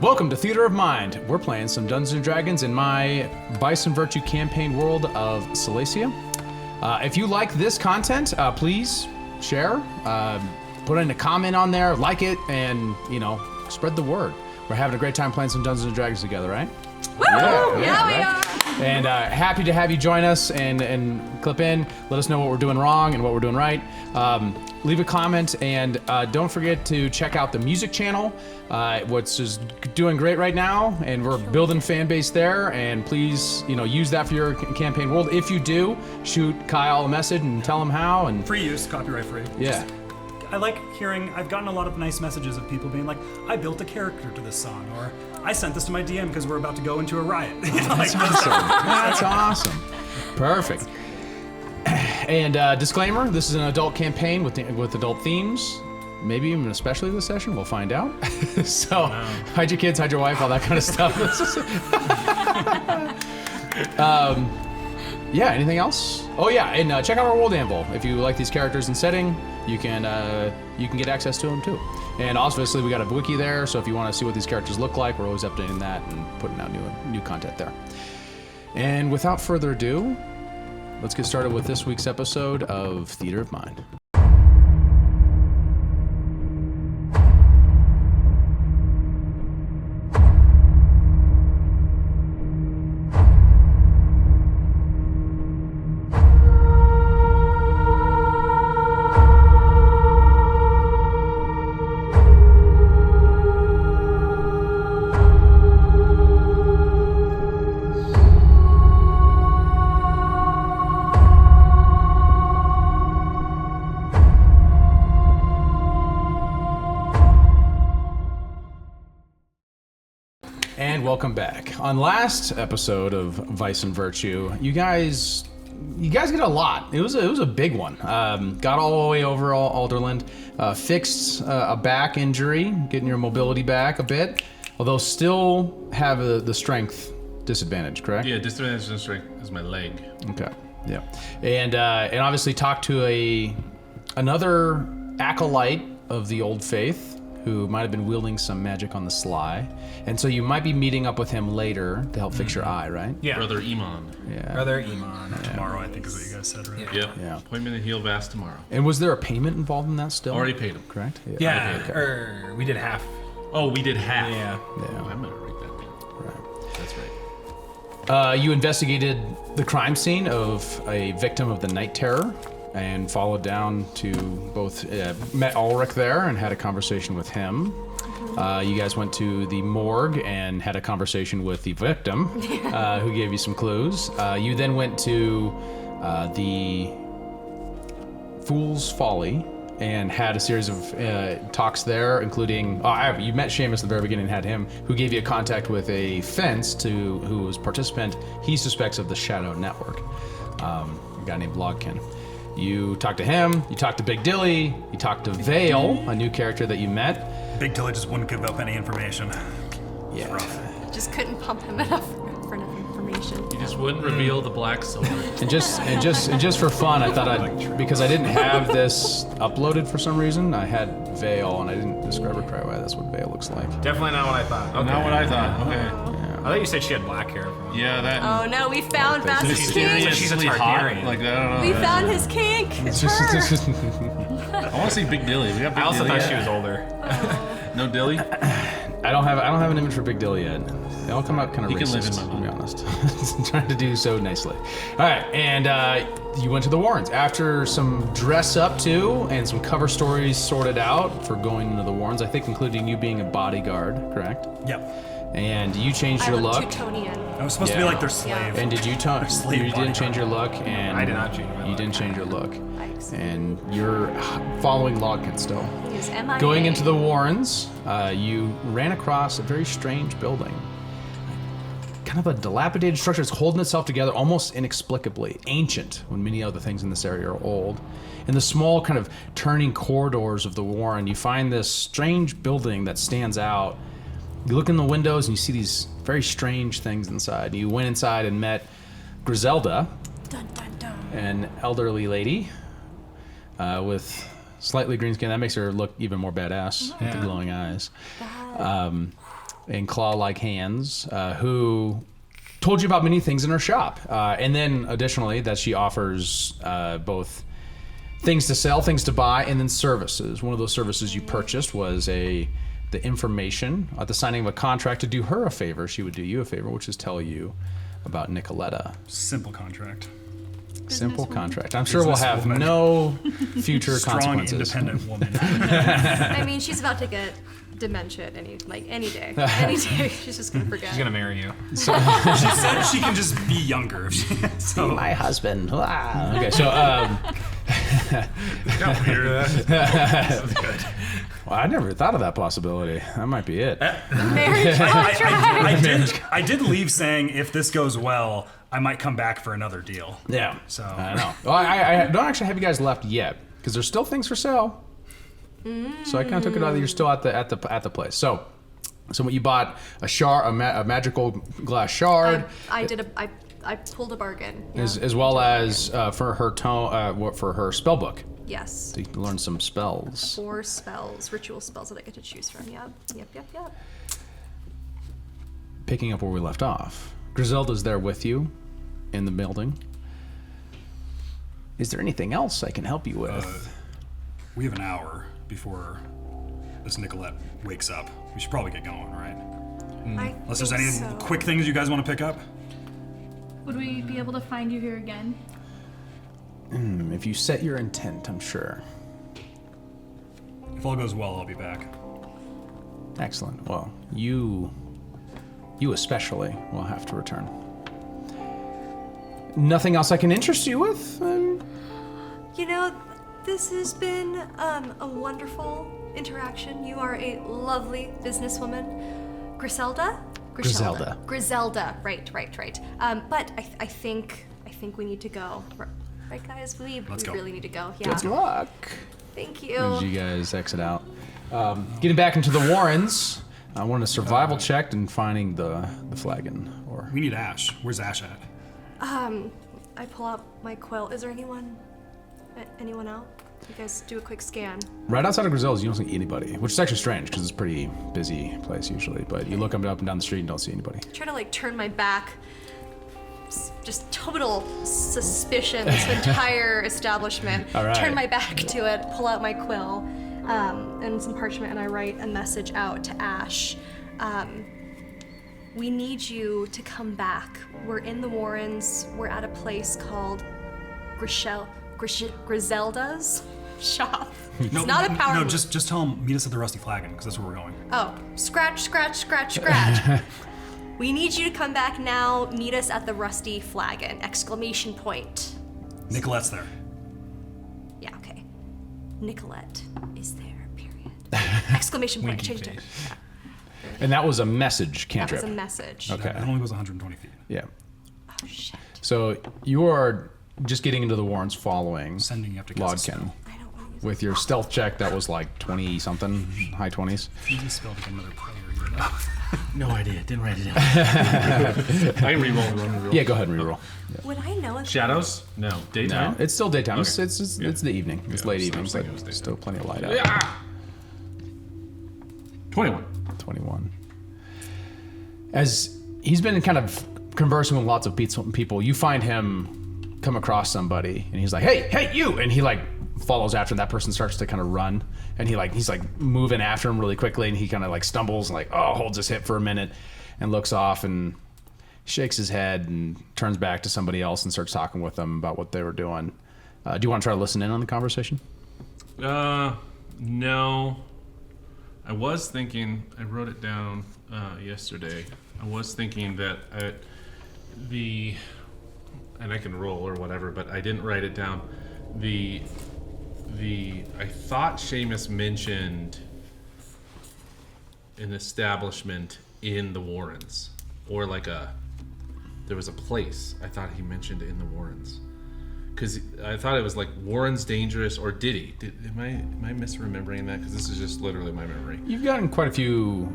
Welcome to Theater of Mind. We're playing some Dungeons & Dragons in my Vice and Virtue campaign world of Silesia. If you like this content, please share, put in a comment on there, like it, and, spread the word. We're having a great time playing some Dungeons & Dragons together, right? Woo! Yeah, we are. And happy to have you join us and clip in. Let us know what we're doing wrong and what we're doing right. Leave a comment, and don't forget to check out the music channel, which is doing great right now, and we're building fan base there. And please, use that for your campaign world. If you do, shoot Kyle a message and tell him how. And free use, copyright free. Yeah. I like hearing, I've gotten a lot of nice messages of people being like, I built a character to this song, or I sent this to my DM because we're about to go into a riot. That's awesome. That's awesome. Perfect. And disclaimer, this is an adult campaign with adult themes. Maybe even especially this session, we'll find out. So, hide your kids, hide your wife, all that kind of stuff. Yeah, anything else? Oh yeah, and check out our World Anvil. If you like these characters and setting, you can get access to them too. And obviously we got a wiki there, so if you want to see what these characters look like, we're always updating that and putting out new content there. And without further ado, let's get started with this week's episode of Theater of Mind. Welcome back. On last episode of Vice and Virtue, you guys get a lot. It was a big one. Got all the way over Alderland, fixed a back injury, getting your mobility back a bit, although still have the strength disadvantage, correct? Yeah, disadvantage in strength is my leg. Okay, yeah. And obviously talked to another acolyte of the old faith, who might have been wielding some magic on the sly. And so you might be meeting up with him later to help fix your eye, right? Yeah. Brother Iman. Yeah. Brother Iman. Tomorrow, I think is what you guys said, right? Yeah. Appointment in Heal Vast tomorrow. And was there a payment involved in that still? Already paid him. Correct? Yeah, we did half. Oh, we did half. Yeah. Oh, I'm gonna write that down. Right. That's right. You investigated the crime scene of a victim of the Night Terror and followed down to both, met Ulrich there and had a conversation with him. You guys went to the morgue and had a conversation with the victim, who gave you some clues. You then went to the Fool's Folly and had a series of talks there, including, you met Seamus at the very beginning and had him, who gave you a contact with a fence who was participant, he suspects, of the Shadow Network, a guy named Logkin. You talked to him, you talked to Big Dilly, you talked to Vale, a new character that you met. Big Dilly just wouldn't give up any information. Yeah. Rough. Just couldn't pump him enough for enough information. You just wouldn't reveal the black sword. And just for fun, I thought because I didn't have this uploaded for some reason, I had Vale and I didn't describe her correctly. That's what Vale looks like. Definitely not what I thought. Okay. Not what I thought. Okay. I thought you said she had black hair. Yeah, that. Oh no, we found Master's kink. She's a Mysteriously Targaryen. hot. Like I don't know. We found his kink. It's her. I want to see Big Dilly. We got Big I also Dilly thought yet? she was older. No Dilly. I don't have an image for Big Dilly yet. They all come out kind of He can live racist, in my to be honest. Trying to do so nicely. All right, and you went to the Warrens after some dress up too, and some cover stories sorted out for going into the Warrens. I think including you being a bodyguard, correct? Yep. And you changed I your look look. Teutonian. I was supposed to be like their slave. And did you slave didn't change your look, and I did not change my You look. didn't change your look, Thanks. and you're following Logkin still. He's MIA. Going into the Warrens, you ran across a very strange building. Kind of a dilapidated structure. It's holding itself together almost inexplicably. Ancient, when many other things in this area are old. In the small kind of turning corridors of the Warren, you find this strange building that stands out. You look in the windows and you see these very strange things inside. You went inside and met Griselda, Dun, dun, dun. an elderly lady with slightly green skin. That makes her look even more badass with the glowing eyes. and claw-like hands, who told you about many things in her shop. And then additionally that she offers both things to sell, things to buy, and then services. One of those services you purchased was the information at the signing of a contract to do her a favor. She would do you a favor, which is tell you about Nicoletta. Simple contract. Simple contract. I'm sure we'll have no future Strong, consequences. independent woman. I mean, she's about to get dementia any day. Any day, she's just gonna forget. She's gonna marry you. She said she can just be younger. So My husband. Ah. Okay, so Got weird. That's good. well, I never thought of that possibility. That might be it. Marriage contract. I did leave saying if this goes well, I might come back for another deal. Yeah. So I know. Well, I don't actually have you guys left yet because there's still things for sale. So I kind of took it out that you're still at the place. So what you bought a shard, a magical glass shard. I pulled a bargain. Yeah. As well as for her for her spell book Yes. to learn some spells. 4 spells, ritual spells that I get to choose from. Yep. Picking up where we left off, Griselda's there with you in the building. Is there anything else I can help you with? we have an hour before this Nicolette wakes up. We should probably get going, right? Unless there's any quick things you guys want to pick up. Would we be able to find you here again? If you set your intent, I'm sure. If all goes well, I'll be back. Excellent. Well, you especially will have to return. Nothing else I can interest you with? You know, this has been a wonderful interaction. You are a lovely businesswoman. Griselda? Griselda. Griselda. Right. But I think we need to go. Right, guys? We go. really need to go. Yeah. Good luck. Thank As you. you guys exit out. Getting back into the Warrens, I want a survival check and finding the flagon. Or We need Ash. Where's Ash at? I pull out my quill. Is there anyone out? You guys do a quick scan. right outside of Griselda's, you don't see anybody, which is actually strange because it's a pretty busy place usually. But you look up and down the street and don't see anybody. Try to turn my back. Just total suspicion. This entire establishment. All right. Turn my back to it. Pull out my quill and some parchment, and I write a message out to Ash. We need you to come back. We're in the Warrens. We're at a place called Griselda's shop. It's not a power No, move. just tell him meet us at the Rusty Flagon because that's where we're going. Oh, scratch. We need you to come back now. Meet us at the Rusty Flagon! Exclamation point. Nicolette's there. Yeah, okay. Nicolette is there, period. Exclamation point. I changed it. Yeah, And that was a message that cantrip. was a message. Okay. It only goes 120 feet. Yeah. Oh, shit. So you are just getting into the Warrens following Sending you have to cast a Lodkin spell. I don't want to use with your stealth check that was like 20 something, high 20s. Easy spell to get another player. You know? No idea. Didn't write it down. I can reroll. Yeah, go ahead and reroll. Would I know if Shadows? No. Daytime? No, it's still daytime. Okay. It's the evening. It's Yeah, late so I evening, was but thinking it was daytime. still plenty of light out. Yeah. 21. 21. As he's been kind of conversing with lots of people, you find him come across somebody, and he's like, "Hey, you!" And he follows after, and that person starts to kind of run, and he's moving after him really quickly, and he kind of stumbles and holds his hip for a minute, and looks off and shakes his head and turns back to somebody else and starts talking with them about what they were doing. Do you want to try to listen in on the conversation? No. I was thinking, I wrote it down yesterday. I was thinking that and I can roll or whatever, but I didn't write it down. I thought Seamus mentioned an establishment in the Warrens, or there was a place I thought he mentioned in the Warrens. Because I thought it was Warren's Dangerous, or did he? Am I misremembering that? Because this is just literally my memory. You've gotten quite a few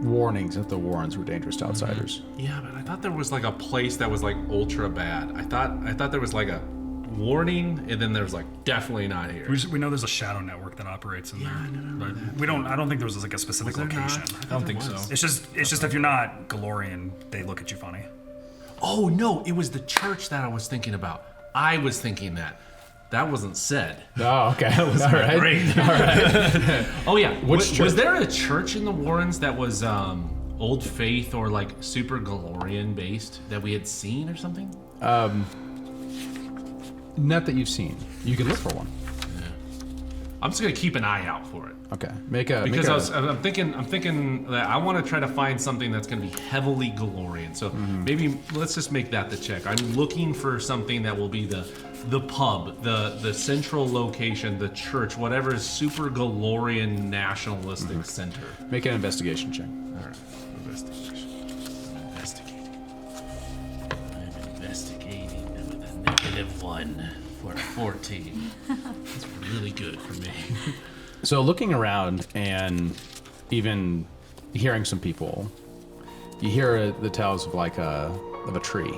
warnings that the Warrens were dangerous to outsiders. Yeah, but I thought there was a place that was ultra bad. I thought there was a warning, and then there's like definitely not here. We know there's a shadow network that operates in there. I know But that. we don't. I don't think there was like a specific Was there location. not? I don't think so. It's just if you're not Galorian, they look at you funny. Oh no, it was the church that I was thinking about. I was thinking that. That wasn't said. Oh, okay. All right. Great. All right. Oh yeah. Which church? Was there a church in the Warrens that was Old Faith or like super Galorian based that we had seen or something? Not that you've seen. You can look for one. I'm just gonna keep an eye out for it. Okay. Because I'm thinking that I want to try to find something that's going to be heavily Galorian. So maybe let's just make that the check. I'm looking for something that will be the pub, the central location, the church, whatever is super Galorian nationalistic center. Make an investigation check. All right, investigation. I'm investigating with a -1 for a 14. That's really good for me. So looking around and even hearing some people, you hear the tales of a tree,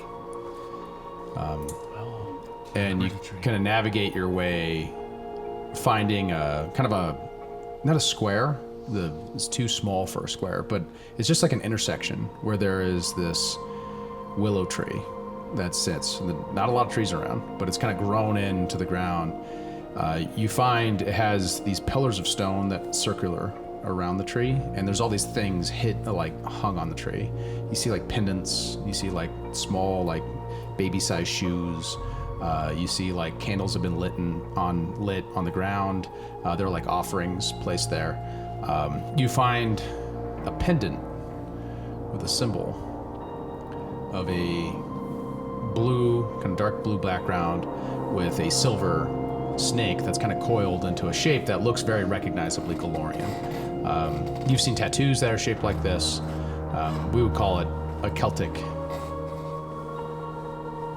and you kind of navigate your way, finding a kind of not a square. It's too small for a square, but it's just like an intersection where there is this willow tree that sits. Not a lot of trees around, but it's kind of grown into the ground. You find it has these pillars of stone that circular around the tree, and there's all these things hung on the tree. You see like pendants, you see like small like baby-sized shoes. You see like candles have been lit on the ground. There are like offerings placed there. You find a pendant with a symbol of a blue, kind of dark blue background with a silver snake that's kind of coiled into a shape that looks very recognizably Galorian. You've seen tattoos that are shaped like this. We would call it a Celtic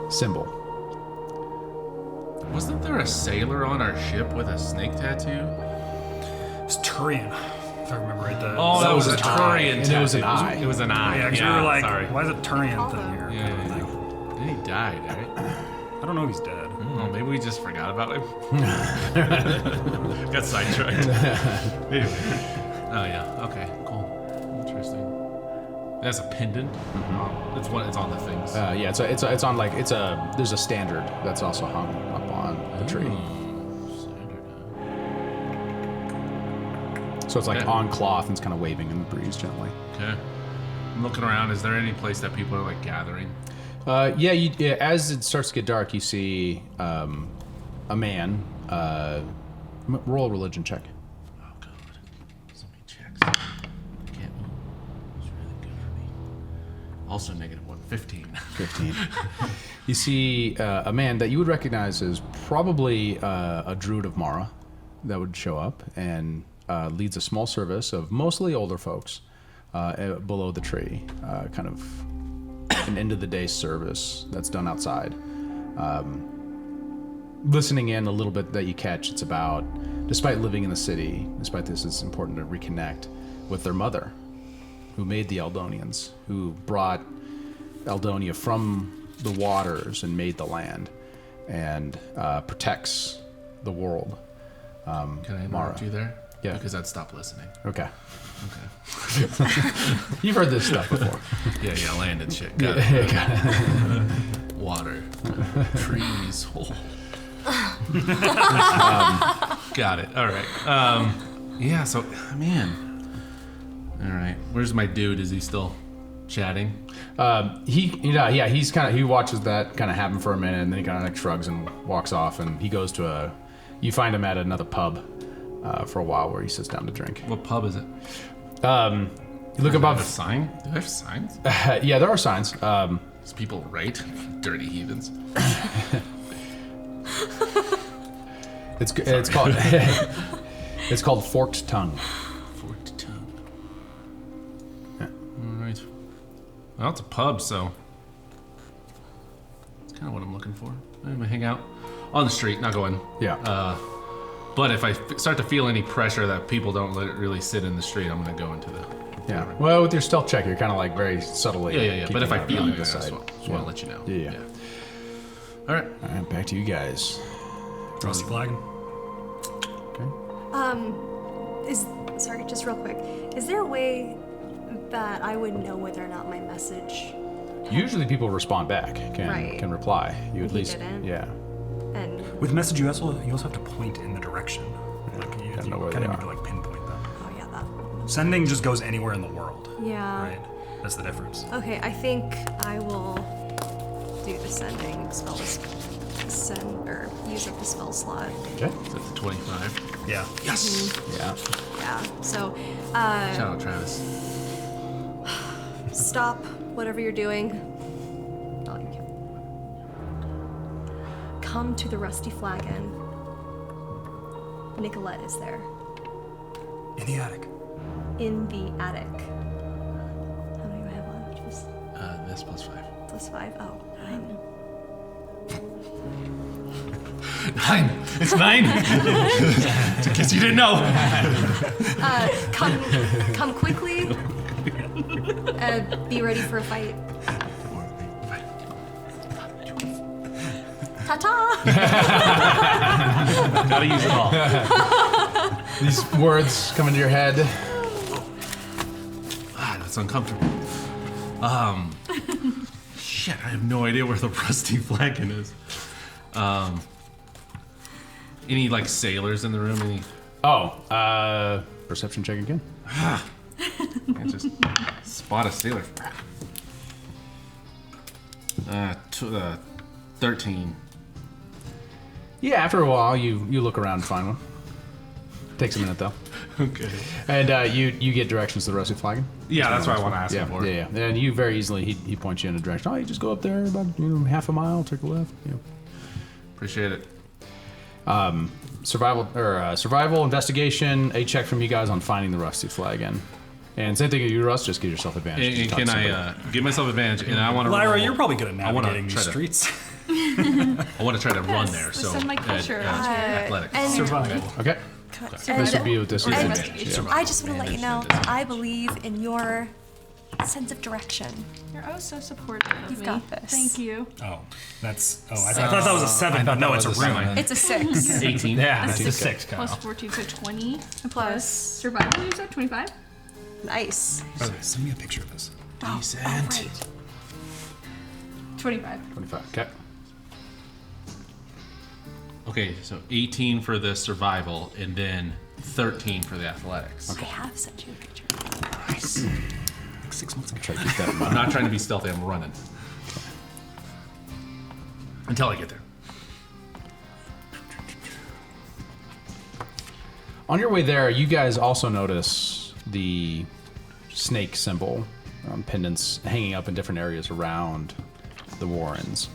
symbol. Wasn't there a sailor on our ship with a snake tattoo? It's Turian, if I remember right. Oh, that was a Turian tattoo. And it was an eye. It was an eye. Yeah, because we were like, sorry. why is a Turian thing here? Yeah, kind of yeah, thing. yeah. Then he died, right? I don't know if he's dead. Oh, maybe we just forgot about him. Got sidetracked. Anyway. Oh yeah. Okay. Cool. Interesting. That's a pendant. It's on the things. Yeah, there's a standard that's also hung up on the tree. So it's like Okay. on cloth and it's kind of waving in the breeze gently. Okay. I'm looking around. Is there any place that people are like gathering? As it starts to get dark, you see a man. Roll a religion check. Oh god. So many checks. I can't move. It's really good for me. Also -1. 15. 15. You see a man that you would recognize as probably a druid of Mara that would show up and leads a small service of mostly older folks below the tree, kind of an end of the day service that's done outside. Listening in a little bit that you catch, it's about, despite living in the city, despite this, it's important to reconnect with their mother, who made the Eldonians, who brought Eldonia from the waters and made the land, and protects the world. Can I interrupt you there? Yeah. Because I'd stop listening. Okay. You've heard this stuff before. Yeah, land and shit. Got it. Water. Trees. Got it. All right. Yeah, so, man. All right. Where's my dude? Is he still chatting? He watches that kind of happen for a minute, and then he kind of like shrugs and walks off, and he goes to you find him at another pub for a while where he sits down to drink. What pub is it? You look Do above. they have a sign? Do they have signs? Yeah, there are signs. These people right? Dirty heathens. It's called it's called Forked Tongue. Forked tongue. Yeah. All right. Well, it's a pub, so it's kind of what I'm looking for. I'm gonna hang out on the street, not go in. Yeah. But if I start to feel any pressure that people don't really sit in the street, I'm gonna go into the. Yeah. Well, with your stealth check, you're kind of like very subtly. Yeah. But if I feel it, I decide. just want to let you know. Yeah. All right. All right, back to you guys. Rusty flagon. Sorry, just real quick. Is there a way that I would know whether or not my message Usually people respond back, Right. can reply. You at He least, didn't. yeah. and With message, you also have to point in the direction. Like you Gotta know where kind they of need to are. like pinpoint them. oh yeah, that. Sending just goes anywhere in the world. Yeah. Right. That's the difference. Okay, I think I will do the sending spell this send or use up the spell slot. Okay. So it's 25. Yeah. Yes. Yeah. Yeah. So Shout out Travis. stop whatever you're doing. Oh, you can. Come to the rusty flagon. Nicolette is there. In the attic. In the attic. How many do I have left? Just This +5. +5. Oh, 9. 9. It's 9. In case you didn't know. Come quickly. Be ready for a fight. Ta-ta! Gotta use it all. These words come into your head. That's uncomfortable. Shit, I have no idea where the rusty flagon is. Any like sailors in the room? Any? Perception check again. I just spot a sailor. 13. Yeah, after a while, you look around and find one. Takes a minute though. Okay. And you get directions to the rusty flagon. Yeah, that's what I want to ask Yeah, him for. yeah. And you very easily he points you in a direction. Oh, you just go up there about half a mile, take a left. Appreciate it. Survival investigation. A check from you guys on finding the rusty flagon. And same thing with you, Russ. Just give yourself advantage. And Just talk can to somebody. I give myself advantage? And I want to. Lyra, you're probably good at I wanna navigating these try to- streets. I want to try to run there. This So is my culture. athletics. and- Survival. Okay. This would be with this and- advantage. Yeah. I just want to let you know, I believe in your sense of direction. You're oh so supportive of You've me. got this. Thank you. Oh, that's. Oh, I thought that was a 7, but no, it's a that was a room. 7. It's a 6. 18. Yeah, it's a Six 6, Kyle. Plus 14, so 20. Plus- Plus survival, you said 25? Nice. By the way, send me a picture of this. Decent. 25. 25. Okay. Okay, so 18 for the survival, and then 13 for the athletics. I have sent you a picture. Nice. Like 6 months ago. Try to keep that in I'm mind. not trying to be stealthy. I'm running until I get there. On your way there, you guys also notice the snake symbol pendants hanging up in different areas around the Warrens.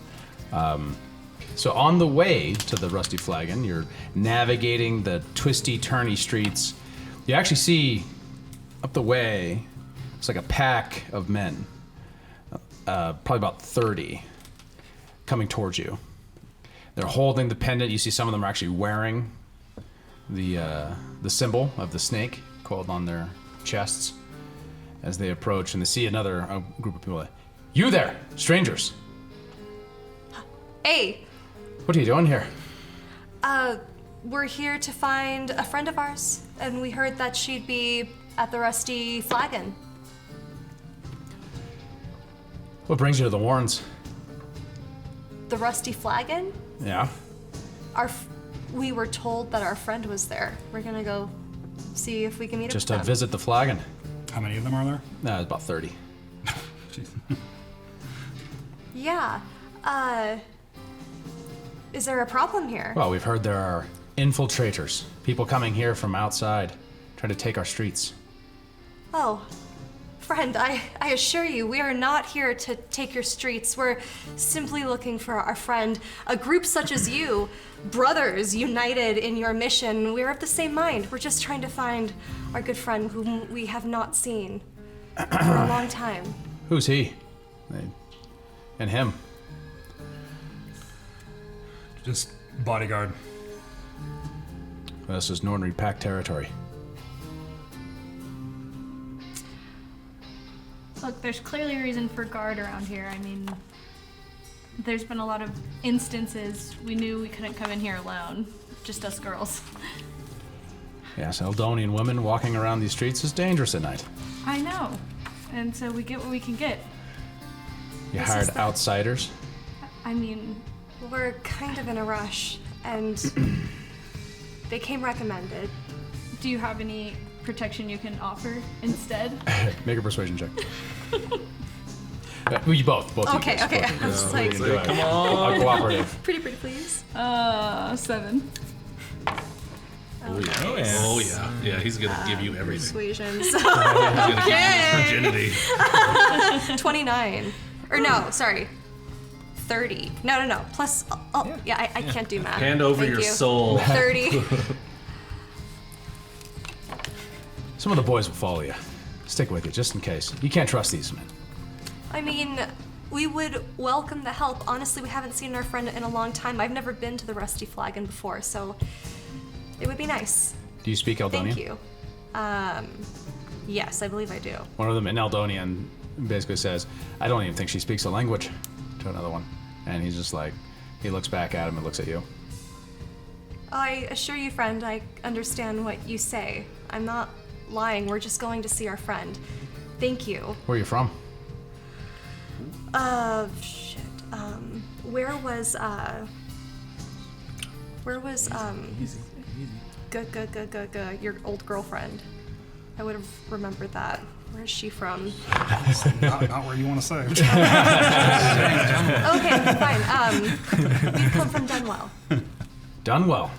So on the way to the Rusty Flagon, you're navigating the twisty, turny streets. You actually see up the way, it's like a pack of men, probably about 30, coming towards you. They're holding the pendant. You see some of them are actually wearing the symbol of the snake coiled on their chests as they approach, and they see another group of people. You there, strangers! Hey, What are you doing here? we're here to find a friend of ours, and we heard that she'd be at the Rusty Flagon. What brings you to the Warrens? The Rusty Flagon? Yeah. We were told that our friend was there. We're gonna go see if we can meet Just up to with them. visit the flagon. How many of them are there? It's about 30. Yeah. Is there a problem here? Well, we've heard there are infiltrators, people coming here from outside, trying to take our streets. Oh, friend, I assure you, we are not here to take your streets. We're simply looking for our friend. A group such as you, brothers united in your mission, we're of the same mind. We're just trying to find our good friend whom we have not seen for a long time. Who's he? And him? Just bodyguard. This is Nornry Pack territory. Look, there's clearly a reason for guard around here. I mean, there's been a lot of instances we knew we couldn't come in here alone, just us girls. Yes, Eldonian women walking around these streets is dangerous at night. I know. And so we get what we can get. You This hired is the- outsiders? I mean, We're kind of in a rush, and they came recommended. do you have any protection you can offer instead? Make a persuasion check. You both. Okay, you guys, okay. both of I you. was like, Do it. A cooperative. pretty please. 7. Oh yeah. Yeah, he's gonna give you everything. Persuasion. He's gonna give you his virginity. 29. Or no, sorry. 30. No. Plus, I can't do math. Hand over Thank your you. soul. 30. Some of the boys will follow you. Stick with you, just in case. You can't trust these men. I mean, we would welcome the help. Honestly, we haven't seen our friend in a long time. I've never been to the Rusty Flagon before, so it would be nice. Do you speak Eldonian? Thank you. Yes, I believe I do. One of them in Eldonian basically says, I don't even think she speaks the language, to another one. And he's just like, he looks back at him and looks at you. I assure you, friend, I understand what you say. I'm not lying. We're just going to see our friend. Thank you. Where are you from? Shit. Where was your old girlfriend? I would have remembered that. Where is she from? Not where you want to say. Okay, fine. We come from Dunwell. Dunwell.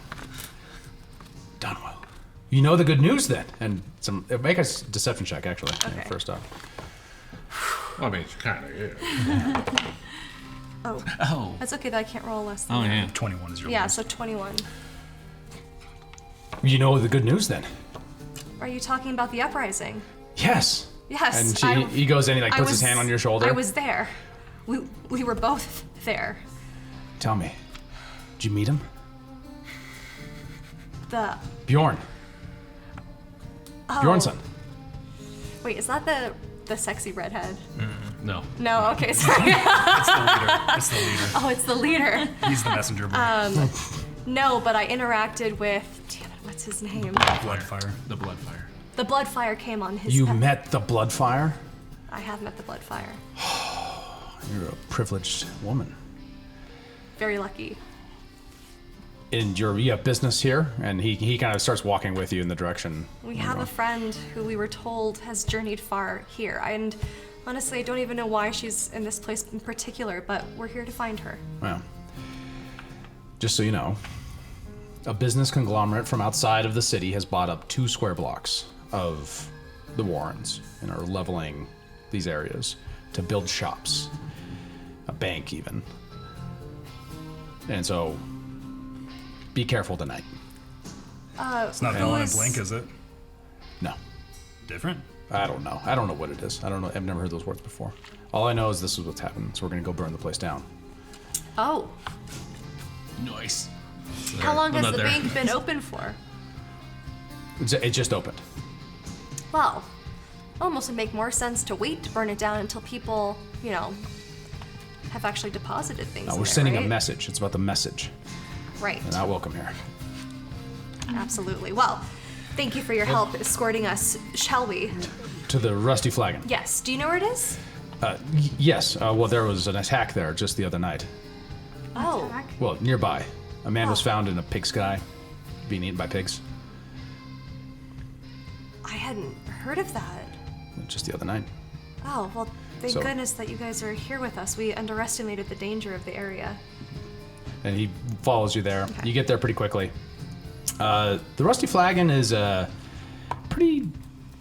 You know the good news then. And make a deception check, actually, Okay. first off. I mean, it's kind of yeah. Oh. That's okay, though. I can't roll less than Oh that. yeah. 21 is your Yeah, lowest. so 21. You know the good news then. Are you talking about the uprising? Yes. Yes. And he goes in, he like I puts his was- hand on your shoulder. I was there. We were both there. Tell me, did you meet him? The Bjorn. oh. Bjornson. Wait, is that the sexy redhead? No. No. Okay, sorry. It's the leader. Oh, it's the leader. He's the messenger boy. No, but I interacted with. Damn it, what's his name? Bloodfire. The Bloodfire. The Bloodfire came on his. You head. met the Bloodfire? I have met the Bloodfire. You're a privileged woman. Very lucky. And you have business here? And he kind of starts walking with you in the direction. We you're have a going. friend who we were told has journeyed far here, and honestly, I don't even know why she's in this place in particular, but we're here to find her. Well, just so you know, a business conglomerate from outside of the city has bought up 2 square blocks of the Warrens and are leveling these areas to build shops, a bank even. And so, be careful tonight. It's not who Velen and is- Blink, is it? No, Different? I don't know. I don't know what it is. I don't know. I've never heard those words before. All I know is this is what's happened. So we're gonna go burn the place down. Oh, Nice. how long I'm has not the there. bank been open for? It just opened. Well, almost would make more sense to wait to burn it down until people, have actually deposited things. No, in we're there, sending right? a message. It's about the message. Right. They're not welcome here. Absolutely. Well, thank you for your help escorting us, shall we? To the Rusty Flagon. Yes. Do you know where it is? Yes. Well, there was an attack there just the other night. Oh. Attack? Well, nearby. A man was Oh. found in a pigsty, being eaten by pigs. I hadn't heard of that. Just the other night. Oh, well, thank So- goodness that you guys are here with us. We underestimated the danger of the area. And he follows you there. Okay. You get there pretty quickly. The Rusty Flagon is a pretty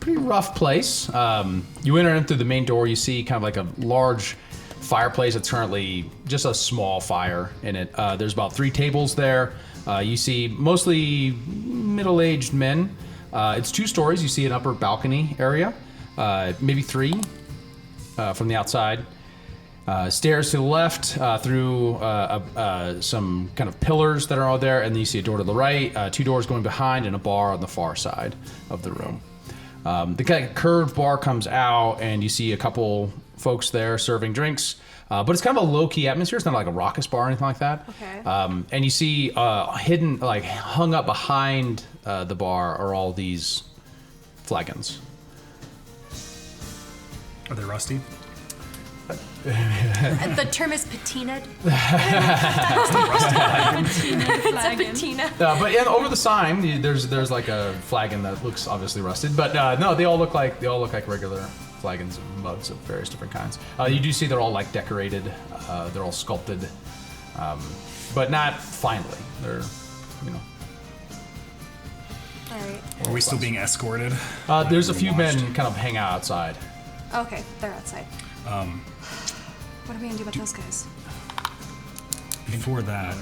rough place. You enter in through the main door. You see kind of like a large fireplace. It's currently just a small fire in it. There's about 3 tables there. You see mostly middle-aged men. It's 2 stories. You see an upper balcony area, maybe 3 from the outside. Stairs to the left through some kind of pillars that are all there, and then you see a door to the right, 2 doors going behind, and a bar on the far side of the room. The kind of curved bar comes out, and you see a couple folks there serving drinks. But it's kind of a low-key atmosphere. It's not like a raucous bar or anything like that. Okay. And you see hidden, like hung up behind the bar are all these flagons. Are they rusty? The term is patinaed. It's a patina. But over the sign, there's like a flagon that looks obviously rusted. But no, they all look like regular flagons and mugs of various different kinds. You do see they're all like decorated. They're all sculpted, but not finely. They're, you know. All right. Are we still being escorted? There's a few men kind of hang out outside. Okay, they're outside. What are we gonna do about those guys? Before that,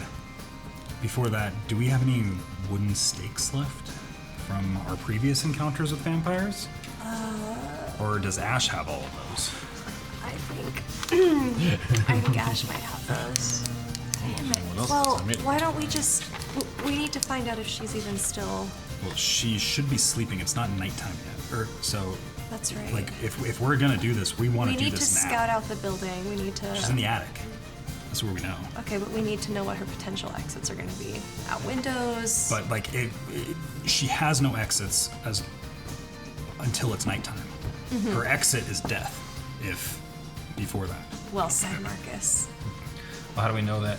do we have any wooden stakes left from our previous encounters with vampires? Or does Ash have all of those? I think Ash might have those. Well, why don't we just... We need to find out if she's even still... Well, she should be sleeping. It's not nighttime yet. So, That's right. like, if we're gonna do this, we want to do this now. We need to scout out the building. We need to... She's in the attic. That's where we know. Okay, but we need to know what her potential exits are going to be. Out windows. But like, she has no exits until it's nighttime. Mm-hmm. Her exit is death. If before that. Well said, Marcus. Well, how do we know that?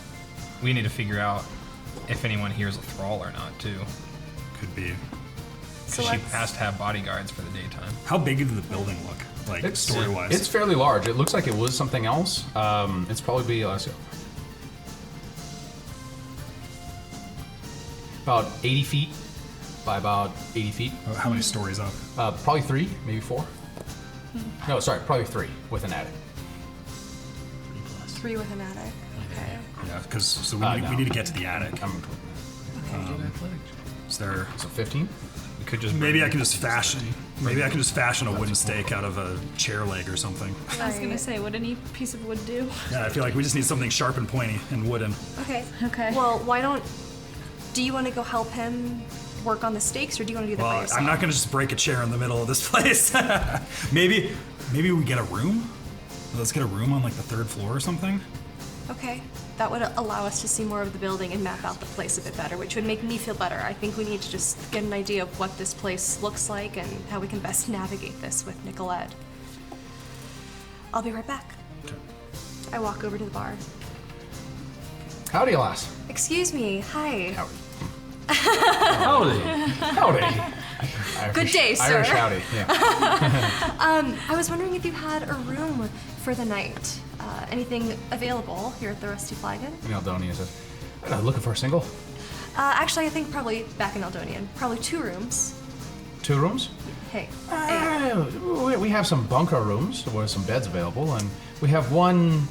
We need to figure out if anyone here is a thrall or not, too. Could be. So She let's... has to have bodyguards for the daytime. How big did the building look? Like, story-wise? It's fairly large. It looks like it was something else. It's probably let's see, about 80 feet by about 80 feet. How many stories up? Probably 3, maybe 4. No, sorry, probably 3 with an attic. 3 with an attic. Okay. Yeah, because we no. need to get to the attic. Is there? So 15. We could just Maybe I can just fashion. Maybe I can just fashion a wooden stake out of a chair leg or something. I was gonna say, would any piece of wood do? Yeah, I feel like we just need something sharp and pointy and wooden. Okay. Okay. Well, why don't... Do you want to go help him work on the stakes, or do you want to do that by Well, yourself? I'm not gonna just break a chair in the middle of this place. maybe we get a room. Let's get a room on like the 3rd floor or something. Okay. That would allow us to see more of the building and map out the place a bit better, which would make me feel better. I think we need to just get an idea of what this place looks like and how we can best navigate this with Nicolette. I'll be right back. Okay. I walk over to the bar. Howdy, lass. Excuse me. Hi. Howdy. Howdy. Irish, Good day, sir. Irish howdy. Yeah. I was wondering if you had a room for the night. Anything available here at the Rusty Flagon? In Eldonian says, looking for a single. Actually, I think probably back in Eldonian. Probably 2 rooms. 2 rooms. Hey. We have some bunker rooms with some beds available, and we have 1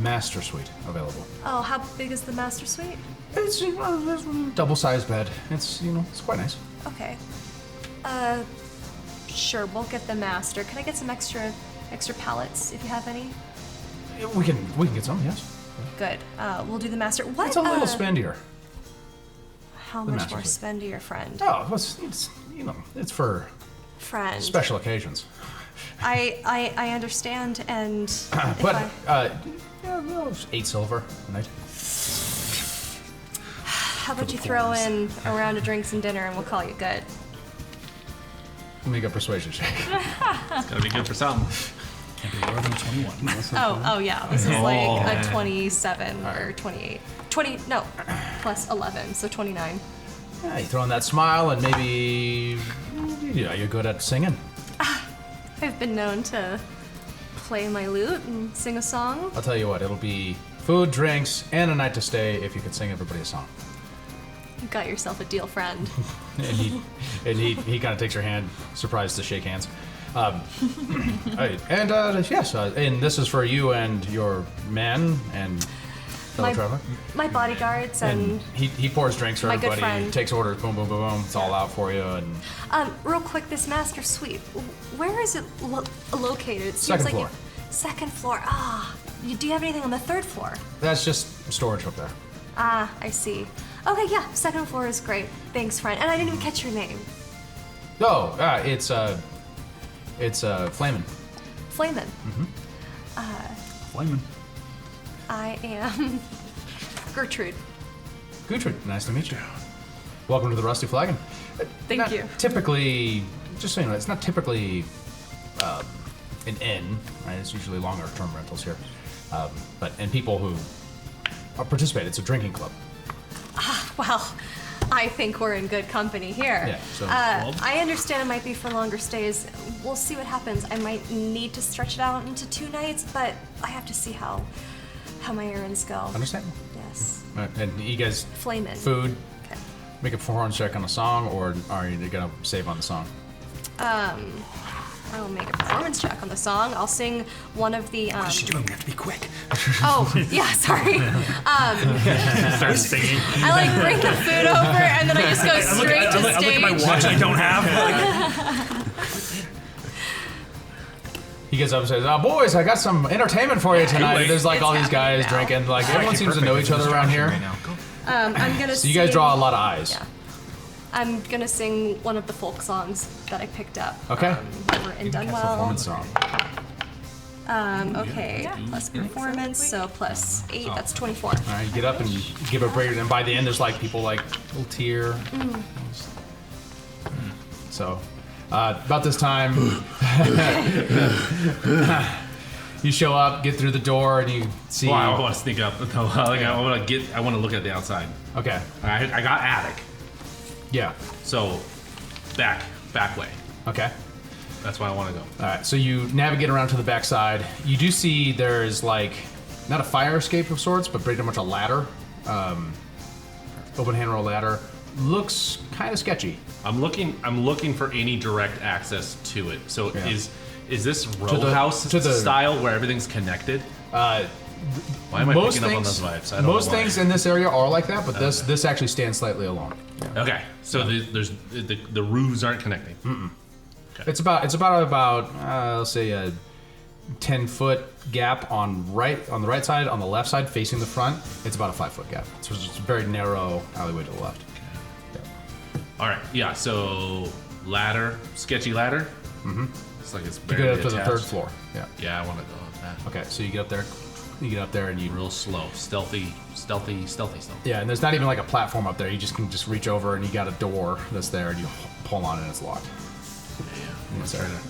master suite available. Oh, how big is the master suite? It's a double-sized bed. It's it's quite nice. Okay. Sure, we'll get the master. Can I get some extra pallets if you have any? We can get some, yes. Good. We'll do the master. What? It's a little spendier. How the much master more suite. spendier, friend? Oh, it's for Friend. special occasions. I understand, and But 8 silver a night. how about you throw in a round of drinks and dinner, and we'll call you good. Make a persuasion check. It's gotta be good for something. Can't be lower than 21. Oh yeah, this is like a 27 or 28. 20, no, plus 11, so 29. Yeah, you throw in that smile, and maybe you're good at singing. I've been known to play my lute and sing a song. I'll tell you what, it'll be food, drinks, and a night to stay if you could sing everybody a song. You got yourself a deal, friend. And he kind of takes your hand, surprised to shake hands. Yes, and this is for you and your man and fellow traveler. My bodyguards And he pours drinks for my good everybody, friend. takes orders, boom, boom, boom, boom. It's all out for you. And real quick, this master suite, where is it located? It seems Second like floor. Second floor. Do you have anything on the 3rd floor? that's just storage up there. I see. Okay, yeah, 2nd floor is great. Thanks, friend. And I didn't even catch your name. Oh, it's Flamin. Flamin. Flamin. I am Gertrude. Gertrude, nice to meet you. Welcome to the Rusty Flagon. Thank you. Typically, just so you know, it's not typically an inn, right? It's usually longer term rentals here. And people who participate, it's a drinking club. Well, I think we're in good company here. Yeah, so- I understand it might be for longer stays. We'll see what happens. I might need to stretch it out into 2 nights, but I have to see how my errands go. Understand? Yes. And you guys, Flamin. food, Okay. make a performance check on a song, or are you gonna save on the song? I will make a performance check on the song. I'll sing one of the. What is she doing? We have to be quick. Oh, yeah, sorry. Start singing. I bring the food over and then I just go straight to I look stage. at my watch I don't have. He gets up and says, boys, I got some entertainment for you tonight. wait. There's like It's all these happening guys now. drinking. Like everyone seems to know each other around here. Right now. I'm gonna. So you guys draw a lot of eyes. Yeah. I'm gonna sing one of the folk songs that I picked up. Okay. Over in Dunwell. Performance song. Okay. Plus performance, so plus 8. That's 24. All right, you get up and you give a break, and by the end, there's like people like little tear. So, about this time, you show up, get through the door, and you see. Well, I want to sneak up. I want to look at the outside. Okay. I got attic, Yeah. so back way. Okay. That's why I want to go. All right. So you navigate around to the backside. You do see there's like not a fire escape of sorts, but pretty much a ladder, open handrail ladder. Looks kind of sketchy. I'm looking for any direct access to it. So Yeah. is this row the- house to the- style where everything's connected? Why am I Most picking things, up on those vibes? I don't most know why. things in this area are like that, but this actually stands slightly alone. Okay, so the roofs aren't connecting. It's about let's say a 10-foot gap on the right side. On the left side, facing the front, it's about a 5-foot gap. So it's just a very narrow alleyway to the left. All right, yeah. So ladder, sketchy ladder. Mm-hmm. It's like it's You barely get up to the attached. 3rd floor. Yeah. Yeah, I want to go up that. Okay, so you get up there. You get up there and you. Real slow, stealthy. Yeah, and there's not even like a platform up there. You just can just reach over and you got a door that's there and you pull on it and it's locked. I'm It's there. trying to-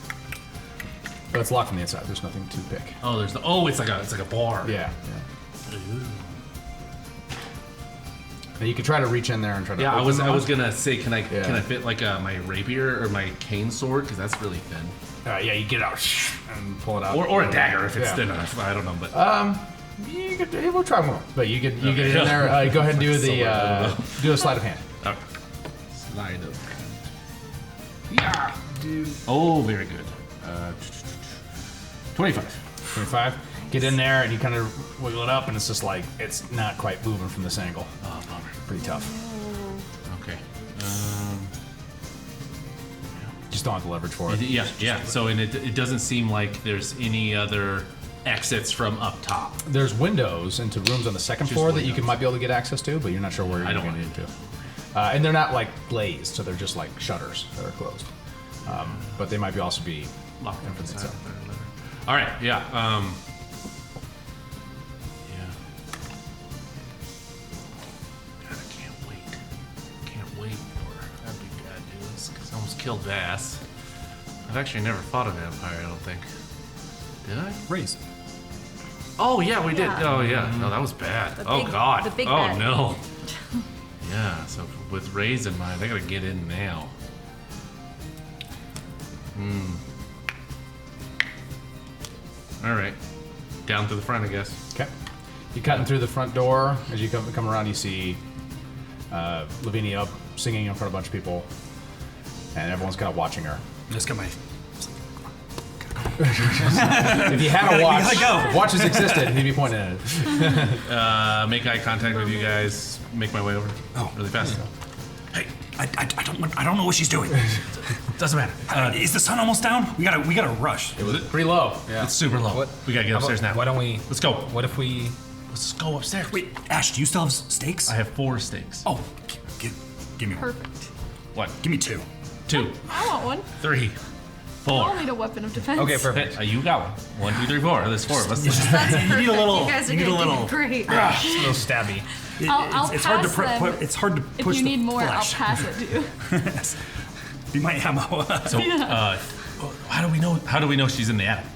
But it's locked from the inside. There's nothing to pick. Oh, it's like a bar. Yeah. Now you could try to reach in there and try to. Yeah, I open was the I was lock. gonna say, can I Yeah. fit like my rapier or my cane sword because that's really thin, Yeah, you get it out and pull it out. or a dagger if it's Yeah. thin enough. I don't know, but You could, we'll try one. But you get in there. Go ahead and do the do a sleight of hand. okay. Slide of. Yeah. Oh, very good. 25. 25. Get in there and you kind of wiggle it up, and it's just like it's not quite moving from this angle. Oh, bummer. Pretty tough. Okay. Just don't have the leverage for it. Yeah. So, and it doesn't seem like there's any other exits from up top. There's windows into rooms on the 2nd Just floor that you windows. might be able to get access to, but you're not sure where I you're don't going want into. And they're not like glazed, so they're just like shutters that are closed. But they might also be Locked up from the inside. inside. All right. Yeah. Yeah. God, I can't wait. Can't wait for that'd be bad news because I almost killed Vass. I've actually never fought a vampire. I don't think. Did I? Raise. Oh yeah, we did. Yeah. Oh yeah. No, that was bad. The Oh big- god. the big oh bet. no. Yeah. So with Raise in mind, I gotta get in now. All right. Down to the front, I guess. Okay. You're cutting through the front door. As you come around, you see Lavinia up singing in front of a bunch of people, and everyone's kind of watching her. Just got my. If you had a watch, gotta go. if watches existed, he'd be pointing at it. Make eye contact with you guys. Make my way over. Oh. Really fast. Hey, I don't know what she's doing. Doesn't matter. Is the sun almost down? We gotta rush. It was pretty low. Yeah. It's super low. What? We gotta get upstairs now. Why don't we? Let's go. What if we? Let's go upstairs. Wait, Ash, do you still have steaks? I have 4 steaks. Oh, give me one. Perfect. What? Give me 2. 2, I want one. 3, 4. I'll need a weapon of defense. Okay, perfect. You got one. 1, 2, 3, 4. There's 4 of us. That's perfect. You need a little. You guys are You need a gonna little. do great. Just a little stabby. I'll It's hard to pass them. It's hard to If push you the need more, flesh. I'll pass it to you. Be my ammo. So, how do we know she's in the attic?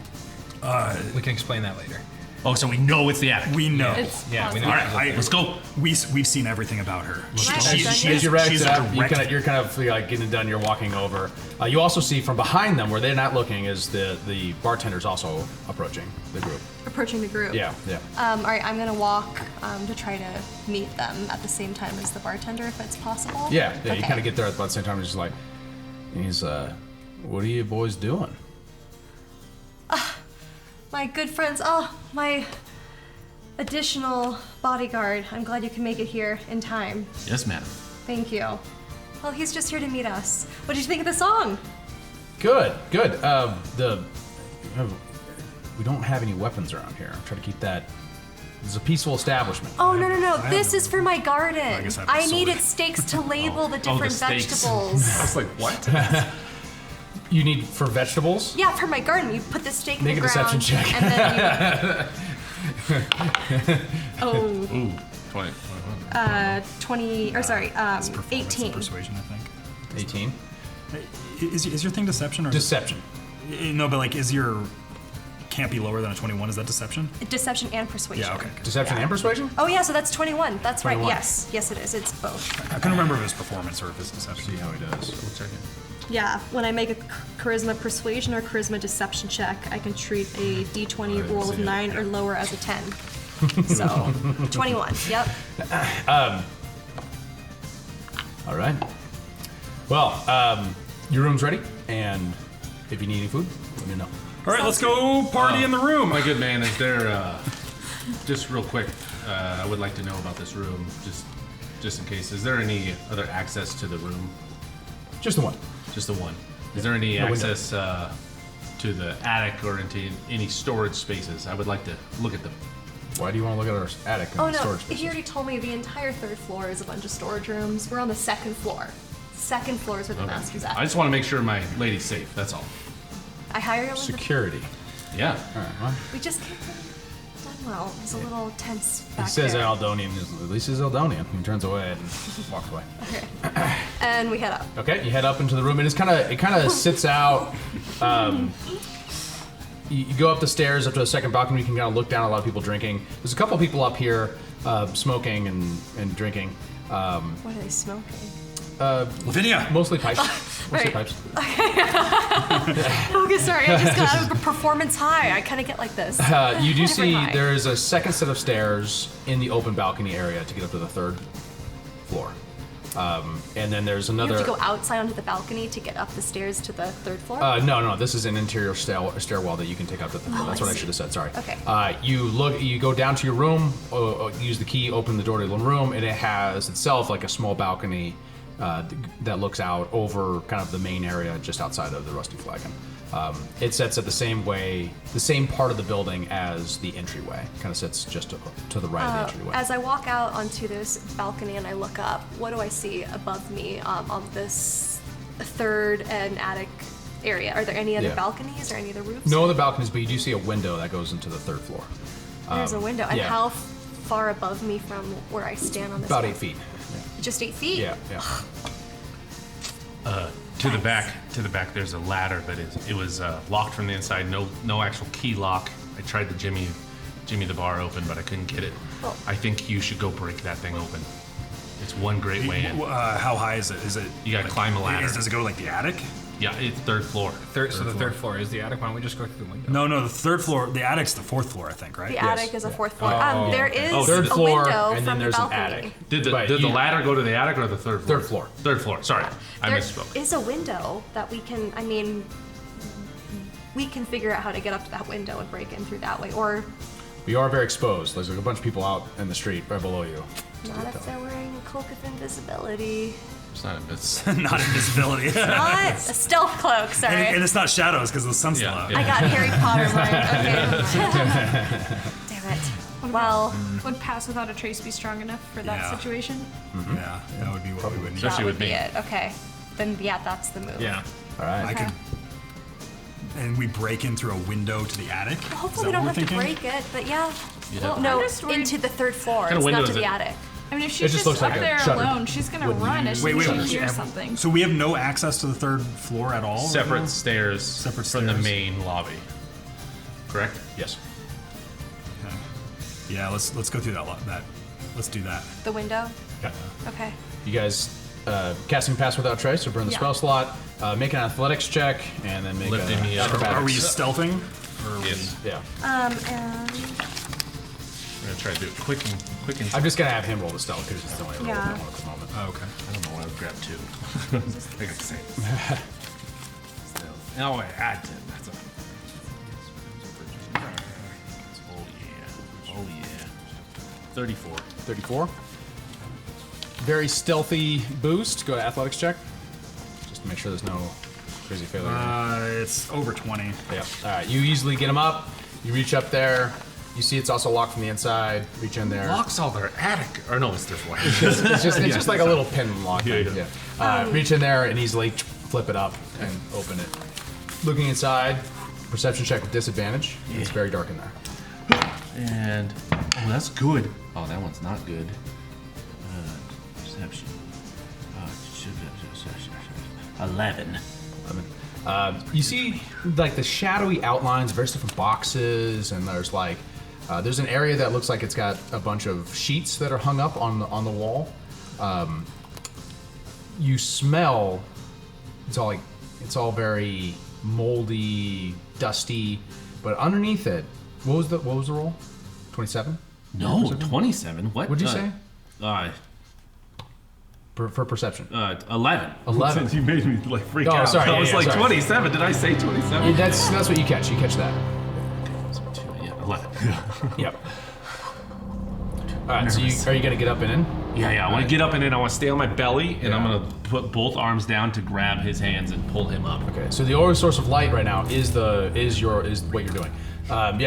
We can explain that later. Oh, so we know it's the attic. We know. It's Yeah, we possible. know. All right, Let's go. We've seen everything about her. As you rack she's it a up, direct. you're kind of like getting it done. You're walking over. You also see from behind them, where they're not looking, is the bartender's also approaching the group. Approaching the group. Yeah. All right, I'm gonna walk to try to meet them at the same time as the bartender, if it's possible. Yeah. You Okay. kind of get there at about the same time. He's just like, what are you boys doing? My good friends. Oh, my additional bodyguard. I'm glad you can make it here in time. Yes, madam. Thank you. Well, he's just here to meet us. What did you think of the song? Good. We don't have any weapons around here. I'm trying to keep that. It's a peaceful establishment. Oh, no. This is for my garden. guess I have a I sword. needed stakes to label the different stakes. vegetables. I was like, what? You need for vegetables? Yeah, for my garden. You put the stake Make in a the ground. deception check. And then oh, Ooh, 20. 20, or sorry, Performance and 18. persuasion, I think. 18. Is your thing deception or Deception. No, but like, can't be lower than a 21. Is that deception? Deception and persuasion. Yeah. Okay. Deception and persuasion? Oh yeah, so that's 21. That's 21. right. Yes, it is. It's both. I couldn't remember if it was performance or if it's deception. See how he does. We'll check it. Yeah, when I make a charisma persuasion or charisma deception check, I can treat a d20 roll of 9 or lower as a 10. So 21. Yep. All right. Well, your room's ready, and if you need any food, let me know. All right, let's go party in the room. My good man, is there, just real quick, I would like to know about this room, just in case. Is there any other access to the room? Just the one. Just the one. Is there any No window. access to the attic or into any storage spaces? I would like to look at them. Why do you want to look at our attic and Oh no, storage he spaces? already told me the entire third floor is a bunch of storage rooms. We're on the second floor. Second floor is where the master's at. I just want to make sure my lady's safe, that's all. I hire you with Security. Yeah. All right. Well, We just can't get done well. It's a little tense he back says there. Eldonian. At least he's Eldonian. He turns away and walks away. Okay. And we head up. Okay, you head up into the room, and it kind of sits out. You go up the stairs up to the second balcony. You can kind of look down at a lot of people drinking. There's a couple people up here smoking and drinking. What are they smoking? Lavinia. Mostly pipes. Mostly Right. pipes. Okay, sorry. I just got out of a performance high. I kind of get like this. You do see high. there is a second set of stairs in the open balcony area to get up to the third floor. And then there's You another. have to go outside onto the balcony to get up the stairs to the third floor? No. This is an interior stairwell that you can take up to the third floor. Oh, That's I what I see. should have said. Sorry. Okay. You go down to your room, use the key, open the door to the room, and it has itself like a small balcony that looks out over kind of the main area just outside of the Rusty Flagon. It sits at the same part of the building as the entryway. Kind of sits just to the right of the entryway. As I walk out onto this balcony and I look up, what do I see above me on this third and attic area? Are there any other Yeah. balconies or any other roofs? No other balconies, but you do see a window that goes into the third floor. There's a window. And yeah. how far above me from where I stand on this? About wall? 8 feet. Just 8 feet? Yeah. To the back, there's a ladder that it was locked from the inside. No actual key lock. I tried to Jimmy the bar open, but I couldn't get it. Oh. I think you should go break that thing open. It's one great way in. How high is it? Is it? You gotta climb a ladder. Does it go like the attic? Yeah, it's third floor. So the third floor is the attic. Why don't we just go through the window? No, the third floor. The attic's the fourth floor, I think, right? The Yes. attic is a fourth floor. Oh, there is Third a floor, window and from then the there's an balcony. attic. Did But the you- ladder go to the attic or the third floor? Third floor. Third floor. Sorry, I There misspoke. is a window that we can, we can figure out how to get up to that window and break in through that way. Or You are very exposed. There's like a bunch of people out in the street right below you. not if they're wearing a cloak of invisibility. It's not a bit. Not invisibility. Not a stealth cloak, sorry. and it's not shadows because the sun's still Yeah, out. yeah. I got Harry Potter mind. Okay. Damn it. Well, Would pass without a trace be strong enough for that Yeah. situation? Yeah, that would be what we would need. Especially that with would be me. it. Okay. then yeah, that's the move. Yeah. All right. I could. And we break in through a window to the attic. Well, Is hopefully that we don't what have we're to thinking? break it, but yeah. Yeah. Well, no, I'm just worried- into the 3rd floor. What kind It's of not window to is the it? attic. I mean, if she's It just just looks up like a there shutter. alone, she's gonna run as Wait, soon wait, as wait. she hears something. So we have no access to the 3rd floor at all? Separate right now? stairs Separate from the stairs. main lobby. Correct? Yes. Okay. Yeah, let's go through that. Let's do that. The window? Okay. Okay. You guys casting Pass Without Trace, so burn the Yeah. spell slot, make an athletics check, and then make Lifting me an up. acrobatics. Are we stealthing? Yes. Yeah. And I'm gonna try to do it quick and. I'm just gonna have him roll the stealth because it's the only roll Yeah. at the moment. Oh, okay. I don't know why I would grab 2. I got the same. Oh, I had 10. That's a. Oh yeah. 34. 34. Very stealthy boost. Go to athletics check. Just to make sure there's no crazy failure. It's over 20. Yeah. All right. You easily get him up. You reach up there. You see it's also locked from the inside. Reach in there. Locks all their attic. Or no, it's their floor. It's just like a little pin lock. Yeah, thing. yeah. Reach in there and easily flip it up and open it. Looking inside, perception check with disadvantage. It's very dark in there. And oh, that's good. Oh, that one's not good. Perception. 11. You see like the shadowy outlines of various different boxes, and there's like there's an area that looks like it's got a bunch of sheets that are hung up on the wall. You smell. It's all very moldy, dusty, but underneath it, what was the roll? 27? No, 27. What? What'd you say? For perception. 11. 11. You made me like freak Oh, out. sorry, I yeah, was yeah, like sorry. 27. Did I say 27? That's what you catch. You catch that. Yeah, 11. Yep. All right. So are you gonna get up and in? Yeah. I want to get up and in. I want to stay on my belly, and I'm gonna put both arms down to grab his hands and pull him up. Okay. So the only source of light right now is what you're doing.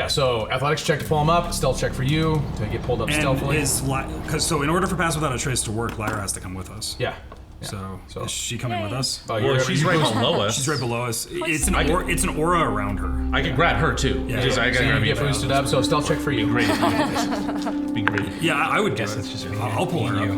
So athletics check to pull him up. Stealth check for you to get pulled up stealthily. So in order for Pass Without a Trace to work, Lyra has to come with us. Yeah. So is she coming with us? Oh, Well, she's right below us. She's right below us. It's an aura around her. I can grab her too. Yeah. Just, I So gotta you grab get you. boosted up. So stealth check for you. Great. Be great. Yeah, I would guess it's just me I'll pull her and up.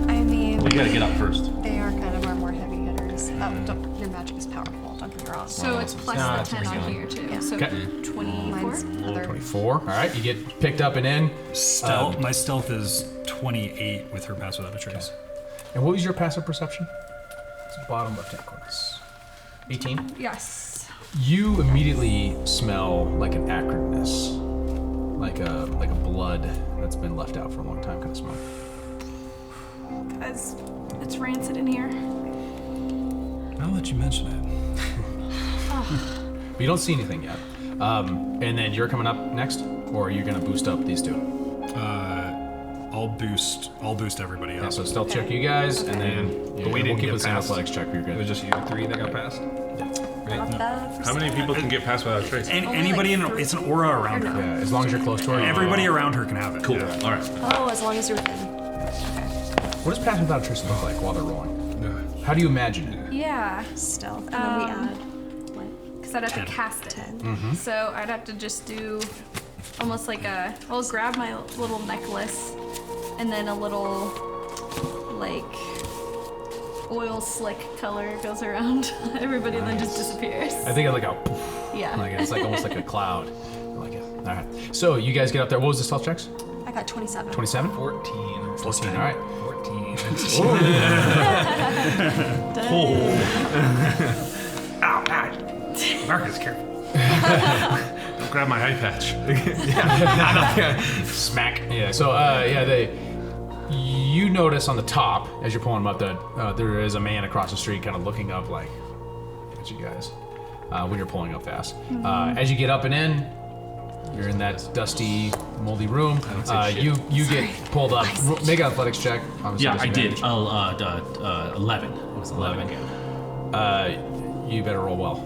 I mean, We gotta get up first. they are kind of our more heavy hitters. Your magic is powerful. Don't get me wrong. So it's plus Nah, the it's 10 on regular. here too. Yeah. So Okay. 24. Mine's another. 24. All right. You get picked up and in. Stealth. My stealth is 28 with her Pass Without a Trace. And what was your passive perception? It's the bottom left-hand corner. 18. Yes. You immediately smell like an acridness, like a blood that's been left out for a long time kind of smell. Guys, it's rancid in here. I'll let you mention it. But you don't see anything yet. And then you're coming up next, or are you gonna boost up these two? I'll boost everybody Yeah, up. so stealth check you guys, and then But we we'll didn't keep get the same past. athletics check. You're It good. was just you 3 that got passed? Not bad for How many someone. people can get past without a trace? Anybody in it's an aura around her. Yeah, as long as you're close to her. Everybody around her can have it. Cool. Yeah. All right. Oh, as long as you're within. What does pass without a trace look like while they're rolling? How do you imagine it? Yeah. Stealth. And then we add. What? Because I'd have to cast it. 10. So I'd have to just do almost like I'll grab my little necklace and then a little like oil slick color goes around everybody and then just disappears. I think it's Yeah. it's like almost like a cloud. I like it. All right. So you guys get up there. What was the stealth checks? I got 27. 27? 14. 14. All right. 14. Marcus, careful. Don't grab my eye patch. Smack. Yeah. So you notice on the top as you're pulling them up that there is a man across the street, kind of looking up like at you guys when you're pulling up fast. As you get up and in, you're in that dusty, moldy room. You get pulled up. Make an athletics check. Obviously, Yeah, I did. disadvantage. 11. It was 11 again. You better roll well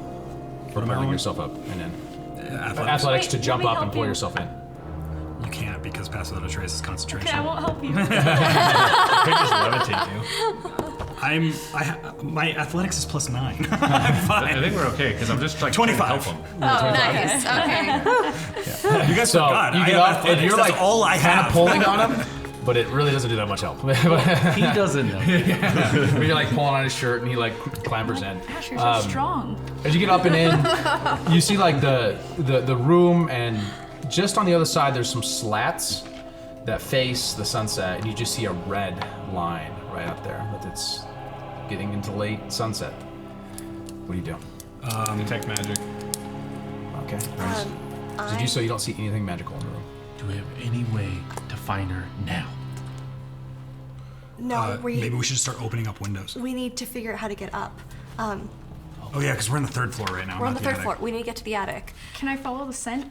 for am I pulling rolling? yourself up and in. Athletics. Athletics Wait, to let jump me up and help pull you. yourself in. You can't because Pass Without a Trace is concentration. Okay, I won't help you. Could just levitate you. My athletics is +9. I'm fine. I think we're okay because I'm just like 25. trying to help him. Oh, nice. Okay. You guys So forgot. you I get have up and athletics. you're That's like all I kind have. of pulling on him, but it really doesn't do that much help. He doesn't know. When you're like pulling on his shirt and he like clambers in. Gosh, you're so strong. As you get up and in, you see like the room, and just on the other side there's some slats that face the sunset, and you just see a red line right up there. But it's getting into late sunset. What do you do? Detect magic. Okay. Did you so you don't see anything magical in the room? Do we have any way to find her now? No, Maybe we should start opening up windows. we need to figure out how to get up. Oh yeah, because we're on the 3rd floor right now. We're on not the 3rd attic. floor. We need to get to the attic. Can I follow the scent?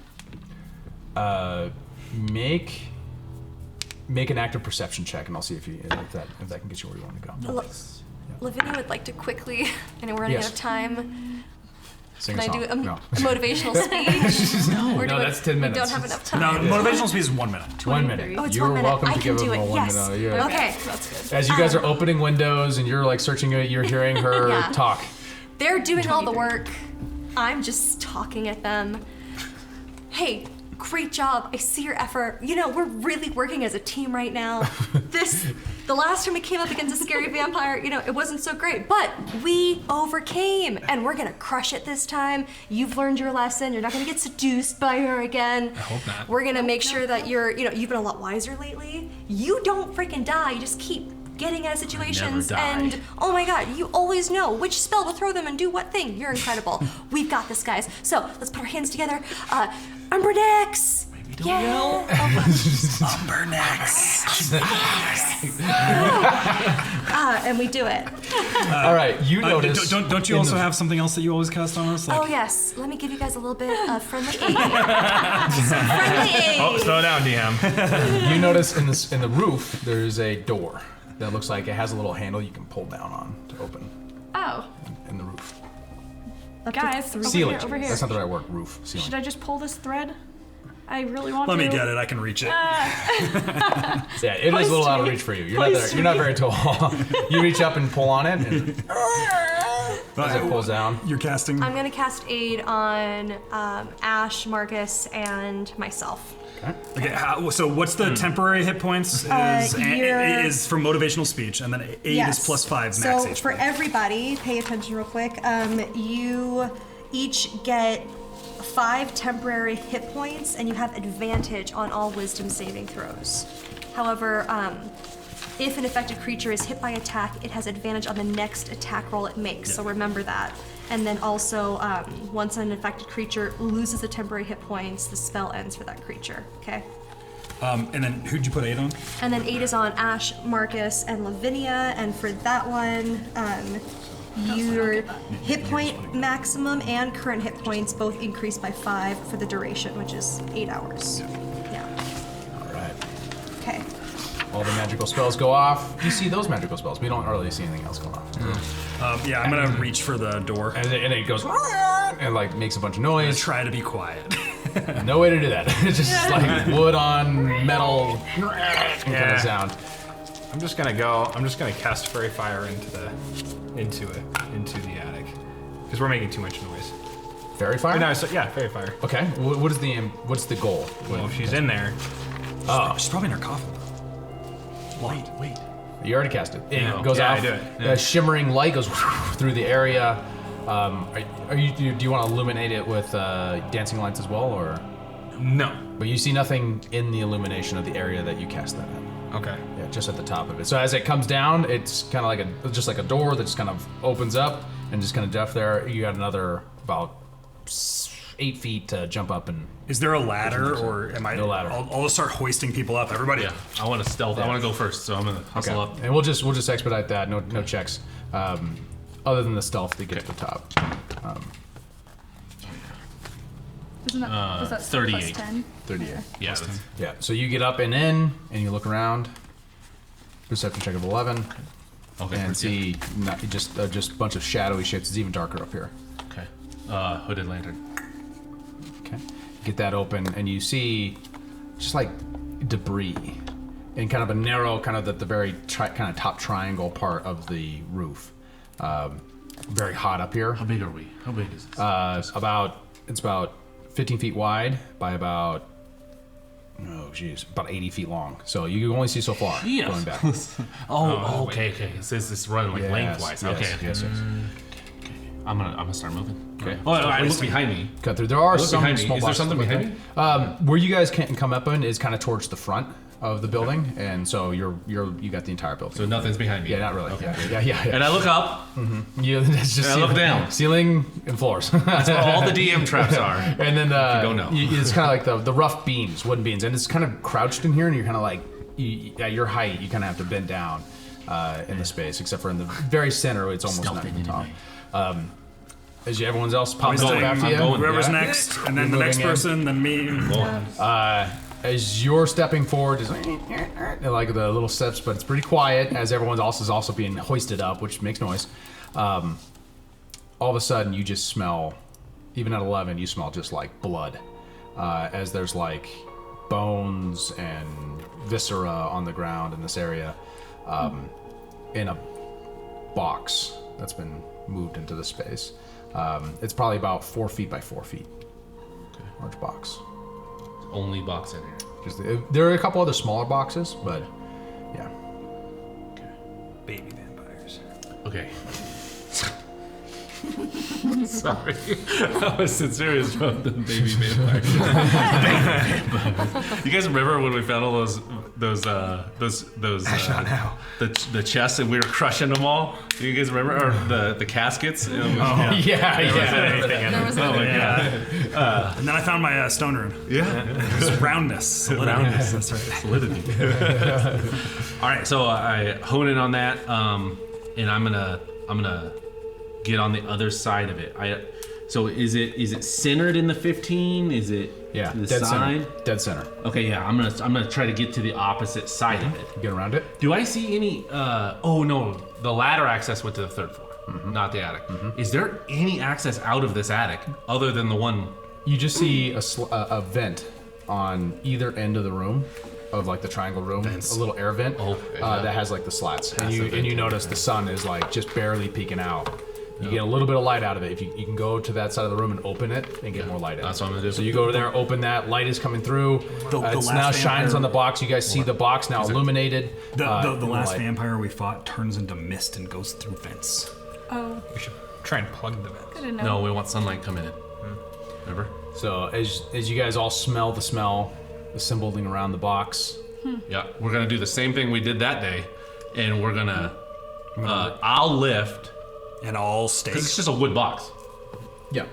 Make an active perception check, and I'll see if that can get you where you want to go. Lavinia would like to quickly, I know we're running Yes. out of time. Sing Can I song. do a No. motivational speech? No, that's 10 minutes. We don't have enough time. No, motivational speed is 1 minute. 1 minute. Oh, it's You're 1 minute. welcome I to can give do him it. a 1 Yes. minute. Yeah. Okay. That's good. As you guys are opening windows and you're like searching it, you're hearing her Yeah. talk. They're doing all the work. I'm just talking at them. Hey, great job. I see your effort. You know, we're really working as a team right now. The last time we came up against a scary vampire, you know, it wasn't so great, but we overcame, and we're gonna crush it this time. You've learned your lesson. You're not gonna get seduced by her again. I hope not. We're gonna make sure that you've been a lot wiser lately. You don't freaking die. You just keep getting out of situations, die. and oh my god, you always know which spell to throw them and do what thing. You're incredible. We've got this, guys. So let's put our hands together. Umberdex! Maybe don't Yeah. yell. And we do it. All right, you notice. Don't you also have something else that you always cast on us? Like, Oh yes, let me give you guys a little bit of friendly aid. Some friendly aid. Oh, slow down, DM. You notice in the roof there's a door that looks like it has a little handle you can pull down on to open Oh, in the roof. guys, over Ceiling. here, over here. That's not the right word. Roof. Ceiling. Should I just pull this thread? I really want let to. me get it. I can reach it. Yeah, it is a little Please out of do. reach for you. Please You're not do. very tall. You reach up and pull on it, and as it pulls down. You're casting. I'm gonna cast aid on Ash, Marcus, and myself. Okay, so what's the temporary hit points? Is from motivational speech, and then 8 is +5 max So HP. for everybody, pay attention real quick. You each get 5 temporary hit points, and you have advantage on all wisdom saving throws. However, if an affected creature is hit by attack, it has advantage on the next attack roll it makes. So remember that. And then also, once an affected creature loses a temporary hit points, the spell ends for that creature. Okay. And then who'd you put 8 on? And then 8 is on Ash, Marcus, and Lavinia. And for that one, your hit point maximum and current hit points both increase by 5 for the duration, which is 8 hours. Yeah. All right. Okay. All the magical spells go off. You see those magical spells. We don't really see anything else going off. Yeah, I'm gonna reach for the door. And it goes and like makes a bunch of I'm gonna noise. try to be quiet. No way to do that. It's just like wood on metal kind of sound. I'm just gonna cast Fairy Fire into the attic. Because we're making too much noise. Fairy fire? No, so, yeah, Fairy Fire. Okay. What's the goal? Well, if she's in there, She's probably in her coffin. Wait. You already cast it. It No. goes Yeah, off. I do it. Yeah. A shimmering light goes through the area. Do you want to illuminate it with dancing lights as well, or? no. But you see nothing in the illumination of the area that you cast that in. Okay. Yeah, just at the top of it. So as it comes down, it's kind of like a door that just kind of opens up and just kind of left there. You got another about 8 feet to jump up and. Is there a ladder, or am I? No ladder. I'll just start hoisting people up. Everybody. Yeah, I want to stealth. I want to go first, so I'm gonna hustle up. And we'll just expedite that. No checks. Other than the stealth to get to the top. Isn't that, was that 38. plus 10? 38. Yeah, that's, Yeah. So you get up and in, and you look around. Perception check of 11, okay. and see just a bunch of shadowy shits. It's even darker up here. Okay. Hooded lantern. Okay. Get that open, and you see just like debris in kind of a narrow, kind of the very kind of top triangle part of the roof. Very hot up here. How big are we? How big is this? It's about 15 feet wide by about about 80 feet long. So you can only see so far going back. Okay. It says this running like lengthwise. Yes. I'm gonna start moving. Okay. Oh, I look behind me. Cut through. There are some behind me. small Is there boxes something like behind that. Where you guys can come up in is kind of towards the front of the building, and so you got the entire building. So nothing's behind me. Yeah, not really. Okay. Yeah. And I look up. It's just And I look down. ceiling and floors. That's where all the DM traps are. And then don't know. it's kind of like the rough beams, wooden beams, and it's kind of crouched in here, and you're kind of like at your height, you kind of have to bend down in the space, except for in the very center, it's almost not even top. As everyone else pops up after you, Whoever's next, and then the next person, then me. As you're stepping forward, it's like the little steps, but it's pretty quiet as everyone else is also being hoisted up, which makes noise. All of a sudden, you just smell, even at 11, you smell just like blood, as there's like bones and viscera on the ground in this area, in a box that's been moved into the space. It's probably about 4 feet by 4 feet. Okay. Large box. Only box in here. There are a couple other smaller boxes, but yeah. Baby vampires. Okay. Sorry, I was serious about the baby vampire. You guys remember when we found all those the chests and we were crushing them all? Do you guys remember? Or the caskets? Yeah. There was Oh my god. And then I found my stone rune. Yeah. It's roundness. Roundness. That's right. Solidity. All right, so I hone in on that, and I'm gonna get on the other side of it. So is it centered in the 15? Is it to the dead side? center. Dead center. Okay, yeah. I'm gonna try to get to the opposite side of it. Get around it. Do I see any? Oh no, the ladder access went to the third floor, not the attic. Is there any access out of this attic other than the one? You just see a vent on either end of the room, of like the triangle room, a little air vent that has like the slats, and you notice the sun is like just barely peeking out. You get a little bit of light out of it. If you can go to that side of the room and open it and get more light in. That's what I'm gonna do. So you go over there, open that, light is coming through. The It last now shines vampire- on the box. You guys see the box now illuminated. The last light. vampire we fought turns into mist and goes through vents. Oh, We should try and plug the vents. good to know. No, we want sunlight coming in. Remember? So as you guys all smell the assembling around the box. Yeah, we're gonna do the same thing we did that day, and we're gonna. I'll lift. And all Cause it's stakes. just a wood box. Yeah.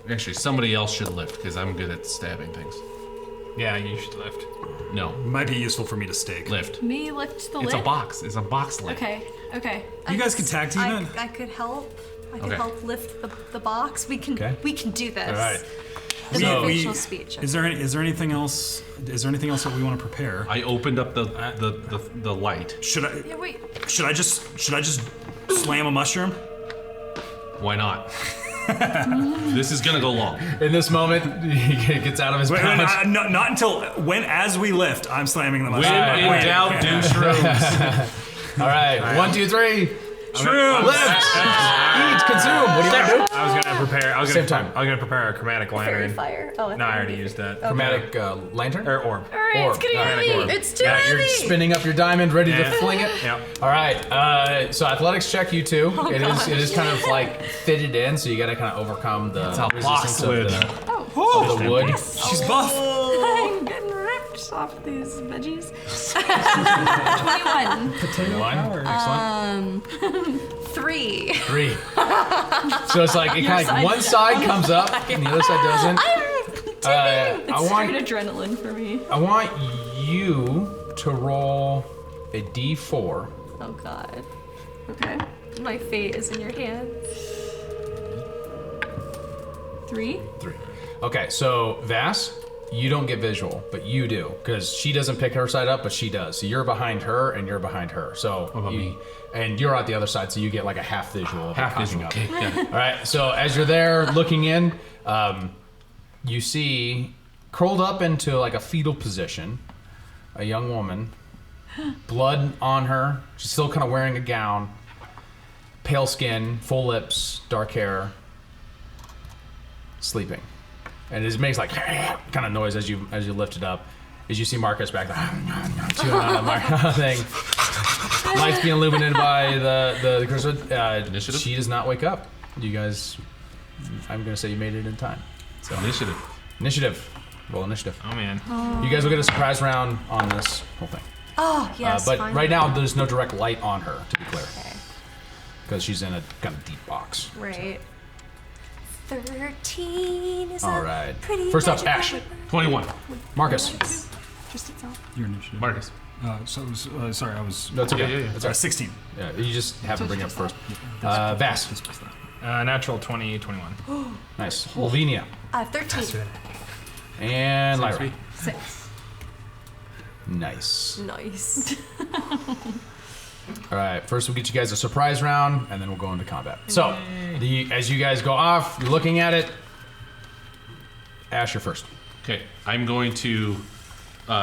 Actually, somebody else should lift because I'm good at stabbing things. Yeah, you should lift. No, Might be useful for me to stake. lift. Me lift the It's lid. a box. It's a box lift. Okay. You guys can tag team it? I could help. I could Okay. help lift the box. We can Okay. do this. All right. The So- motivational speech. Is there anything else? Is there anything else that we want to prepare? I opened up the light. Should I Yeah, wait. should I just slam a mushroom? Why not? This is gonna go long. In this moment, he gets out of his pouch. Not until as we lift, I'm slamming the When mushroom. in doubt, do shrooms. All right, 1, 2, 3. True. Lift. Eat. Consume. What do you want to do? I was gonna prepare. Same time. I was gonna prepare a chromatic Fairy lantern. fire. Oh, No, I already used that. Chromatic lantern. Or orb. All right, Orb. it's getting Alright, heavy. orb. It's too Yeah, heavy. you're spinning up your diamond, ready to Yeah. fling it. Yep. All right. So athletics check you two. It is kind of like fitted in, so you got to kind of overcome the a resistance box of lid. the, Oh, of the wood. She's buff. I'm getting ripped off these veggies. 21. One. Excellent. 3. 3. So it's like it kind of like one side comes up and the other side doesn't. It's I want straight adrenaline for me. I want you to roll a d4. Oh God. Okay. My fate is in your hands. 3. 3. Okay, so Vass, you don't get visual, but you do, because she doesn't pick her side up, but she does. So you're behind her, and you're behind her. So about me? And you're at the other side, so you get like a half visual. of it Half popping visual. up. Okay. Yeah. All right. So as you're there looking in, you see curled up into like a fetal position, a young woman, blood on her. She's still kind of wearing a gown, pale skin, full lips, dark hair, sleeping. And it makes like kind of noise as you lift it up. As you see Marcus back there, chewing on the thing. Lights being illuminated by the crystal. Initiative? She does not wake up. You guys, I'm gonna say you made it in time. So Initiative. Roll initiative. Oh man. You guys will get a surprise round on this whole thing. Oh, yes, But finally. right now, there's no direct light on her, to be clear. Okay. Because she's in a kind of deep box. Right. 13 is All a right. pretty First up, magic Ash. number. 21. Marcus. Just itself. Your initiative. Marcus. So it was, sorry, I was. That's okay. Yeah. That's all right. 16. Yeah, you just have to bring it up first. Vass. Natural 20, 21. Nice. Lavinia. 13. And Lyra. 6. Nice. Nice. All right. First, we'll get you guys a surprise round, and then we'll go into combat. So, as you guys go off, you're looking at it. Ash, you're first. Okay, I'm going to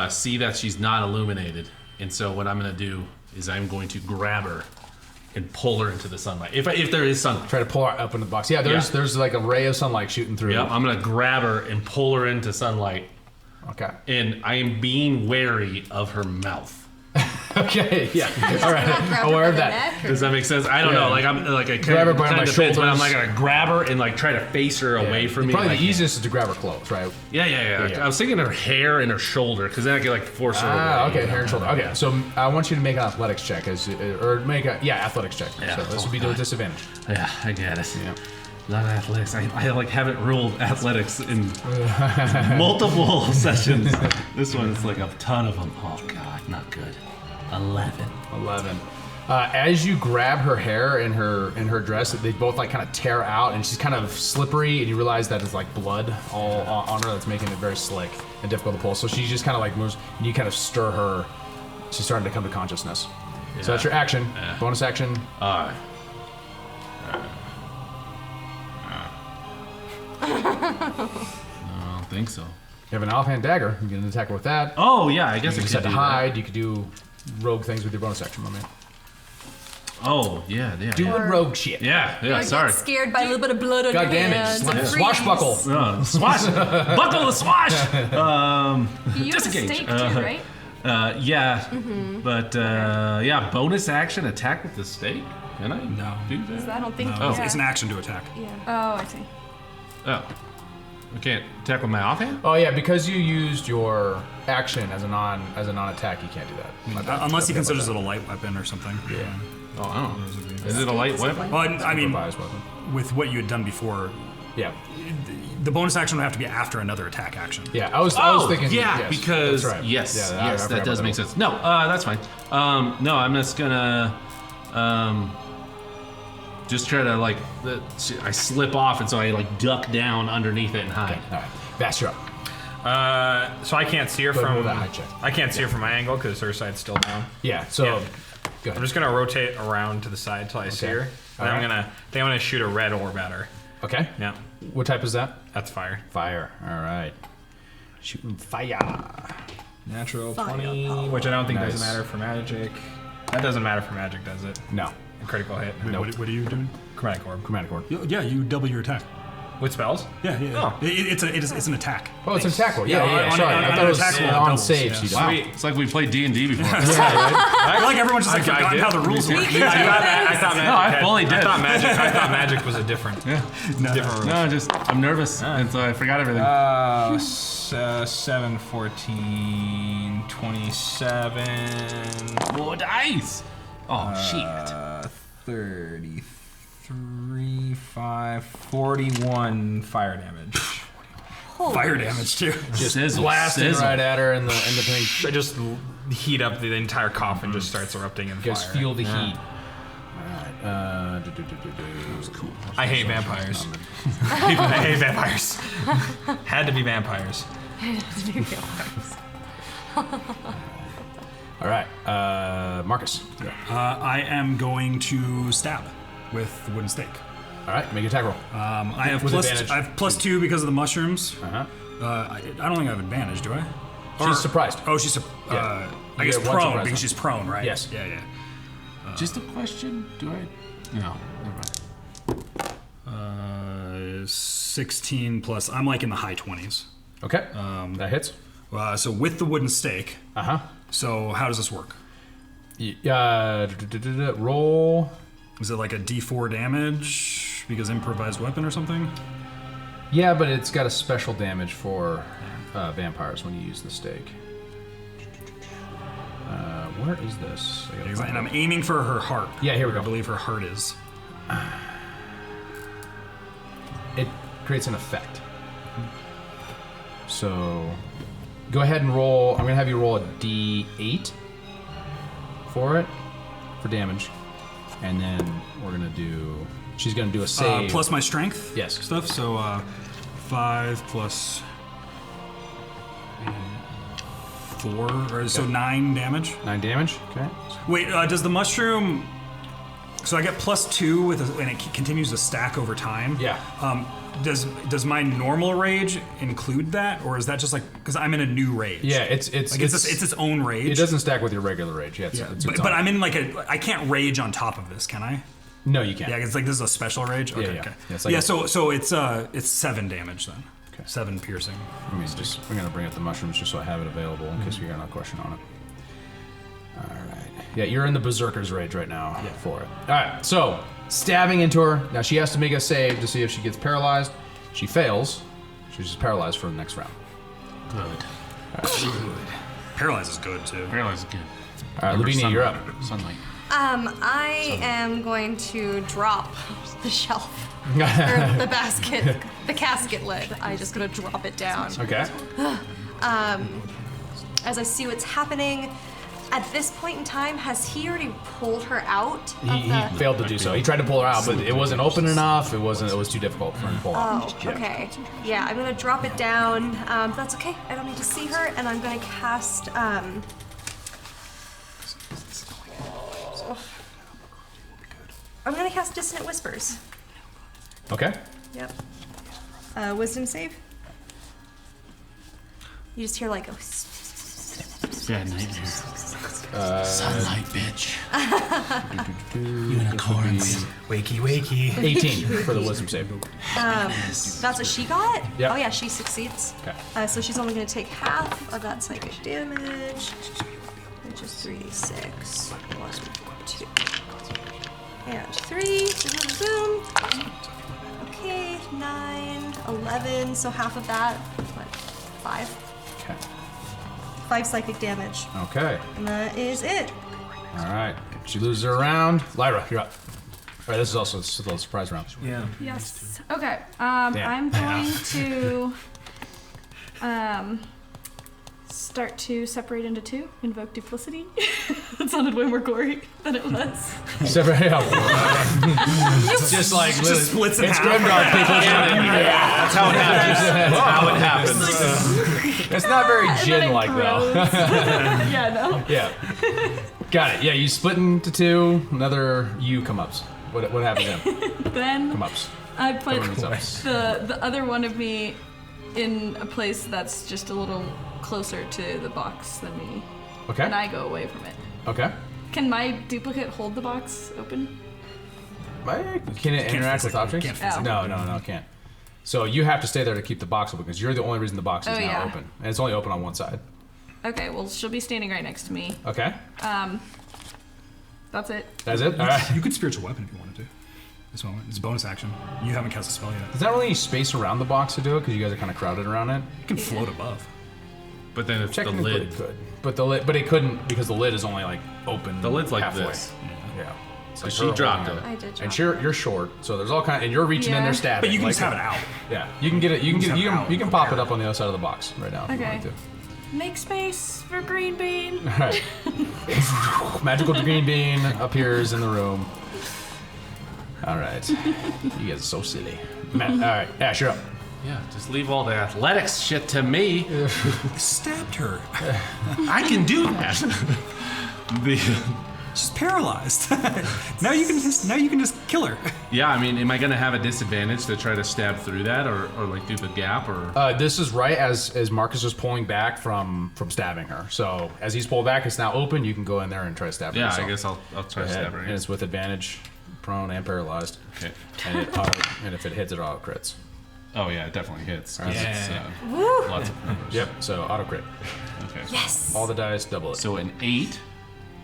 see that she's not illuminated, and so what I'm going to do is I'm going to grab her and pull her into the sunlight. If there is sunlight. Try to pull her up into the box. Yeah, there's like a ray of sunlight shooting through. Yep, I'm going to grab her and pull her into sunlight, Okay. and I am being wary of her mouth. Okay. Yeah. All right. Aware of that. Does that make sense? I don't know. Like I Grab her by my depends, but I'm shoulders. like gonna grab her and like try to face her away from me. Probably like, the easiest is to grab her clothes, right? Yeah. I was thinking her hair and her shoulder, because then I could like force her Ah, away. okay, hair and shoulder. Okay, so I want you to make an athletics check, athletics check. Yeah. So this would be to a disadvantage. Yeah, I get it. Yeah. A lot of athletics. I like haven't ruled athletics in multiple sessions. This one is like a ton of them. Oh god, not good. 11. 11. As you grab her hair in her dress, they both like kind of tear out, and she's kind of slippery, and you realize that it's like blood all on her that's making it very slick and difficult to pull. So she just kind of like moves, and you kind of stir her. She's starting to come to consciousness. Yeah. So that's your action. Yeah. Bonus action. I don't think so. You have an offhand dagger. You can attack her with that. Oh yeah, I guess You I can could set do to that. hide. You could do rogue things with your bonus action, my man. Oh yeah. Do rogue shit. Yeah. Or Sorry. get scared by a little bit of blood on God your damn it. hands. Just and swashbuckle. Swash. Buckle the swash. You have a Disengage. stake too, right? Yeah. But yeah, bonus action attack with the stake. Can I No. do that? I don't think. No, Yeah. it's an action to attack. Oh, I see. Oh. I can't attack with my offhand? Oh yeah, because you used your action as a non-attack, you can't do that. My bad. Unless he Okay, considers my it a light weapon or something. bad. Yeah. Oh, I don't know. Is it a light weapon? Well, I mean, Improvised weapon. with what you had done before, Yeah. the bonus action would have to be after another attack action. Yeah. I was thinking. yeah, yes, because that's right. yes, Yeah, I yes, forgot that does about make sense. No, that's fine. No, I'm just gonna just try to like I slip off, and so I like duck down underneath it and hide. All right. Vass, you're up. So I can't see her Go from. roll that high check. I can't see her from my angle because her side's still down. Yeah. So. Yeah. Go ahead. I'm just gonna rotate around to the side till I see her. And Alright. I'm gonna shoot a red orb at her. Okay. Yeah, What type is that? that's fire. Fire. All right. Shooting fire. Natural Fire 20, power. which I don't think Nice. doesn't matter for magic. That doesn't matter for magic, does it? No. A critical hit. Wait, Nope. what are you doing? Chromatic orb. Chromatic orb. Yeah, you double your attack. With spells? Yeah. Oh. It's an attack. Oh, it's an attack roll. Yeah. on- Sorry, on- I on thought it was attack roll, it on doubles, saves. yeah. You don't. Wow, it's like we played D&D before. I feel like everyone's just like I forgotten did. how the rules work. I thought magic. No, I fully did. I thought magic was a different. Different rule. No, I'm nervous, and so I forgot everything. 7, 14, 27, More dice. Oh shit. 33, 5, 41 fire damage. Fire damage too. Just Sizzle, blasting sizzle. right at her in the thing. I just heat up the entire coffin, just starts erupting in You guys fire. feel the Yeah. heat. Alright. That was cool. I hate vampires. I hate vampires. Had to be vampires. Alright. Marcus. I am going to stab with the wooden stake. Alright, make an attack roll. I have With plus advantage. I have +2 because of the mushrooms. Uh-huh. I don't think I have advantage, do I? She's surprised. Oh, she's Yeah. I guess You get one prone surprise because on. she's prone, right? Yes. Yeah. Just a question. Do I? No, never mind. 16 plus. I'm like in the high 20s. Okay. That hits. So with the wooden stake. Uh-huh. So how does this work? Roll. Is it like a D4 damage because improvised weapon or something? Yeah, but it's got a special damage for vampires when you use the stake. Where is this? And I'm aiming for her heart. Yeah, here we go. I believe her heart is. It creates an effect. So, go ahead and roll. I'm going to have you roll a D8 for it, for damage. And then we're going to do... She's going to do a save. Plus my strength? Yes. Stuff, so 5 plus 4, or so 9 damage. 9 damage, okay. Wait, does the mushroom... So I get +2 and it continues to stack over time. Yeah. Does my normal rage include that, or is that just like because I'm in a new rage? Yeah, it's its own rage. It doesn't stack with your regular rage. Yeah, it's but I'm in like I can't rage on top of this, can I? No, you can't. Yeah, it's like this is a special rage. Okay, yeah. okay. Yeah, it's like so it's 7 damage then. Okay. 7 piercing. I'm gonna bring up the mushrooms just so I have it available in case we got no question on it. All right. Yeah, you're in the berserker's rage right now for it. All right. So stabbing into her. Now she has to make a save to see if she gets paralyzed. She fails. She's just paralyzed for the next round. Good. Paralyze is good too. Paralyze is good. All right, Lavinia, you're up. Sunlight. I am going to drop the shelf. Or the basket, the casket lid. I'm just gonna drop it down. Okay. As I see what's happening, at this point in time, has he already pulled her out? He failed to do so. He tried to pull her out, but it wasn't open enough. It was too difficult for him to pull out. Oh, okay. Yeah, I'm gonna drop it down. That's okay. I don't need to see her, and I'm gonna cast. I'm gonna cast Dissonant Whispers. Okay. Yep. Wisdom save. You just hear like a. Yeah, nightmare. Sunlight, bitch. Unicorns. Wakey. 18 for the wisdom save. That's what she got? Yep. Oh yeah, she succeeds. Okay. So she's only going to take half of that psychic damage, which is 3d6. 1, 2, and 3. Boom. Okay, 9, 11. So half of that, what? 5. Okay. 5 psychic damage. Okay. And that is it. All right. She loses her round. Lyra, you're up. All right, this is also a little surprise round. Yeah. Yes. Okay. I'm going to start to separate into 2. Invoke duplicity. That sounded way more gory than it was. Separate out. It's just like Just splits in it's half. Grimdark people. That's how it happens. That's how it happens. It's not very gin-like though. Yeah, no. Yeah. Got it. Yeah, you split into 2. Another you come ups. What happens then? Then Come ups. I put Everyone's ups. the other one of me in a place that's just a little closer to the box than me. Okay. And I go away from it. Okay. Can my duplicate hold the box open? Can it interact with objects? Can't Oh. No, it can't. So you have to stay there to keep the box open because you're the only reason the box is Oh, now yeah. open, and it's only open on one side. Okay, well she'll be standing right next to me. Okay. That's it. That's it. All right. You could spiritual weapon if you wanted to. This moment. It's a bonus action. You haven't cast a spell yet. There's not really any space around the box to do it because you guys are kind of crowded around it. You can float above. But then it's the Technically lid. it could, but it couldn't because the lid is only like open. The lid's like halfway. this. Yeah. It's So like she her dropped holding it. I did drop And you're short, so there's all kind, and you're reaching in Yeah. there stabbing. But you can like, just have it out. Yeah, you can get it. You can just get. have it out. You can pop it up on the other side of the box right now if you Okay. want to. Make space for green bean. All right. Magical green bean appears in the room. All right. You guys are so silly. All right, Ash, you're up. Yeah, just leave all the athletics shit to me. Stabbed her. I can do that. She's paralyzed. now you can just kill her. Yeah, I mean, am I gonna have a disadvantage to try to stab through that, or like through the gap, or? This is right as Marcus is pulling back from stabbing her. So as he's pulled back, it's now open. You can go in there and try to stab her. Yeah, yourself. I guess I'll try to stab her. And it's with advantage, prone and paralyzed. Okay. And if it hits, it auto crits. Oh yeah, it definitely hits. 'Cause it's, Woo! lots of numbers. Yep. So auto crit. Okay. Yes. All the dice, double it. So an 8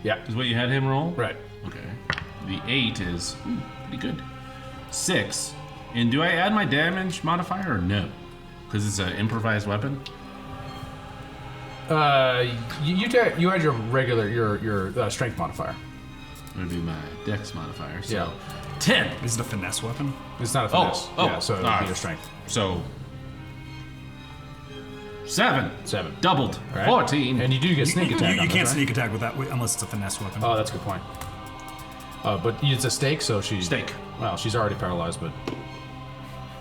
yeah. is what you had him roll. Right. Okay. The 8 is pretty good. 6. And do I add my damage modifier or no? Because it's an improvised weapon. You had your regular your strength modifier. It would be my dex modifier. So Yeah. 10. Is it a finesse weapon? It's not a finesse. Oh, yeah. So it would be your strength. So 7. 7. Doubled. All right. 14. And you do get sneak attack. You on can't this, right? sneak attack with that unless it's a finesse weapon. Oh, that's a good point. But it's a stake, so she's Stake. Well, she's already paralyzed, but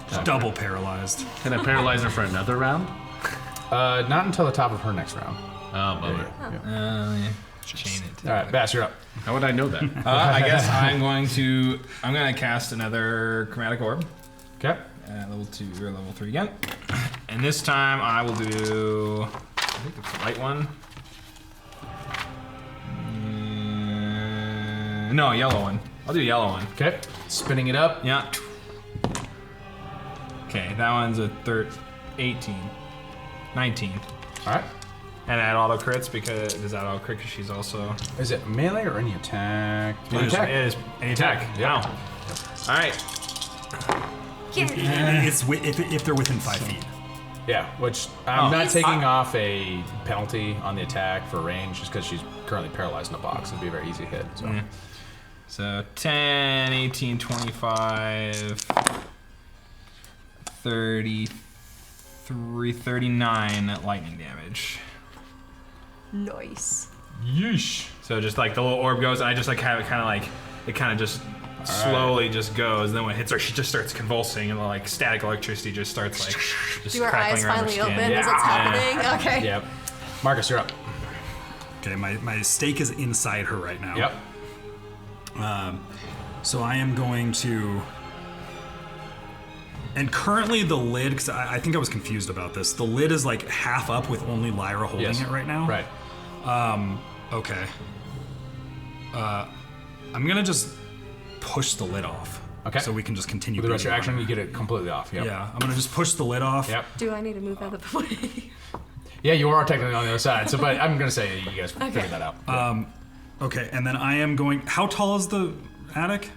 She's double paralyzed. Can I paralyze her for another round? not until the top of her next round. Oh, bummer. Yeah. Chain it. All right, Bass, you're up. How would I know that? I guess I'm gonna cast another chromatic orb. Okay. Level 2 or level 3 again. And this time I will do, I think it's the light one. No, yellow one. I'll do yellow one. Okay. Spinning it up. Yeah. Okay, that one's a 18. 19. All right. And that auto crits because does that auto crit because she's also Is it melee or any attack? It is any attack. Yeah. Wow. All right. Here. It's if they're within 5 feet. Yeah, which I'm not Yes. taking off a penalty on the attack for range just because she's currently paralyzed in a box. It'd be a very easy hit. So. So 10, 18, 25, 33, 39 lightning damage. Nice. Yeesh. So just like the little orb goes, and I just like have it kind of like, it kind of just slowly just goes. Then when it hits her, she just starts convulsing, and the like static electricity just starts like just Do our crackling eyes around her finally skin. open as it's happening? Okay. Yep. Marcus, you're up. Okay, my stake is inside her right now. Yep. So I am going to. And currently the lid, because I think I was confused about this. The lid is like half up with only Lyra holding Yes. it right now. Right. Okay. I'm gonna just push the lid off. Okay. So we can just continue. With the rest of your being action, on you her. get it completely off. Yep. Yeah, I'm gonna just push the lid off. Yep. Do I need to move out of the way? Yeah, you are technically on the other side. So, but I'm gonna say you guys figure that out. Okay, and then I am going. How tall is the attic?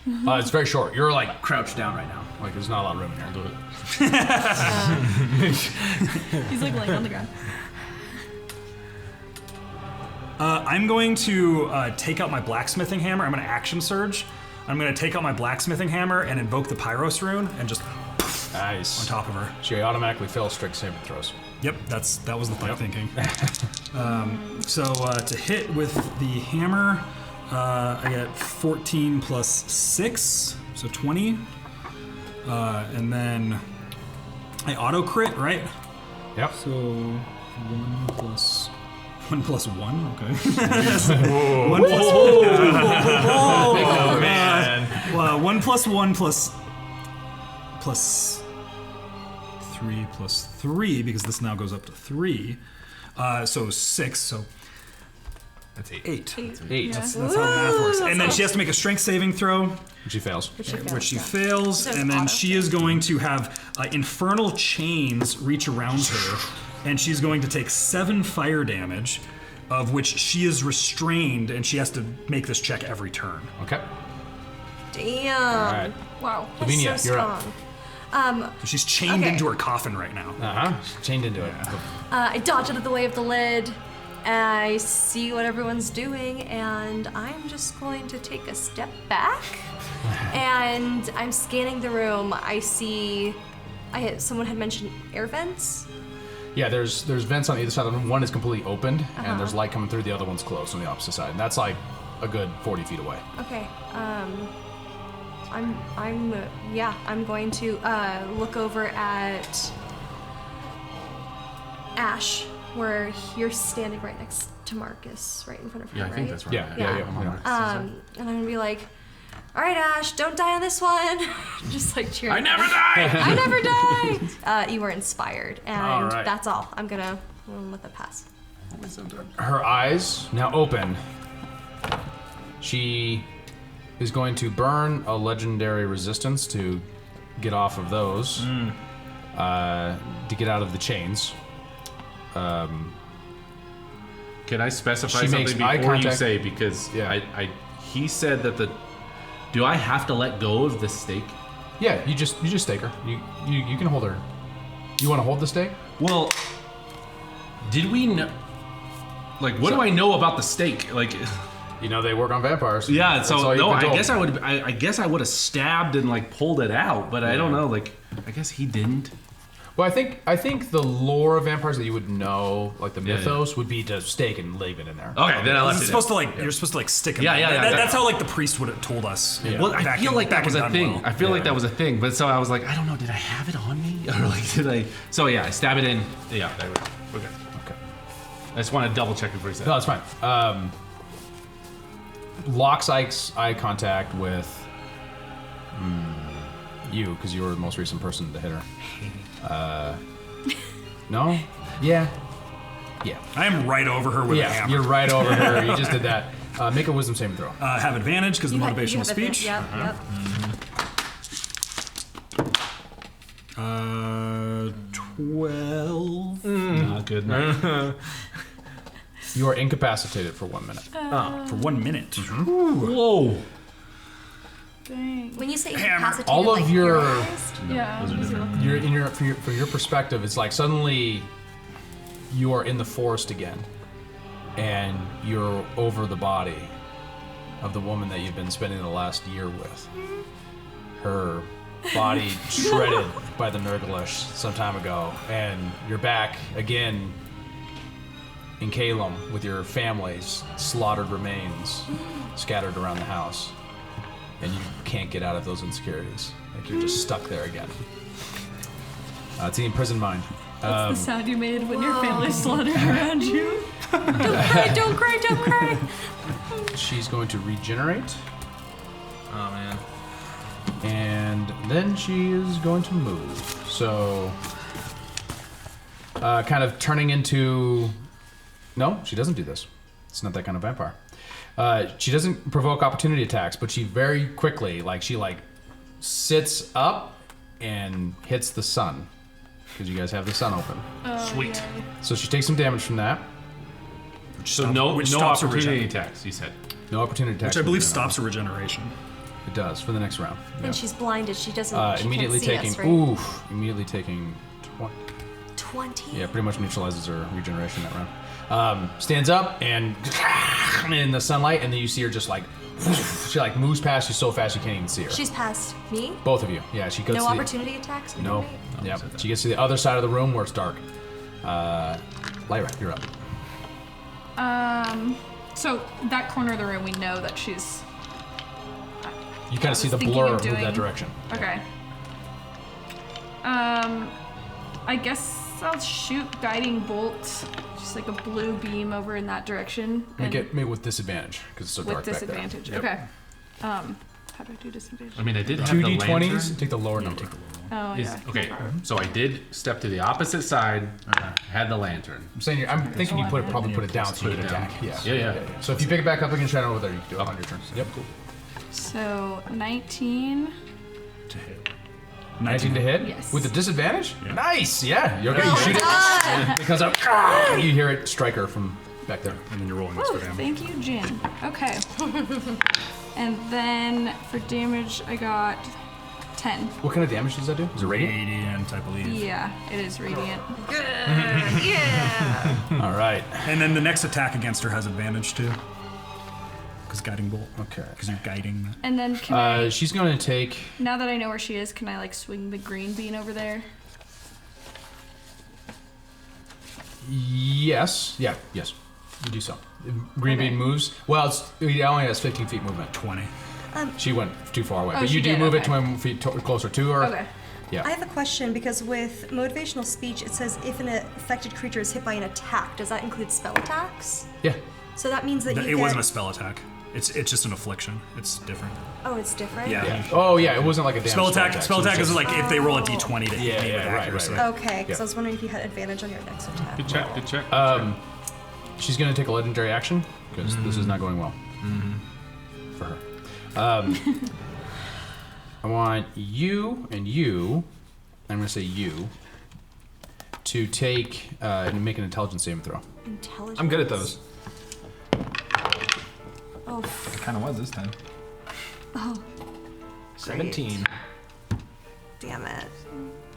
It's very short. You're like crouched down right now. Like there's not a lot of room in here. Do it. He's like laying on the ground. I'm going to take out my blacksmithing hammer. I'm going to action surge. I'm going to take out my blacksmithing hammer and invoke the Pyros rune and just Nice. on top of her. She automatically fails strict saving throws. Yep, that was the fun thinking. So to hit with the hammer, I get 14 plus 6, so 20. And then I auto crit, right? Yep. So 1 plus 1, okay. 1 plus Oh man. 1 plus 1 plus 3 plus 3, because this now goes up to 3. So 6, so That's 8. 8. 8. That's how math works. And then she has to make a strength saving throw, She fails. which she fails, So and then auto. she is going to have infernal chains reach around her, and she's going to take 7 fire damage, of which she is restrained, and she has to make this check every turn. Okay. Damn. All right. Wow. That's Lavinia, so you're up. strong. So she's chained Okay. into her coffin right now. She's chained into it. I dodge out of the way of the lid. I see what everyone's doing, and I'm just going to take a step back. And I'm scanning the room. I see. Someone had mentioned air vents. Yeah, there's vents on either side of the room. One is completely opened, and there's light coming through. The other one's closed on the opposite side. And that's like a good 40 feet away. Okay. I'm going to look over at Ash where you're standing right next to Marcus, right in front of her, Yeah, I right? think that's right. Yeah. And I'm gonna be like, all right, Ash, don't die on this one. Just like cheering. I never die! I never die! You were inspired, and All right. that's all. I'm gonna let that pass. Her eyes now open. She is going to burn a legendary resistance to get off of those, to get out of the chains. Can I specify She something makes eye before you contact. say? Because Yeah. he said that do I have to let go of the stake? Yeah, you just stake her. You can hold her. You want to hold the stake? Well, did we know? Like, what do I know about the stake? Like, You know they work on vampires. yeah. That's So all you've no, been I told. guess I would. I guess I would have stabbed and like pulled it out, but I don't know. Like, I guess he didn't. Well, I think the lore of vampires that you would know, like the Yeah, mythos, would be to stake and leave it in there. Okay, then I left It's it. supposed to like you're supposed to like stick him. Yeah, yeah, yeah. That's how like the priest would have told us. Well, I back feel in- like that back was in a thing. Dunwell. I feel like that was a thing. But so I was like, I don't know. Did I have it on me, or like did I? So yeah, I stab it in. Yeah, there we go. We're good. Okay. I just want to double check before you say. No, it's fine. Locks eye contact with you, because you were the most recent person to hit her. No? Yeah. Yeah. I am right over her with a Yeah, hammer. you're right over her. You just did that. Make a wisdom saving throw. Have advantage because of You motivational have advantage, speech. Yep, yep. 12. Not good. No. You are incapacitated for 1 minute. For 1 minute. Mm-hmm. Whoa. Dang. When you say Hammer. incapacitated, All of like your- paralyzed? Yeah. You're in your from your perspective, it's like suddenly you are in the forest again, and you're over the body of the woman that you've been spending the last year with. Her body shredded by the Nurglish some time ago, and you're back again in Calum with your family's slaughtered remains scattered around the house, and you can't get out of those insecurities. Like you're just stuck there again. It's the imprisoned mind. That's the sound you made when your family's slaughtered around you. Don't cry, don't cry, don't cry. She's going to regenerate, Oh man. and then she is going to move. So, kind of turning into. No, she doesn't do this. It's not that kind of vampire. She doesn't provoke opportunity attacks, but she very quickly, she sits up and hits the sun, because you guys have the sun open. Sweet. So she takes some damage from that. So no stops her opportunity regen- attacks. You said. No opportunity attacks. Which I believe from stops her regeneration. It does for the next round. Yeah. And she's blinded. She doesn't. She Immediately can't see taking. us, right? Oof! Immediately taking 20. Yeah, pretty much neutralizes her regeneration that round. Stands up and in the sunlight, and then you see her just she moves past you so fast you can't even see her. She's past me. Both of you. Yeah, she goes. No to the, opportunity attacks. No. Right? Yeah. She gets to the other side of the room where it's dark. Lyra, you're up. So that corner of the room, we know that she's. You kind of see the thinking blur of move doing- that direction. Okay. I guess I'll shoot guiding bolt, just like a blue beam over in that direction. Make it with disadvantage because it's so with dark back disadvantage. there. Okay. How do I do disadvantage? I mean, I did have Two the d20s. lantern. Take the lower number. Oh Is, yeah. okay, so I did step to the opposite side. Had the lantern. I'm saying I'm thinking you probably put it down so you Put can it down. attack. Yeah. So if you pick it back up again, try it over there. You can do it on your turn. Yep. Cool. So 19. To hit. 19 to hit? Yes. With the disadvantage? Nice, yeah. You're okay. You shoot it. Because you hear it strike her from back there. And then you're rolling this Oh, for damage. thank you, Jin. Okay. And then for damage, I got 10. What kind of damage does that do? Is it radiant? Radiant, I believe. Yeah, it is radiant. Good. Yeah. All right. And then the next attack against her has advantage too. Because guiding bolt. Okay. Because you're guiding. And then can I, She's going to take. now that I know where she is, can I swing the green bean over there? Yes. Yeah. Yes. You do so. Green Okay. bean moves. Well, it only has 15 feet movement. 20. She went too far away, Oh, but she you do did, move it okay. 20 feet closer to her. Okay. Yeah. I have a question because with motivational speech, it says if an affected creature is hit by an attack, does that include spell attacks? Yeah. So that means that It wasn't a spell attack. It's just an affliction. It's different. Oh, it's different? Yeah. Oh yeah, it wasn't like a damage Spell attack. Spell attack is just- like if they roll a d20 to hit me with right, accuracy. right. Okay, because Yeah. I was wondering if you had advantage on your next attack. Good check. Good check. She's gonna take a legendary action because this is not going well for her. I want you and you. I'm gonna say you to take and make an intelligence saving throw. Intelligence. I'm good at those. Oh, I kind of was this time. oh, 17. damn it.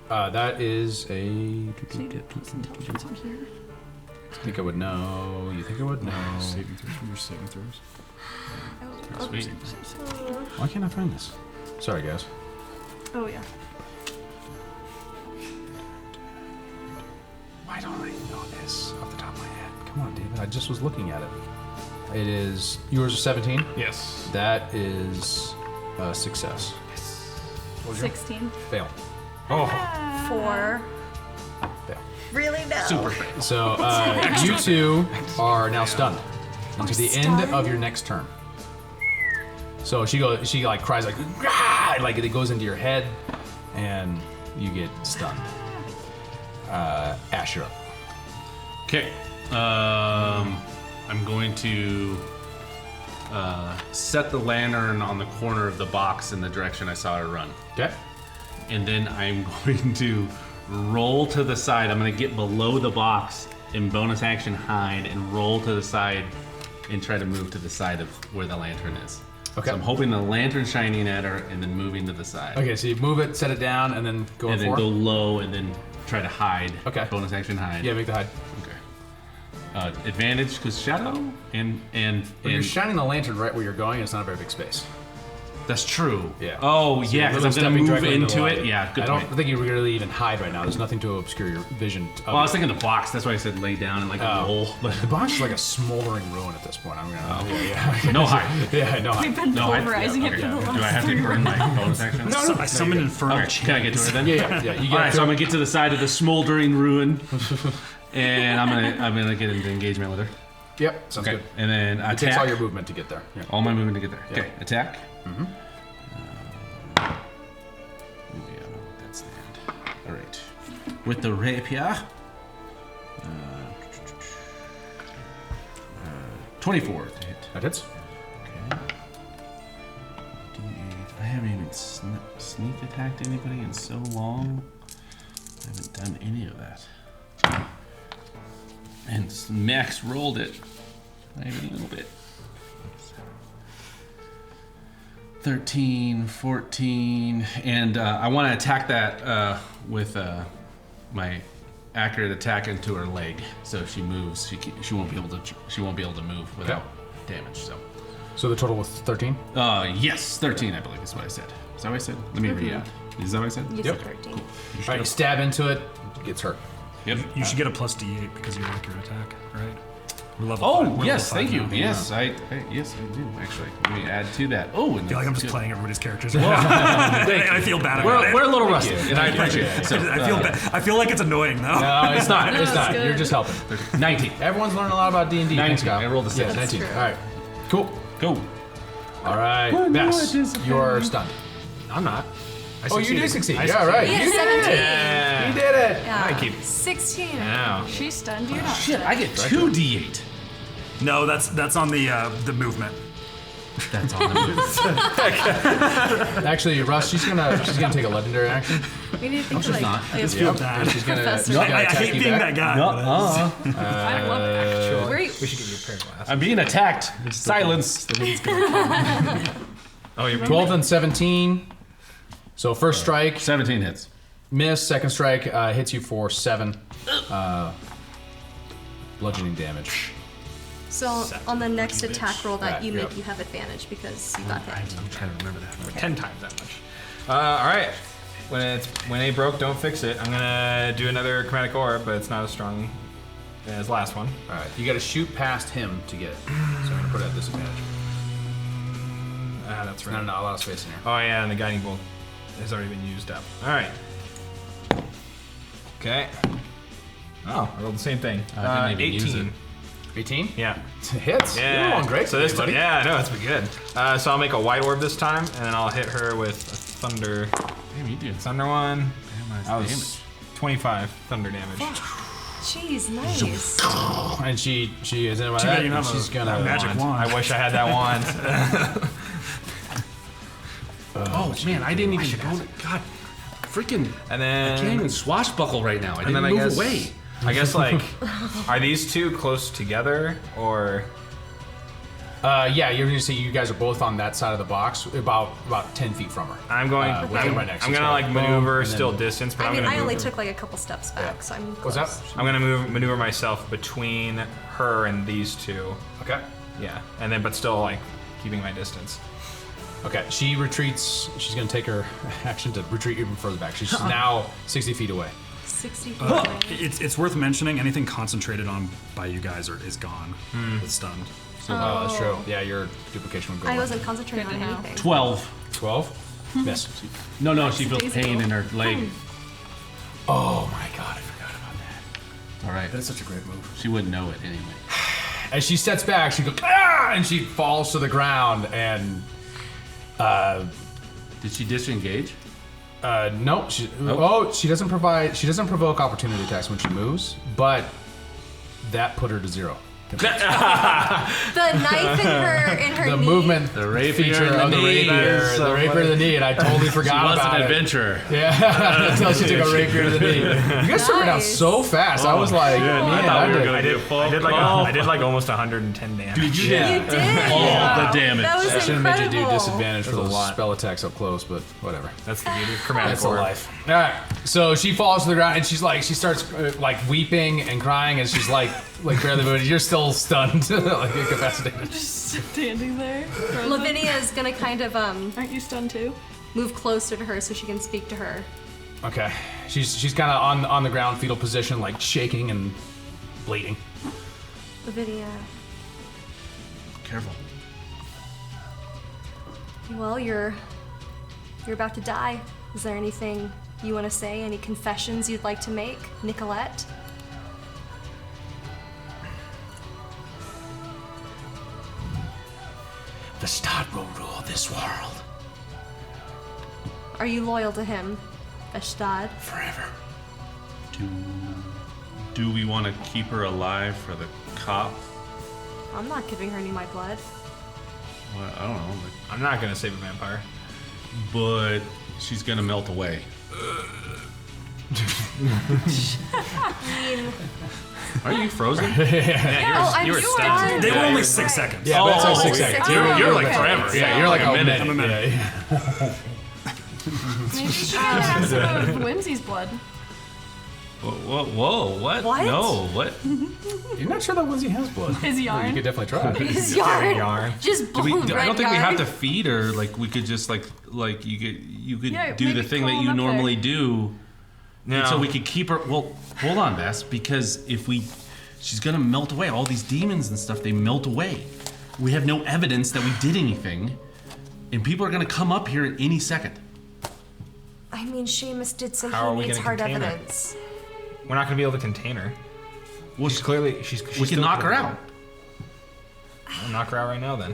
That is a. Intelligence on here. I think I would know. You think I would know? Saving throws. Your saving throws. Sweet. Why can't I find this? Sorry, guys. Oh, yeah. Why don't I know this off the top of my head? Come on, David. I just was looking at it. It is yours is 17. Yes. That is a success. 16. Fail. Oh. 4. Fail. Really? No. Super fail. So you two are now stunned until the end stunned? of your next turn. So she like cries like "Rah!" Like it goes into your head, and you get stunned. Ash, you're up. Okay. I'm going to set the lantern on the corner of the box in the direction I saw her run. Okay. And then I'm going to roll to the side. I'm going to get below the box and bonus action hide and roll to the side and try to move to the side of where the lantern is. Okay. So I'm hoping the lantern's shining at her and then moving to the side. Okay, so you move it, set it down, and then go And in then for. go low and then try to hide. Okay. Bonus action hide. Yeah, make the hide. Okay. Advantage because shadow and But you're shining the lantern right where you're going. It's not a very big space. that's true. Yeah. Oh So yeah, you're because I'm stepping gonna move directly into the it. light. Yeah, good I don't point. think you really even hide right now. There's nothing to obscure your vision. Well, I was thinking the box. That's why I said lay down and like a roll. But The box is like a smoldering ruin at this point. I'm gonna. Yeah. no hide. Yeah, no. We've been No, pulverizing it okay. for the Do I last have 3 to burn rounds. my bonus action? No, I summoned infernal Okay, can I get to her then? Yeah. You All get right, so I'm gonna get to the side of the smoldering ruin, and I'm gonna get into engagement with her. Yep. Sounds Okay, good. and then It attack. takes all your movement to get there. Yeah. All my movement to get there. Yeah. Okay, attack. Mm-hmm. That's the end. All right. With the rapier. 24 to hit. That hits. Okay. D8. I haven't even sneak attacked anybody in so long. I haven't done any of that. And Max rolled it. Not even a little bit. 13, 14, and I want to attack that with my accurate attack into her leg. So if she moves, she won't be able to move without damage. So the total was 13. Yes, 13, I believe is what I said. Is that what I said? Let me read. Is that what I said? You said 13. All right, you stab into it. Gets hurt. Yep. You should get a plus d8 because of your accurate attack, right? We're level Oh 5. We're yes, level thank you. 5 now. Yes, yes I do actually. Let me add to that. Oh, and I feel like I'm that's just good. playing everybody's characters. And I feel bad about it. We're a little rusty, and I appreciate it. So, I feel bad. I feel like it's annoying though. No, it's not. No, It's it's not. good. You're just helping. 19. Everyone's learning a lot about D&D. 19. I rolled a 6. Yeah, 19. true. All right. Cool. Go. All right. Oh, no, Bess, it is- you are stunned. I'm not. I Oh, you succeeded. did succeed. I Yeah, succeeded. right. Yeah, You 17. did it. Yeah. You did it. Yeah. I keep. 16. Ow. She's stunned. You're not Shit, stunned. I get 2d8. No, that's on the movement. That's on the Actually, Russ, she's gonna take a legendary action. We need to think she's like not. I feel have bad. She's gonna. Professor. she's gonna I attack hate you being back. that guy. but I love it. Where We should give you a pair of glasses. I'm being attacked. Silence. Oh, you're 12 and 17. So first strike, 17 hits. miss. Second strike hits you for 7 bludgeoning damage. So on the next attack roll that Right, you yep. make, you have advantage because you got hit. I'm trying to remember that. 10 times that much. All right. When A broke, don't fix it. I'm gonna do another chromatic orb, but it's not as strong as last one. All right, you got to shoot past him to get it. So I'm gonna put it at disadvantage. Ah, that's Not a lot of space in here. Oh yeah, and the guiding bolt has already been used up. All right. Okay. Oh, I rolled the same thing. I didn't even use 18. it. 18? Yeah. Hits. Yeah. You're doing great. So this buddy. yeah, I know it's been good. So I'll make a white orb this time, and then I'll hit her with a thunder Damn, you do. thunder one. Damn, That was damage. 25 thunder damage. Jeez, nice. And she is in my Too bad you don't have she's a gonna magic wand. I wish I had that wand. Oh man, I didn't even go. God, freaking! And I can't then even swashbuckle right now. I and didn't then I move guess away. I guess like are these two close together or yeah, you're gonna see you guys are both on that side of the box, about 10 feet from her. I'm going with him right next to I'm each gonna other. like maneuver And then- still distance, but I I'm mean, gonna I only move. took like a couple steps back, so I'm What's close. that? I'm gonna maneuver myself between her and these two. Okay. Yeah, and then but still like keeping my distance. Okay. She retreats. She's gonna take her action to retreat even further back. She's now 60 feet away. 60 feet away. It's worth mentioning anything concentrated on by you guys is gone. It's stunned. That's true. Yeah, your duplication would go I away. wasn't concentrating Good on to know. anything. 12. 12? Miss. No, she feels Daisy pain roll. in her leg. Oh my god, I forgot about that. All right, That's such a great move. she wouldn't know it anyway. As she steps back, she goes, ah! And she falls to the ground and Did she disengage? no, she she doesn't provoke opportunity attacks when she moves, but that put her to 0. The knife in her The knee. movement The rapier feature in the of the knee. rapier, That is so the rapier to the knee, and I totally She forgot was about an it. adventurer. Yeah, until she took a rapier to the knee. You guys turned it out Nice. so fast. I was like, man, I thought we were did- gonna do full. I did like almost 110 damage. Yeah. You did. All the damage. That was I should have made you do incredible. disadvantage for That's a those lot. spell attacks up close, but whatever. That's the beauty of chromatic That's a orb. life. All right. So she falls to the ground and she starts like weeping and crying and she's like barely moving. You're still stunned, like incapacitated. Standing there. frozen. Lavinia is gonna kind of Aren't you stunned too? move closer to her so she can speak to her. Okay. She's kind of on the ground, fetal position, like shaking and bleeding. Lavinia, Careful. well, you're about to die. Is there anything you want to say? Any confessions you'd like to make, Nicolette? The Stad will rule this world Are you loyal to him, Vestad? forever. Do we want to keep her alive for the cop? I'm not giving her any of my blood. Well, I don't know, I'm not gonna save a vampire. but she's gonna melt away. Are you frozen? Yeah, you were stunned. They were only you're 6 seconds. Yeah, but it's like Oh, 6 six seconds. seconds. You're like Okay. forever. Yeah, you're like a minute. I'm a minute. Yeah. Maybe she could have some of Whimsy's blood. Whoa, what? What? No, what? You're not sure that Wizzy has blood. His You yarn. could definitely try. His yarn. yarn. Just Do we, blue I don't red think we yarn. have to feed her. Like we could just like you could Yeah, do the maybe thing that crawl you up normally there. do. No. So we could keep her. Well, hold on, Bess, because she's gonna melt away. All these demons and stuff, they melt away. We have no evidence that we did anything, and people are gonna come up here at any second. I mean, Seamus did say How are he we needs gonna hard contain her? evidence. We're not gonna be able to contain her. Well, She's clearly she's we still can knock her clearly- out. I'll knock her out right now then.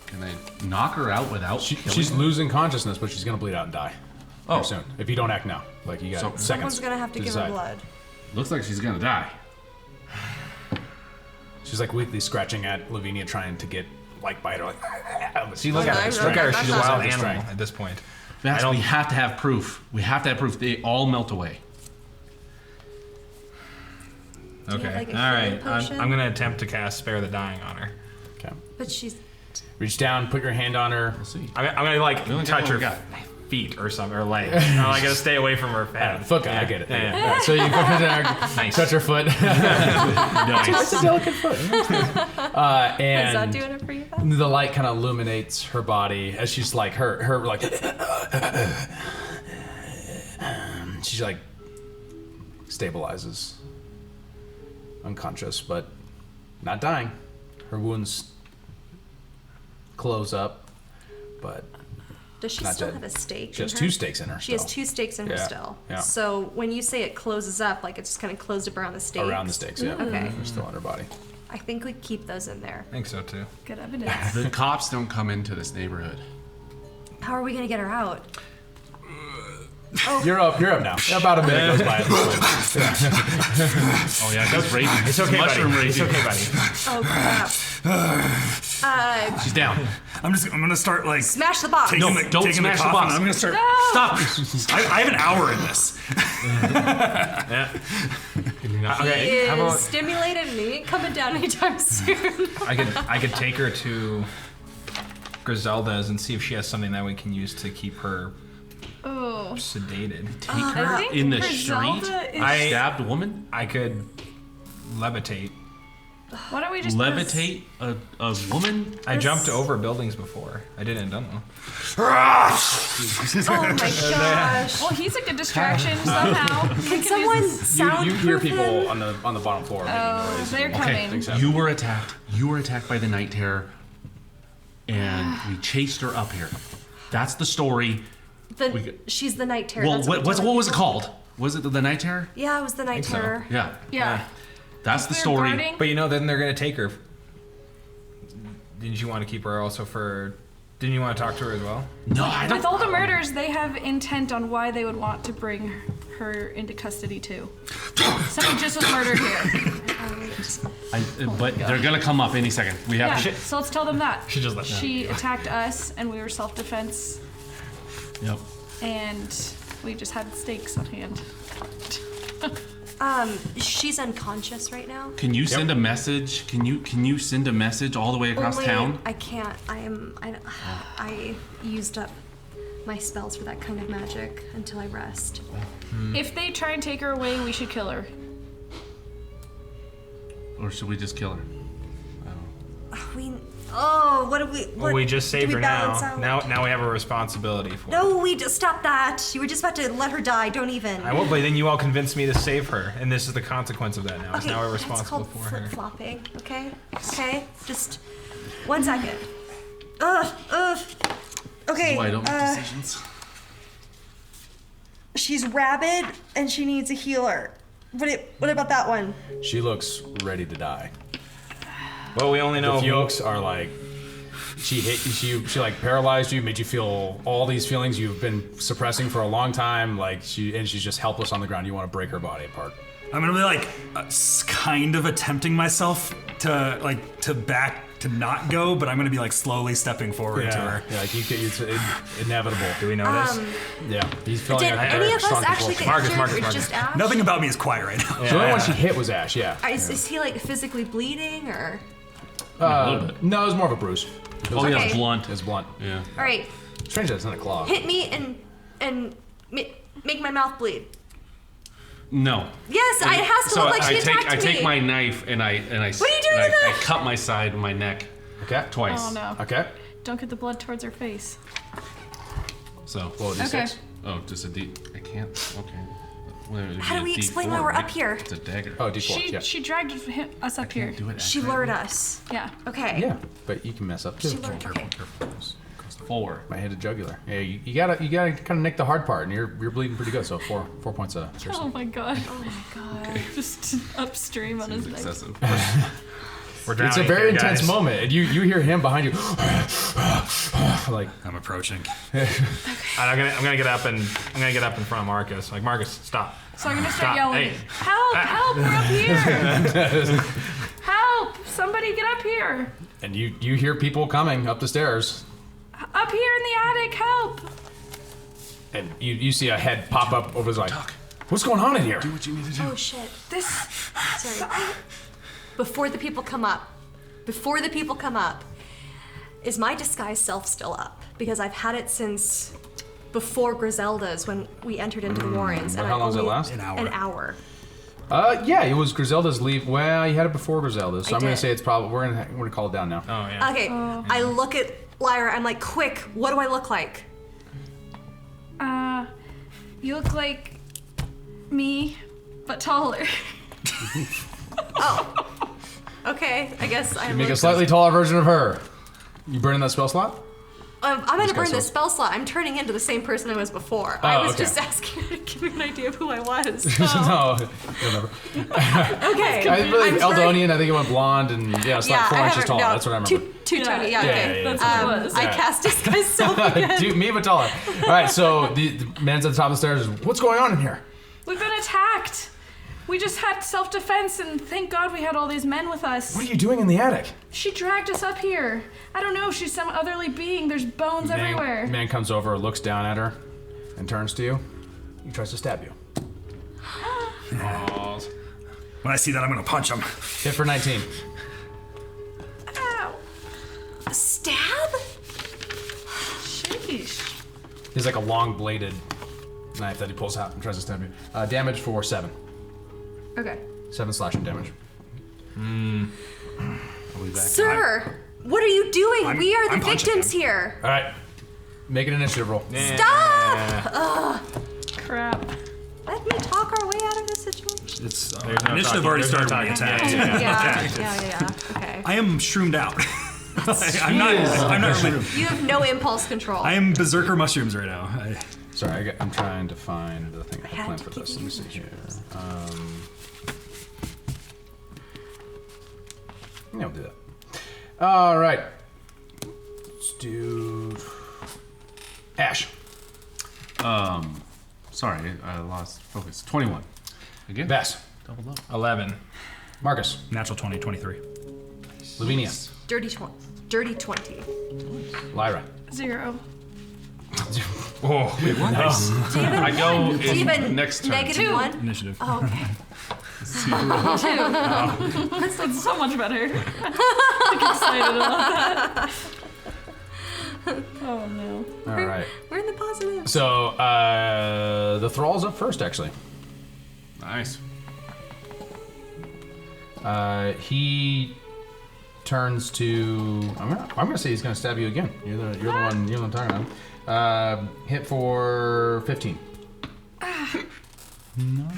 Can I knock her out without killing She's her? losing consciousness, but she's gonna bleed out and die. Oh. Very soon. If you don't act now, like you got So- seconds. Someone's gonna have to give her decide. blood. Looks like she's gonna die. She's like weakly scratching at Lavinia, trying to get like bite her. Like, she Look at her. Right, Look at her. right, She's a right. wild Right. animal at this point. Vax, don't- we have to have proof. We have to have proof. They all melt away. you Okay. have, like, a All right. healing potion? I'm gonna attempt to cast Spare the Dying on her. Okay. But she's. Reach down, put your hand on her. We'll see. I'm gonna like only got touch what her we got. feet or something or legs. I'm like gonna stay away from her head. Foot guy, I get it. Yeah. Yeah. So you put her down, Nice. touch her foot. Nice. It's a delicate foot. Is that And doing it for you? Beth? the light kind of illuminates her body as she's like her like she's like stabilizes, unconscious, but not dying. Her wounds close up, but Does she Not still dead. have a stake? She has in 2 her? stakes in her. She has still. 2 stakes in her Yeah, still. yeah. So when you say it closes up, like it's just kind of closed up around the stakes. Around the stakes, yeah. Okay. They're still on her body. I think we keep those in there. I think so too. Good evidence. The cops don't come into this neighborhood. How are we gonna get her out? You're up now. About a minute goes by. Oh yeah, he's raging. It's okay, Mushroom buddy. It's raging. okay, buddy. Oh crap! She's down. I'm gonna start like Smash the box. taking No, the, don't taking smash the coffin. box. I'm gonna start. Stop. I have an hour in this. Yeah. Okay. He How is about stimulated and he ain't coming down anytime soon. I could take her to Griselda's and see if she has something that we can use to keep her Oh. sedated. Take her I think in the Griselda street. is- I- Stabbed woman. I could levitate. Why don't we just Levitate a woman. I jumped over buildings before. I didn't know. Oh my gosh! Well, he's a good distraction somehow. Can someone soundproof You hear people him? on the bottom floor making Oh, noise. they're Okay, coming. you were attacked. You were attacked by the Night Terror, and we chased her up here. That's the story. She's the night terror. Well, that's what we're telling was it people. called? Was it the Night Terror? Yeah, it was the night so. terror. Yeah. Yeah. That's the We're story. guarding. But then they're gonna take her. Didn't you want to keep her also for? Didn't you want to talk to her as well? No, I don't. With all the murders, they have intent on why they would want to bring her into custody too. Someone just was murdered here. But they're gonna come up any second. We have Yeah, to. so let's tell them that. She just left. She attacked us, and we were self-defense, Yep. and we just had stakes on hand. She's unconscious right now. Can you send a message? Can you send a message all the way across Only town? I can't. I used up my spells for that kind of magic until I rest. If they try and take her away, we should kill her. Or should we just kill her? What do we? Well, we just saved do her we balance now. out? Now we have a responsibility for her. No, we just stop that. You were just about to let her die. Don't even. I will, but then you all convinced me to save her, and this is the consequence of that now. It's now we're that's responsible called for her. flip-flopping. Okay. Just 1 second. Okay. Why I don't make decisions? She's rabid and she needs a healer. What about that one? She looks ready to die. Well, we only know. The Fuchs are like, she hit you, she like paralyzed you, made you feel all these feelings you've been suppressing for a long time. Like she's just helpless on the ground. You want to break her body apart. I'm gonna be like kind of attempting myself to not go, but I'm gonna be like slowly stepping forward to her. Yeah, like it's inevitable. Do we know this? Yeah, he's feeling Did any of us actually get Marcus, injured, Marcus, or Marcus. just Ash? Nothing about me is quiet right now. The only one she hit was Ash. Yeah. Is he like physically bleeding or? A little bit. No, it was more of a bruise. Oh yeah, Okay. it's blunt. It's blunt. Yeah. All right, Strange that it's not a claw. hit me and make my mouth bleed. No. Yes, it has to So look like she attacked I me. take my knife and I. What are you doing with I that? cut my side and my neck Okay. twice. Oh no. Okay. Don't get the blood towards her face. So. Well, Okay. Oh, just a D. I can't. Okay. Well, it'd How be do a we explain D4, why we're right? up here? It's a dagger. Oh, D4. Yeah. She dragged us up here. Do it. She lured us. Yeah. Okay. Yeah, but you can mess up too. She lured. Okay. Four. Might hit a jugular. Yeah, you gotta kind of nick the hard part, and you're bleeding pretty good. So 4 points of piercing. Oh my god. Just upstream on his Seems neck. excessive. We're drowning It's a very here, intense guys. moment, and you hear him behind you, like I'm approaching. And I'm gonna get up and I'm gonna get up in front of Marcus. Like, Marcus, stop. So I'm gonna start Stop. yelling, Hey. "Help! Help! We're up here! Help! Somebody get up here! and you hear people coming up the stairs, Up here in the attic! Help!" and you see a head pop up over his like, what's going on in here? Do what you need to do. Oh shit. This. Sorry. Before the people come up, is my disguise self still up? Because I've had it since before Griselda's when we entered into the Warrens. How long does it last? An hour. An hour. Yeah, it was Griselda's leave. Well, you had it before Griselda's, so I I'm gonna did. say it's probably we're gonna call it down now. Oh yeah. Okay, I look at Lyra, I'm like, quick, what do I look like? You look like me, but taller. Oh. Okay, I guess I You make a look... slightly taller version of her. You burning that spell slot? I'm gonna burn so- this spell slot. I'm turning into the same person I was before. Oh, I was okay. just asking her to give me an idea of who I was. No, whatever. Okay. I really I'm Eldonian. I think it went blonde and it's like 4 inches tall. That's what I remember. 220. Yeah, okay. Yeah. That's what it was. I cast disguise self again. Dude, me but taller. All right, so the man's at the top of the stairs. What's going on in here? We've been attacked. We just had self-defense, and thank God we had all these men with us. What are you doing in the attic? She dragged us up here. I don't know. She's some otherly being. There's bones everywhere. Man comes over, looks down at her, and turns to you. He tries to stab you. When I see that, I'm gonna punch him. Hit for 19. Ow. A stab? Sheesh. He's like a long bladed knife that he pulls out and tries to stab you. Damage for 7. Okay. 7 slashing damage. I'll be back. Sir, what are you doing? We are the I'm punching victims him. here. All right, make an initiative roll. Stop! Crap. Let me talk our way out of this situation. It's There's no initiative talking. already There's no started when we talking. attacked. Yeah. Okay. I am shroomed out. I'm not really. You have no impulse control. I am berserker mushrooms right now. Sorry, I'm trying to find the thing I had had planned to for keep this. Let me see here. Yeah, we'll do that. All right. Let's do Ash. Sorry, I lost focus. 21. Again? Vess. Doubled up. 11. Marcus. Natural 20, 23. Lavinia. Dirty 20. Dirty 20. Lyra. 0. Oh, wait, what? Nice. I go Do you have a in next turn. negative 1? Initiative. Oh, okay. 2. That's so much better. I'm excited about that. Oh no. All right. We're in the positive. So the thrall's up first, actually. Nice. He turns to. I'm gonna say he's gonna stab you again. You're the one talking about him. Hit for 15. No.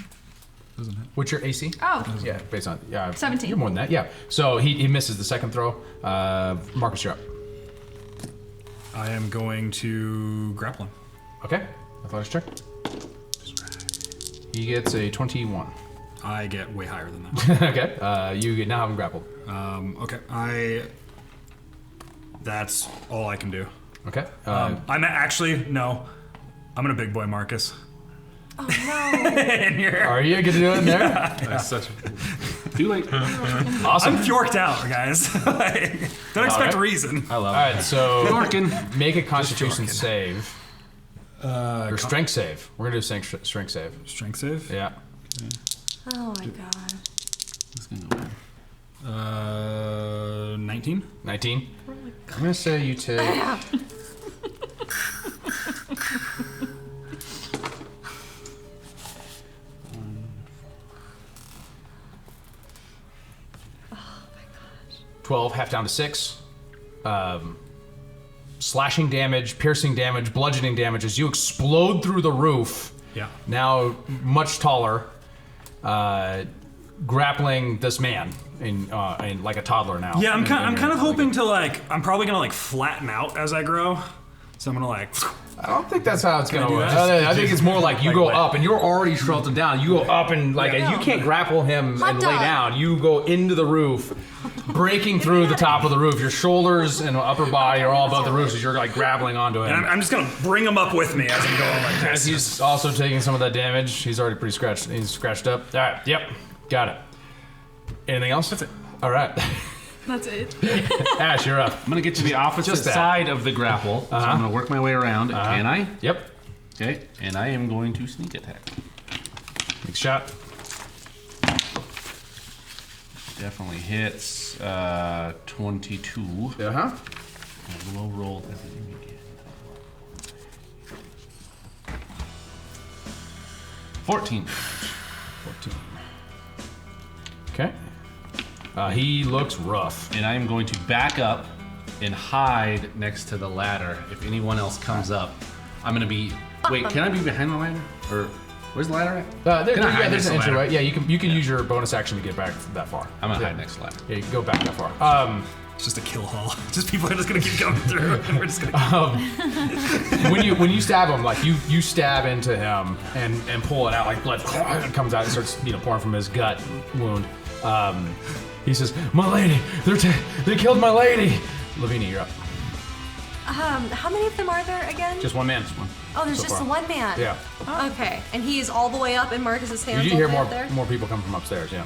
Doesn't hit. What's your AC? Oh. Yeah, based on 17. You're more than that. Yeah. So he misses the second throw. Marcus, you're up. I am going to grapple him. Okay. Athletics check. He gets a 21. I get way higher than that. Okay. You now have him grappled. Okay. That's all I can do. Okay. I'm actually no. I'm gonna big boy Marcus. Oh no. In here. Are you gonna do it in there? That's such a... Too late. Awesome. I'm fjorked out, guys. Don't expect a reason. I love All right. So Yorkin. make a Constitution save or Strength save. We're gonna do strength save. Strength save. Yeah. Oh my god. It's gonna go bad. 19. 19. I'm gonna say you take. Oh my gosh. 12, half down to 6. Slashing damage, piercing damage, bludgeoning damage as you explode through the roof. Yeah. Now much taller, grappling this man in like a toddler now. Yeah, I'm In- kind in your- of hoping to I'm probably gonna flatten out as I grow. So I'm gonna I don't think that's how it's gonna do work. that? I think it's more like you Like go what? up and you're already sheltered down. You go up and you can't grapple him Hot and lay dog. down. You go into the roof, breaking through the top of the roof. Your shoulders and upper body are all above the roof as you're like grappling onto him. and I'm just gonna bring him up with me as I'm going like As this. he's also taking some of that damage. He's already pretty scratched. He's scratched up. All right. Yep. Got it. Anything else? That's it. All right. That's it. Ash, you're up. I'm gonna get to the opposite Just that. side of the grapple. So I'm gonna work my way around. Can I? Yep. Okay. And I am going to sneak attack. Next shot. Definitely hits 22. Uh-huh. And low rolled as an again. 14. 14. Okay. He looks rough. And I am going to back up and hide next to the ladder. If anyone else comes up, I'm gonna be. Wait, can I be behind the ladder? Or where's the ladder at? There's hide an next to the entryway. ladder? Yeah, you can use your bonus action to get back that far. I'm gonna hide next to the ladder. Yeah, you can go back that far. It's just a kill hall. Just people are just gonna keep going through, and we're just gonna. When you stab him, like you stab into him and pull it out, like blood comes out. It starts pouring from his gut wound. He says, "My lady, they killed my lady." Lavinia, you're up. How many of them are there again? Just one man. Just one. Oh, there's so just far. the one man. Yeah. Okay, and he's all the way up in Marcus's hands. You all hear the way up there? more people come from upstairs. Yeah.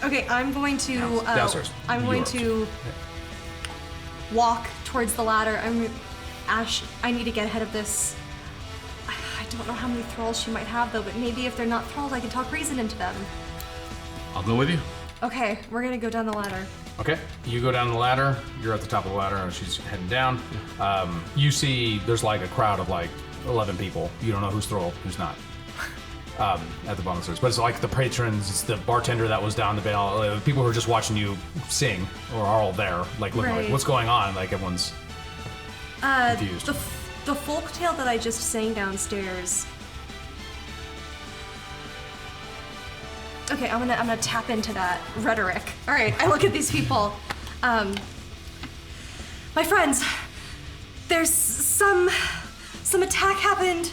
Okay, I'm going to. Downstairs. I'm going to walk towards the ladder. Ash, I need to get ahead of this. I don't know how many thralls she might have though, but maybe if they're not thralls, I can talk reason into them. I'll go with you. Okay, we're gonna go down the ladder. Okay, you go down the ladder. You're at the top of the ladder, and she's heading down. You see, there's like a crowd of like 11 people. You don't know who's thrall, who's not. At the bottom of the stairs, but it's like the patrons, it's the bartender that was down the bell, people who are just watching you sing, or are all there, like looking like, Right. what's going on? Like everyone's confused. The folk tale that I just sang downstairs. Okay, I'm gonna tap into that rhetoric. All right, I look at these people. My friends, there's some attack happened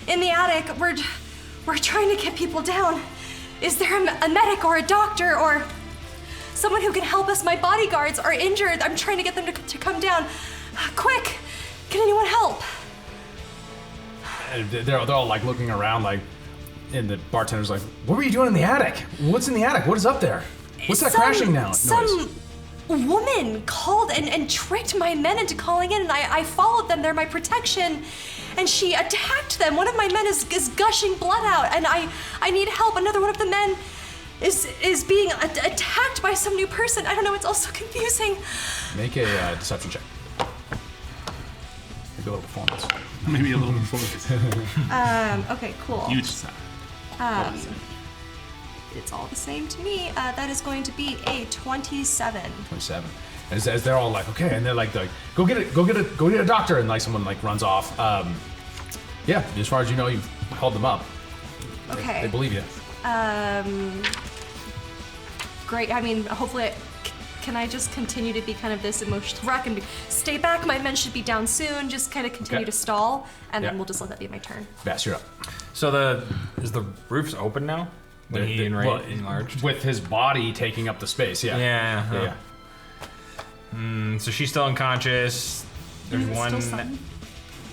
in the attic. We're trying to get people down. Is there a medic or a doctor or someone who can help us? My bodyguards are injured. I'm trying to get them to come down. Quick, can anyone help? And they're all like looking around, like, and the bartender's like, "What were you doing in the attic? What's in the attic? What is up there? What's that crashing now?" Some woman called and tricked my men into calling in, and I followed them. They're my protection. And she attacked them. One of my men is gushing blood out, and I need help. Another one of the men is being attacked by some new person. I don't know, it's all so confusing. Make a deception check. Make a little performance. Maybe a little before. Okay, cool. Huge sign. It's all the same to me. That is going to be a 27. 27. As they're all like, okay, and they're like, go get a doctor, and like someone like runs off. Yeah, as far as you know, you've held them up. Okay. They believe you. Great. I mean, hopefully, can I just continue to be kind of this emotional wreck and stay back? My men should be down soon. Just kind of continue Okay. to stall, and Yeah. then we'll just let that be my turn. Bass, you're up. So is the roofs open now? When he enlarged? With his body taking up the space, yeah. Yeah. So she's still unconscious. There's one. Still some?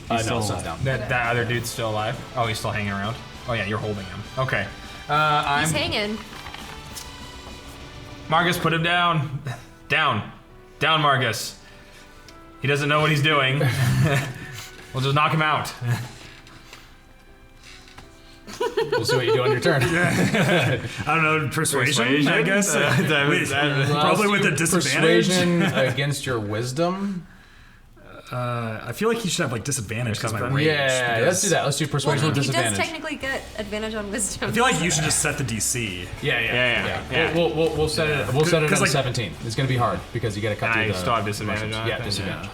No, sun's down. That other dude's still alive. Oh, he's still hanging around. Oh yeah, you're holding him. Okay. He's hanging. Marcus, put him down. Down, Marcus. He doesn't know what he's doing. We'll just knock him out. We'll see what you do on your turn. I don't know, persuasion? I guess. Probably with a disadvantage. Persuasion against your wisdom. I feel like he should have like disadvantage because my range. Yeah, because let's do that. Let's do persuasion with He does disadvantage. technically get advantage on wisdom. I feel like you should just set the DC. Yeah. We'll set it. We'll set it at like- 17. It's gonna be hard because you got to cut And through I the. still have disadvantage on it Yeah, then? disadvantage.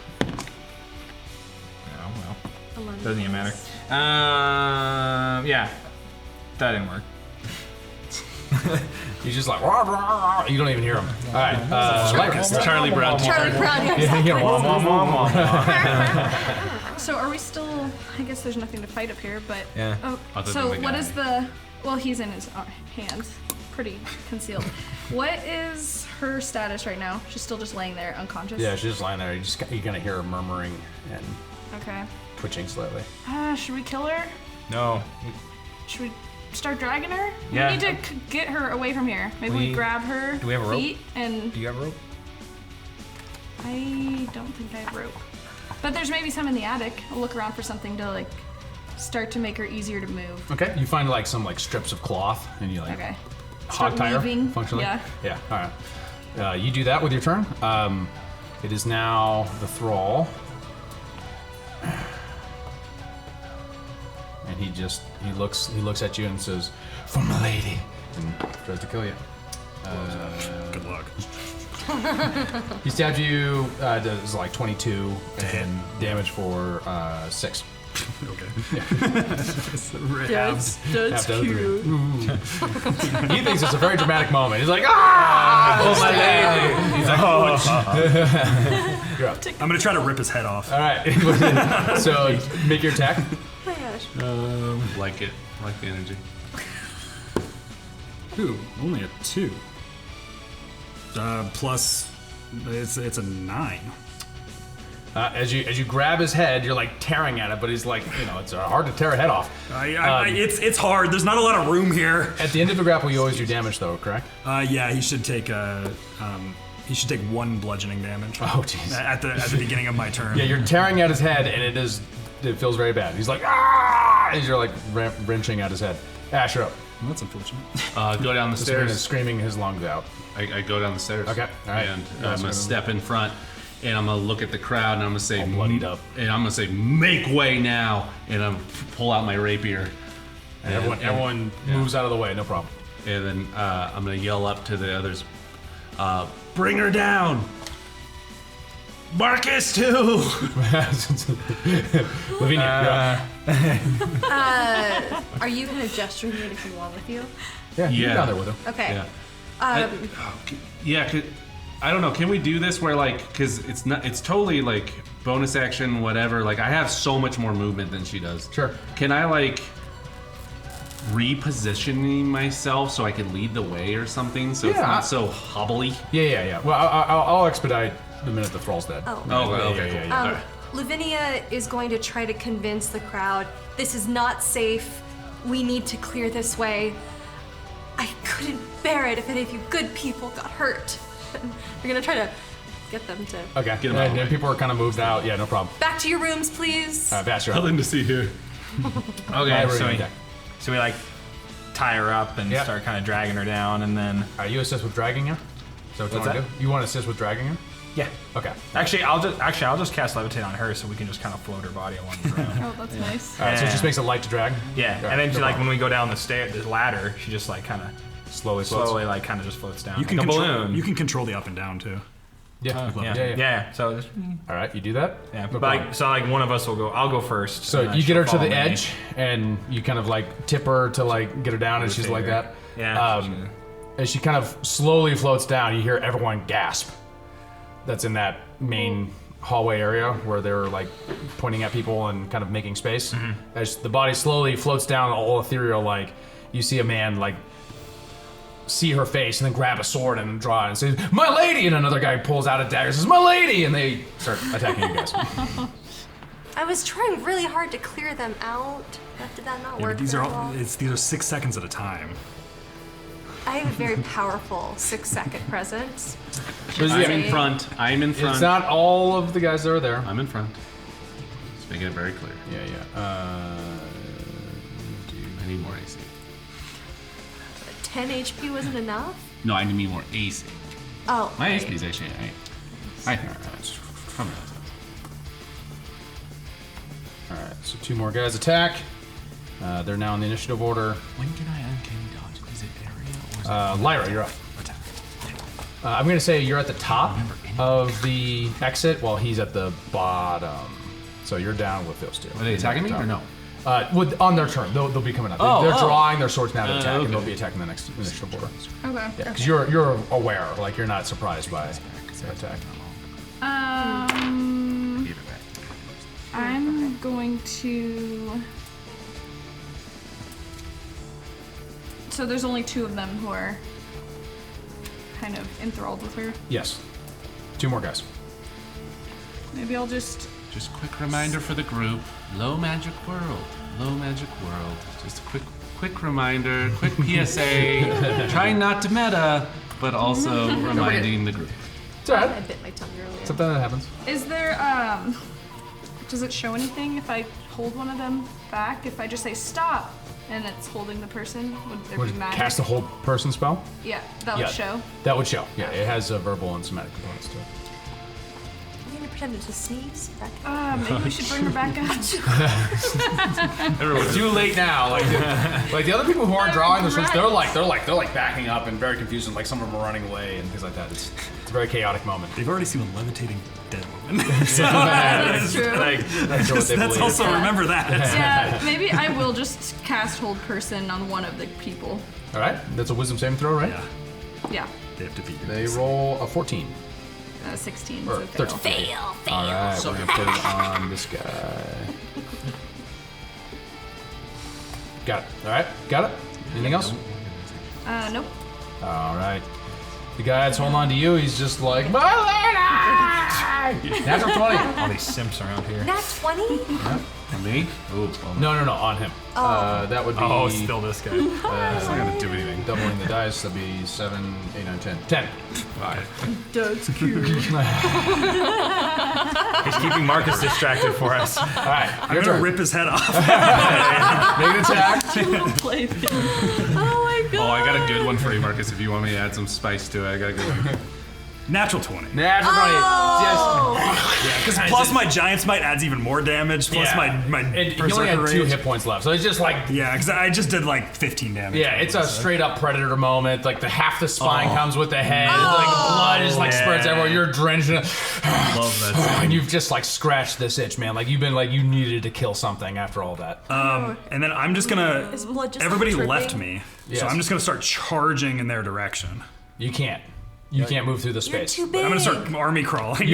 Oh well. Doesn't even matter. Yeah. That didn't work. He's just like, rah, rah, rah. You don't even hear him. All right, Marcus. Charlie Brown. Charlie Brown. Yeah, Yeah, exactly. wah, wah, wah. So are we still? I guess there's nothing to fight up here, but Yeah. Oh, Other so than the what guy. is the? Well, he's in his hands, pretty concealed. What is her status right now? She's still just laying there unconscious. Yeah, she's just lying there. You're gonna hear her murmuring and Okay. twitching slightly. Should we kill her? No. Should we start dragging her? Yeah. We need to get her away from here. Maybe we grab her Do we have a rope? feet and Do you have a rope? I don't think I have rope. But there's maybe some in the attic. I'll look around for something to like start to make her easier to move. Okay, you find like some like strips of cloth and you like Okay. hot Start tie her weaving. functionally. Yeah. Yeah. All right. You do that with your turn. It is now the thrall, and he looks at you and says, "For my lady," and tries to kill you. Good luck. He stabbed you. Does like 22 and damage for 6. Okay. That's Half dozen, cute. He thinks it's a very dramatic moment. He's like, ah! Oh, my lady. He's like, You're up. I'm gonna try to rip his head off. All right. So make your attack. Oh my gosh. Like it. Like the energy. Ooh, only a 2. Plus, it's a 9. As you grab his head, you're like tearing at it, but he's like, it's hard to tear a head off. It's hard. There's not a lot of room here. At the end of the grapple, you always do damage, though, correct? Yeah, he should take 1 bludgeoning damage. Oh, jeez. At the beginning of my turn. Yeah, you're tearing at his head, and it feels very bad. He's like, ah! As you're like wrenching at his head. Ash, you're up. Well, that's unfortunate. Go down the This man is stairs. screaming his lungs out. I go down the stairs. Okay, all right. And I'm gonna step in front, and I'm gonna look at the crowd, and I'm gonna say, All bloodied up. and I'm gonna say, "Make way now!" And I'm pull out my rapier, And everyone moves out of the way, no problem. and then I'm gonna yell up to the others, "Bring her down!" Marcus too. Lavinia, you're up. Are you kind of gesturing me to come along with you? Yeah, you're Yeah. down there with him. Okay. Yeah. Yeah. I don't know. Can we do this where because it's totally like bonus action, whatever. Like I have so much more movement than she does. Sure. Can I repositioning myself so I can lead the way or something? So it's Yeah. not so hobbly. Yeah. Well, I'll expedite the minute the thrall's dead. Oh. Oh, okay. Yeah. Cool. All right. Lavinia is going to try to convince the crowd this is not safe. We need to clear this way. I couldn't bear it if any of you good people got hurt. We're gonna try to get them to Okay. Get him out of the And way. people are kind of moved out. Yeah, no problem. back to your rooms, please. All right, Bash, you're up. Nothing to see here. okay, Library so deck. we like tie her up and Yeah. start kind of dragging her down, and then All right, you assist with dragging her? So what you What's want to that? do? You want to assist with dragging her? yeah. Okay. Actually, I'll just cast levitate on her, so we can just kind of float her body along the ground. Oh, that's nice. All right, so it Yeah. just makes it light to drag? Yeah, Okay, and then no she, problem. when we go down the ladder, she just kind of Slowly floats. slowly kind of just floats down. You can like a control. balloon. You can control the up and down too. Yeah. yeah. So just, All right, you do that? yeah, No but problem. one of us will go. I'll go first. So and then you get her she'll to the follow me. edge, and you kind of tip her to get her down, and she's like Rotate her. that. Yeah. As she kind of slowly floats down, you hear everyone gasp. That's in that main hallway area where they're pointing at people and kind of making space. Mm-hmm. As the body slowly floats down, all ethereal, you see a man see her face and then grab a sword and draw it and say, "My lady!" And another guy pulls out a dagger and says, "My lady!" And they start attacking you guys. I was trying really hard to clear them out. Did that not Yeah, work? but these very are well? these are 6 seconds at a time. I have a very powerful 6-second presence. There's- I'm yeah, in front. I'm in front. It's not all of the guys that are there. I'm in front. Just making it very clear. Yeah. I need more AC. 10 HP wasn't enough? No, I need more AC. Oh. My right. HP is actually I think it's probably not that. All right, so 2 more guys attack. They're now in the initiative order. When can I uncanny dodge? Is it area or is it Lyra, you're up. attack? I'm going to say you're at the top of the exit while he's at the bottom. So you're down with those 2. Are they attacking me or no? On their turn, they'll be coming up. Oh, they're oh. drawing their swords now to attack, okay. and they'll be attacking the next initiative order. Okay. Yeah, because you're aware, you're not surprised by their attack. I'm going to. So there's only 2 of them who are kind of enthralled with her. Yes, 2 more guys. Maybe I'll just. Just quick reminder for the group: low magic world, low magic world. Just a quick reminder, quick PSA. Trying not to meta, but also reminding the group. It's all I right. bit my tongue earlier. Something that happens. Is there does it show anything if I hold one of them back? If I just say stop and it's holding the person, would there Would be magic? cast a hold person spell? Yeah, that would show. That would show. Yeah, it has verbal and somatic components to it. Are you gonna pretend to sneeze? Maybe we should bring her back out. It's too late now. Like the other people who aren't drawing the switch, they're like backing up and very confused, and like some of them are running away and things like that. It's a very chaotic moment. They've already seen a levitating dead woman. So That's true. that's also remember that. Yeah, maybe I will just cast Hold Person on one of the people. All right, that's a wisdom saving throw, right? Yeah, Yeah. they have to beat They roll a 14 16. or So fail. 13. All right, we're gonna put it on this guy. Got it. All right, got it. Anything else? Nope. All right. The guy that's holding on to you, he's just like, my lady! Natural 20. All these simps around here. Nat 20? On me? Ooh, No, on him. That would be Oh, still this guy. it's not gonna do anything. Doubling the dice, that'd be 7, 8, 9, 10. 10. That's cute. He's keeping Marcus distracted for us. All right, I'm your gonna turn. rip his head off. Make an attack. Play the game. Oh my god. Oh, I got a good one for you, Marcus. If you want me to add some spice to it, I got a good one. Natural 20. Natural 20. Plus my Giant's Might adds even more damage. Plus my And he only Berserker had 2 Rage. hit points left, so it's just like, Yeah, because I just did like 15 damage. yeah, it's a straight up predator moment. Like the half the spine comes with the head, like blood is like spreads everywhere. You're drenched in it. Love that. And you've just like scratched this itch, man. Like you've been like you needed to kill something after all that. And then I'm just gonna. Is blood just Everybody dripping? left me, Yes. so I'm just gonna start charging in their direction. You can't. You can't move through the You're space. too big. I'm gonna start army crawling.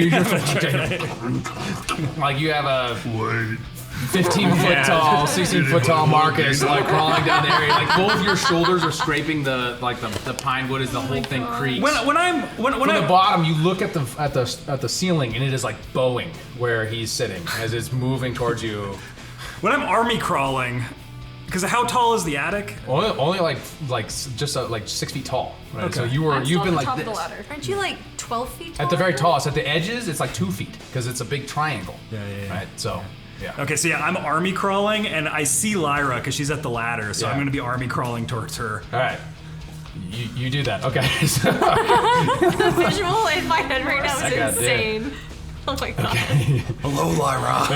Like you have a 15-foot tall, 16-foot tall Marcus like crawling down the area. Like both your shoulders are scraping the pine wood as the whole thing creaks. when From the I'm bottom, you look at the ceiling, and it is like bowing where he's sitting as it's moving towards you. when I'm army crawling, because how tall is the attic? Only like 6 feet tall. Right? Okay. So I'm you've still been at the like top this. of the ladder. Aren't you like 12 feet tall? At the very tallest, at the edges, it's like 2 feet because it's a big triangle. Yeah. Right. So yeah. Okay, so yeah, I'm army crawling, and I see Lyra because she's at the ladder, so Yeah. I'm gonna be army crawling towards her. All right. You do that. Okay. So, The visual in my head right now I got is insane. Oh my god. Hello, Lyra.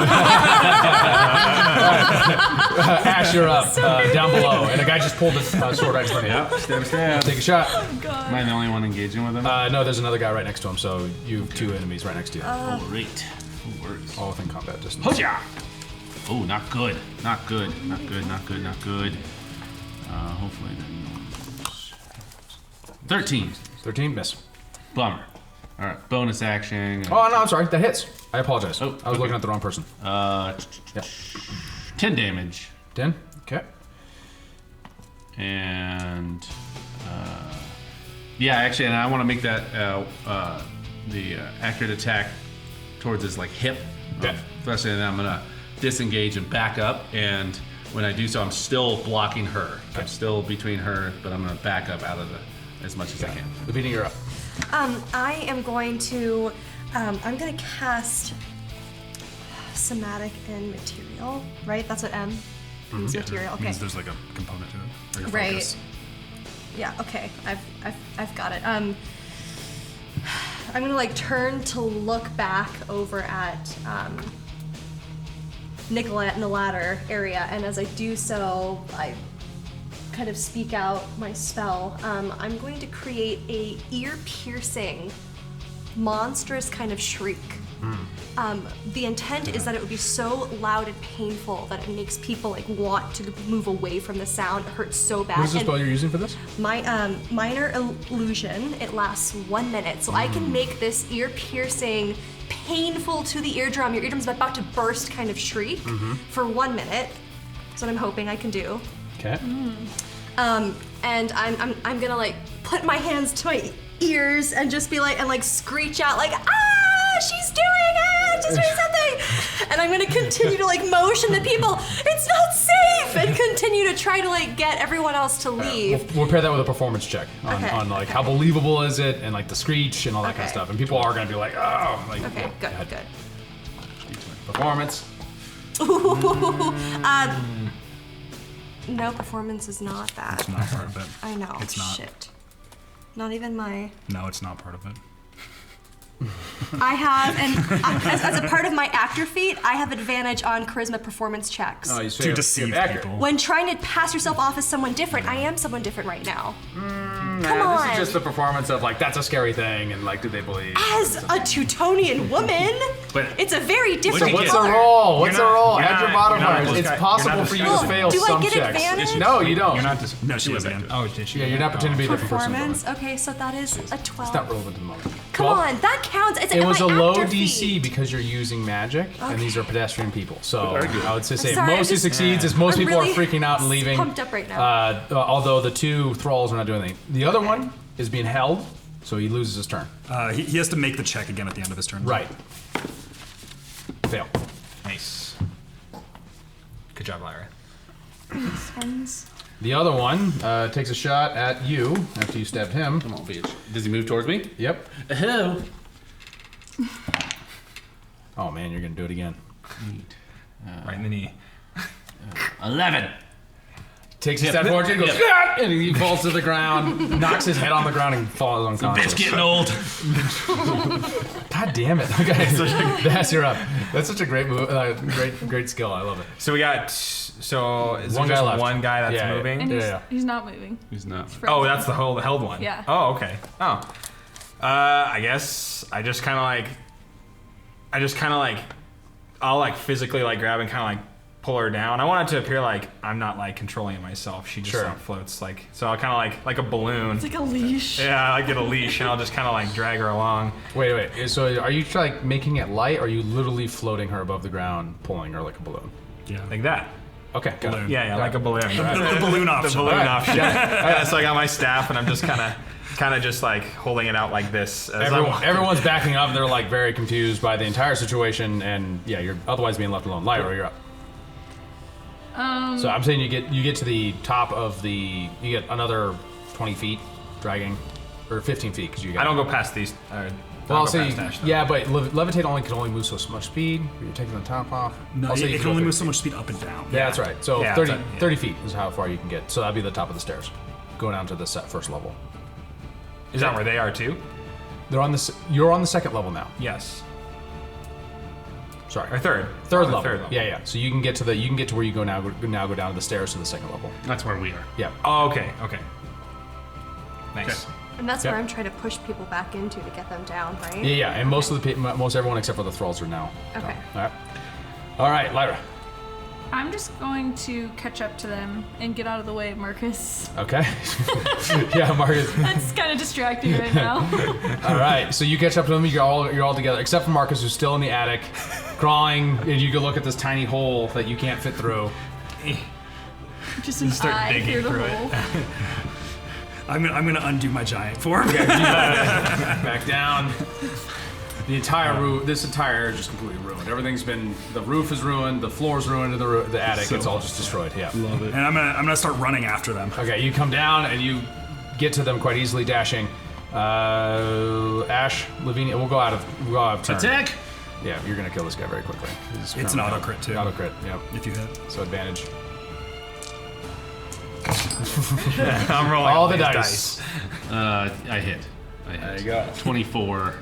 Ash, you're up down below, and a guy just pulled his sword right in front of you. Yep, stab. Take a shot. Am I the only one engaging with him? No, there's another guy right next to him, so you have 2 enemies right next to you. Oh, great. Who works? All within combat distance. Hoja! Oh, not good. Not good. Not good. Not good. Not good. Hopefully that. 13. 13, miss. Bummer. All right. Bonus action. Oh, no, I'm sorry. That hits. I apologize. Oh, I was okay. looking at the wrong person. Yeah. 10 damage. 10? Okay. And yeah, actually, and I want to make that the accurate attack towards his like hip. Okay. Especially, and then I'm gonna disengage and back up. And when I do so, I'm still blocking her. I'm still between her, but I'm gonna back up out of the as much as I can. The beating, you're up. I am going to, I'm gonna cast somatic and material, right? That's what M means, material. Okay. Means there's like a component to it. Or your Right. focus. Yeah. Okay. I've got it. I'm gonna like turn to look back over at Nicolette in the ladder area, and as I do so, I kind of speak out my spell. I'm going to create a ear-piercing, monstrous kind of shriek. The intent is that it would be so loud and painful that it makes people like want to move away from the sound. It hurts so bad. What is the And spell you're using for this? my minor illusion. It lasts 1 minute, so I can make this ear-piercing, painful to the eardrum. Your eardrum's about to burst kind of shriek for 1 minute. That's what I'm hoping I can do. Okay. And I'm gonna like put my hands to my ears and just be like and like screech out like she's doing it, she's doing something, and I'm gonna continue to like motion the people, it's not safe, and continue to try to like get everyone else to leave. We'll pair that with a performance check on, Okay, on like okay. how believable is it and like the screech and all that kind of Okay. stuff. And people are gonna be like, oh, like Okay, good, yeah, good. performance. No, performance is not that. It's not part of it. I know. It's not. Shit. Not even my. No, it's not part of it. I have, as a part of my actor feat, I have advantage on charisma performance checks. Oh, you To deceive people. When trying to pass yourself off as someone different, I am someone different right now. Come on. This is just the performance of like that's a scary thing, and like, do they believe? As a Teutonian woman, But- it's a very different So what's color. the roll? What's the You're not- roll? you're Add your not- you're not modifiers. a It's disguise- possible you're for not you to Oh, fail do I some get checks. advantage? No, you don't. You're not just. No, she wasn't. Oh, did she? Yeah, you're not pretending to be a different person. Performance. Okay, so that is a 12. It's not relevant to the moment. Come 12? on, that counts. It's It was my a low actor DC feat. because you're using magic, and these are pedestrian people. So I would say sorry, I'm most who just- succeeds is most I'm people really are freaking out and leaving. pumped up right now. Although the 2 thralls are not doing anything. The other one is being held, so he loses his turn. He has to make the check again at the end of his turn. Right. Fail. Nice. Good job, Lyra. The other one takes a shot at you after you stabbed him. Come on, bitch. Does he move towards me? Yep. Hello. Oh man, you're gonna do it again. Right in the knee. 11. Takes a step forward, and goes, "Ah!" and he falls to the ground, knocks his head on the ground, and falls unconscious. Bitch getting old. God damn it! Okay, Bass, you're up. That's such a great move, great skill. I love it. So we got. So is One there guy just left. one guy that's Yeah, yeah. moving? And Yeah. he's not moving. He's not. Oh, that's the held one. Yeah. Oh, okay. Oh. I guess I just kind of like, I'll like physically like grab and kind of like pull her down. I want it to appear like I'm not like controlling it myself. She just Sure. like floats like, so I'll kind of like a balloon. It's like a leash. Yeah, I get a leash and I'll just kind of like drag her along. Wait. So are you like making it light, or are you literally floating her above the ground, pulling her like a balloon? Yeah. Like that. Okay, got it. Yeah, like a balloon. The balloon option. The balloon Alright. option. Yeah, so I got my staff and I'm just kind of just like holding it out like this. As I'm walking. Everyone's backing up. They're like very confused by the entire situation, and yeah, you're otherwise being left alone. Lyra, you're up. So I'm saying you get to the top of you get another 20 feet dragging, or 15 feet because you got. I don't go past these. Well, I'll go say past Ash, though. yeah, but levitate can only move so much speed. You're taking the top off. No, I'll say you it can go only 30 move so feet. much speed up and down. Yeah, that's right. So Yeah, 30, yeah. 30 feet is how far you can get. So that'd be the top of the stairs. Go down to the first level. Is that where they are too? You're on the second level now. Yes. Sorry. Or third. Third Oh, the level. Third level. Yeah. So you can get to where you go now. Go down to the stairs to the second level. That's where we are. Yeah. Oh, okay. Okay. Nice. And that's Yep. where I'm trying to push people back into to get them down, right? Yeah. And most everyone except for the thralls are now. Okay. down. All right, Lyra. I'm just going to catch up to them and get out of the way of Marcus. Okay. Yeah, Marcus. That's kind of distracting right now. All right. So you catch up to them. You're all together, except for Marcus, who's still in the attic, crawling. And you can look at this tiny hole that you can't fit through. Just an start eye digging through the through it. hole. I'm gonna undo my giant form. Back down. The entire roof, this entire area is just completely ruined. The roof is ruined, the floor's ruined, the attic, it's all just destroyed. Yeah. Love it. And I'm gonna start running after them. Okay, you come down and you get to them quite easily, dashing. Ash, Lavinia, we'll go out of turn. Attack! Yeah, you're gonna kill this guy very quickly. It's an auto crit too. Auto crit, yeah. If you hit. So advantage. I'm rolling All the these dice. I hit. There you go. 24.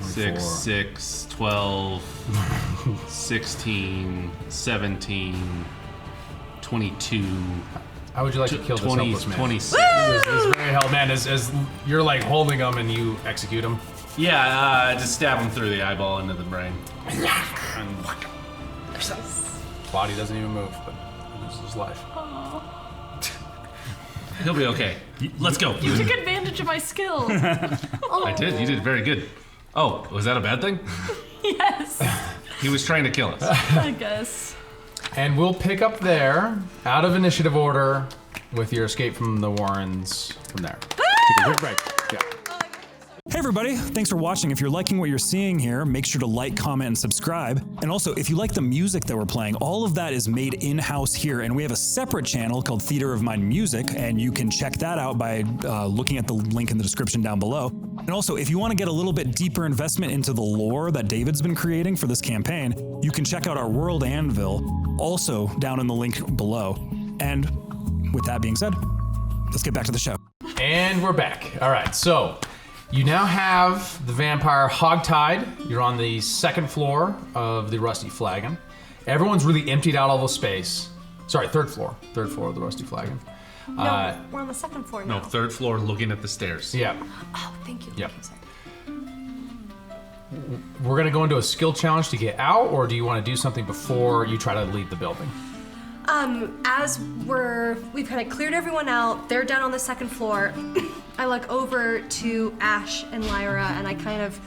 24. 6, 6, 12, 16, 17, 22, How would you like to kill this 20, helpless man? 26. This very hell man, as you're like holding him and you execute him. Yeah, just stab him through the eyeball into the brain. And body doesn't even move, but he loses his life. He'll be okay. Let's go. You took advantage of my skill. I did. You did very good. Oh, was that a bad thing? Yes, He was trying to kill us. I guess. And we'll pick up there, out of initiative order, with your escape from the Warrens from there. Take a quick break. Yeah. Hey everybody, thanks for watching. If you're liking what you're seeing here, make sure to like, comment, and subscribe. And also, if you like the music that we're playing, all of that is made in-house here, and we have a separate channel called Theater of Mind Music, and you can check that out by looking at the link in the description down below. And also, if you want to get a little bit deeper investment into the lore that David's been creating for this campaign, you can check out our World Anvil, also down in the link below. And with that being said, let's get back to the show. And we're back. All right, so You now have the vampire hogtied. You're on the second floor of the Rusty Flagon. Everyone's really emptied out all the space. Sorry, third floor of the Rusty Flagon. No, we're on the second floor now. No, third floor, looking at the stairs. Yeah. Oh, thank you. Yep. Sorry. We're gonna go into a skill challenge to get out, or do you want to do something before you try to leave the building? As we've kind of cleared everyone out, they're down on the second floor. I look over to Ash and Lyra, and I kind of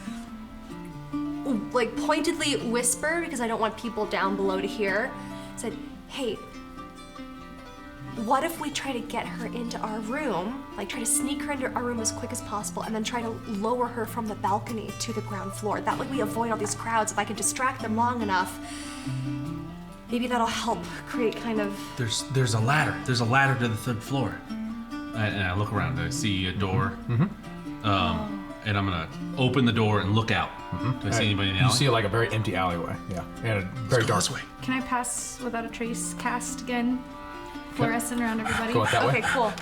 like pointedly whisper because I don't want people down below to hear. Said, "Hey, what if we try to get her into our room, like try to sneak her into our room as quick as possible, and then try to lower her from the balcony to the ground floor? That way we avoid all these crowds. If I can distract them long enough, maybe that'll help create kind of..." There's a ladder. There's a ladder to the third floor. And I look around and I see a door. And I'm gonna open the door and look out. Do I see anybody in the alley? You see like a very empty alleyway. Yeah, and a very dark way. Can I pass without a trace cast again? Fluorescent around everybody. Go out that way. Okay, cool.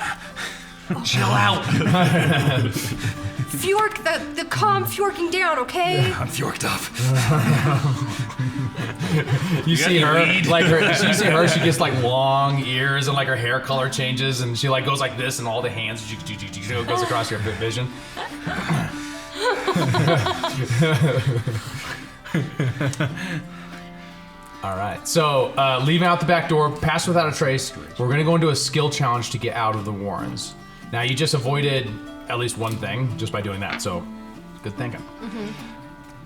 Chill out. Fjork, the calm fjorking down, okay? I'm fjorked up. You see any her, weed? like you see her, she gets like long ears and like her hair color changes and she like goes like this and all the hands goes across your vision. All right, so leaving out the back door, pass without a trace. We're gonna go into a skill challenge to get out of the Warrens. Now you just avoided at least one thing just by doing that, so good thinking.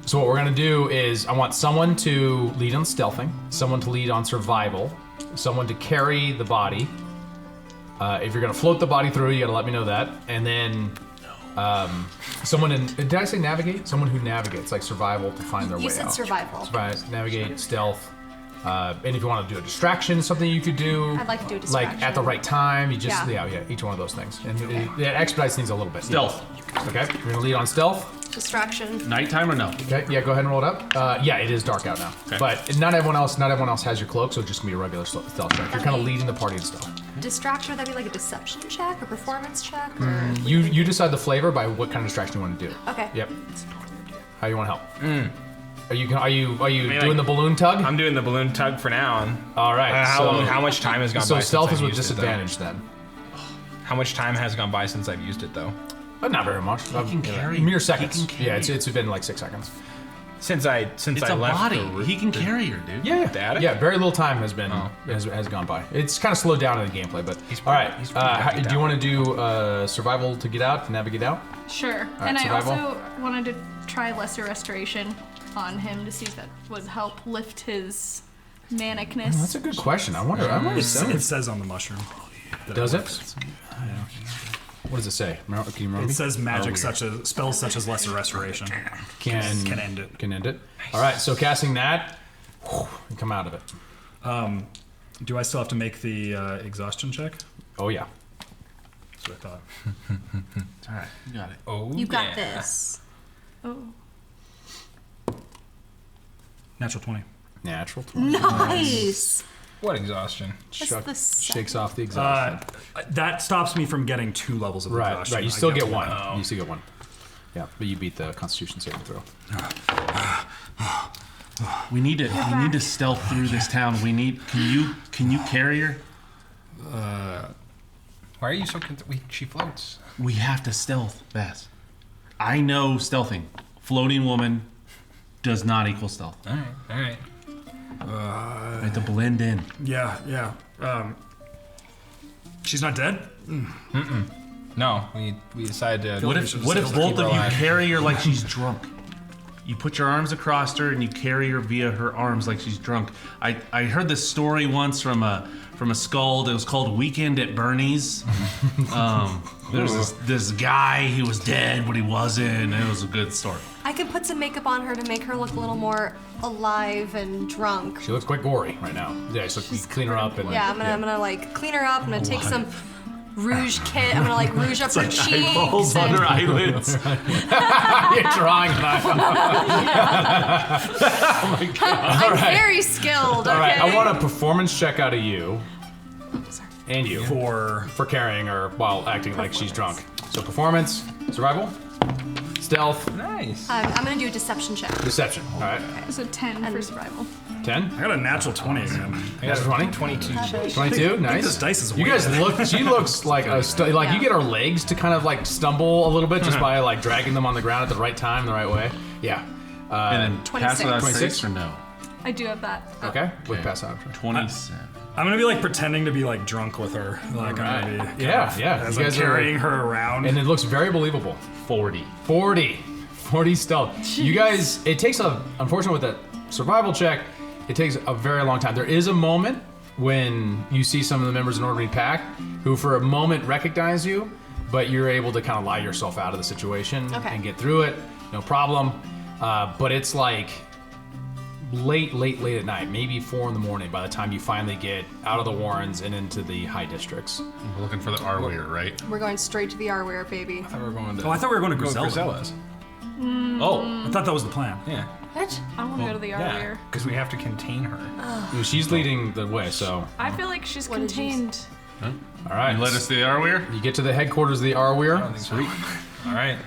So what we're gonna do is I want someone to lead on stealthing, someone to lead on survival, someone to carry the body. If you're gonna float the body through, you gotta let me know that, and then someone in, did I say navigate? Someone who navigates, like survival to find their way out. You said survival. Navigate, stealth. And if you want to do a distraction, something you could do. I'd like to do a Like distraction. at the right time, you just, Yeah. yeah, each one of those things. And it expedites things a little bit. Stealth. Okay, you're gonna lead on stealth. Distraction. Nighttime or no? Okay, yeah, go ahead and roll it up. Yeah, it is dark out now. Okay. But not everyone else has your cloak, so it's just gonna be a regular stealth check. You're kind of leading the party in stealth. Distraction, would that be like a deception check, a performance check, or? You decide the flavor by what kind of distraction you want to do. Okay. Yep. How you want to help? Are you doing like, the balloon tug? I'm doing the balloon tug for now. And All right. how much time has gone by? So since stealth I've is with used it, though? disadvantage then. How much time has gone by since I've used it though? Not very much. can carry- mere he seconds. can Yeah, carry. it's been like 6 seconds. Since I It's left a body. the He can carry her, dude. Yeah, Static? yeah. Very little time has been has gone by. It's kind of slowed down in the gameplay, but all right. Do you want to do survival to get out, to navigate out? Sure. right, And I survival. also wanted to try lesser restoration on him to see if that would help lift his manicness. That's a good question. I wonder. It says on the mushroom. that Does it? works. What does it say? Can you remember? It says magic such as spells such as lesser restoration Can end it. Can end it. All right. So casting that, and come out of it. Do I still have to make the exhaustion check? Oh yeah. That's what I thought. All right, you got it. Oh, You got this. Oh. Natural 20. Natural 20. Nice. What exhaustion? That's the Shakes off the exhaustion. That stops me from getting 2 levels of Right. exhaustion. Right. You I still get to one. one. You still get one. Yeah, but you beat the Constitution saving throw. We need to stealth through this town. Can you carry her? Why are you so? She floats. We have to stealth, Bass. I know stealthing. Floating woman does not equal stealth. All right. We have to blend in. Yeah. She's not dead? No, we decided to. What if both of you carry her like she's drunk? You put your arms across her and you carry her via her arms like she's drunk. I heard this story once from a skull. It was called Weekend at Bernie's. There's this guy. He was dead, but he wasn't. It was a good story. I could put some makeup on her to make her look a little more alive and drunk. She looks quite gory right now. Yeah, so you clean her up and Yeah, I'm gonna like clean her up. I'm gonna take some rouge kit. I'm gonna like rouge up her cheeks. Eyeballs on her eyelids. You're drawing that. I'm very skilled. All right, okay? I want a performance check out of you and you For for carrying her while acting like she's drunk. So performance, survival. Stealth. Nice. I'm gonna do a deception check. Deception. All right. It's a 10 for survival. 10. I got a natural 20 again. I got a 20. 22. 22. Nice. this dice is You way guys better. look. She looks like a like you get her legs to kind of like stumble a little bit just by like dragging them on the ground at the right time, the right way. Yeah. And then pass 26. without 26? trace or no? I do have that. Okay. With pass out. 27. I'm gonna be like pretending to be like drunk with her. Like I'm gonna be kind Yeah, of, yeah. As You I'm guys are- carrying her around. And it looks very believable. 40. 40 stealth. You guys, it takes unfortunately with that survival check, it takes a very long time. There is a moment when you see some of the members of the Nordmead Pack who for a moment recognize you, but you're able to kind of lie yourself out of the situation and get through it, no problem. But it's like late at night, maybe 4 in the morning by the time you finally get out of the Warrens and into the high districts. We're looking for the Arweir, right? We're going straight to the Arweir, baby. I thought we were going to. Oh, I thought we were going to go Griselda. Griselda's. Oh, I thought that was the plan. Yeah. What? I want to go to the Arweir. Because we have to contain her. She's leading the way, so I feel like she's What did you contained. all right. you led us to the Arweir? You get to the headquarters of the Arweir. Sweet. All right.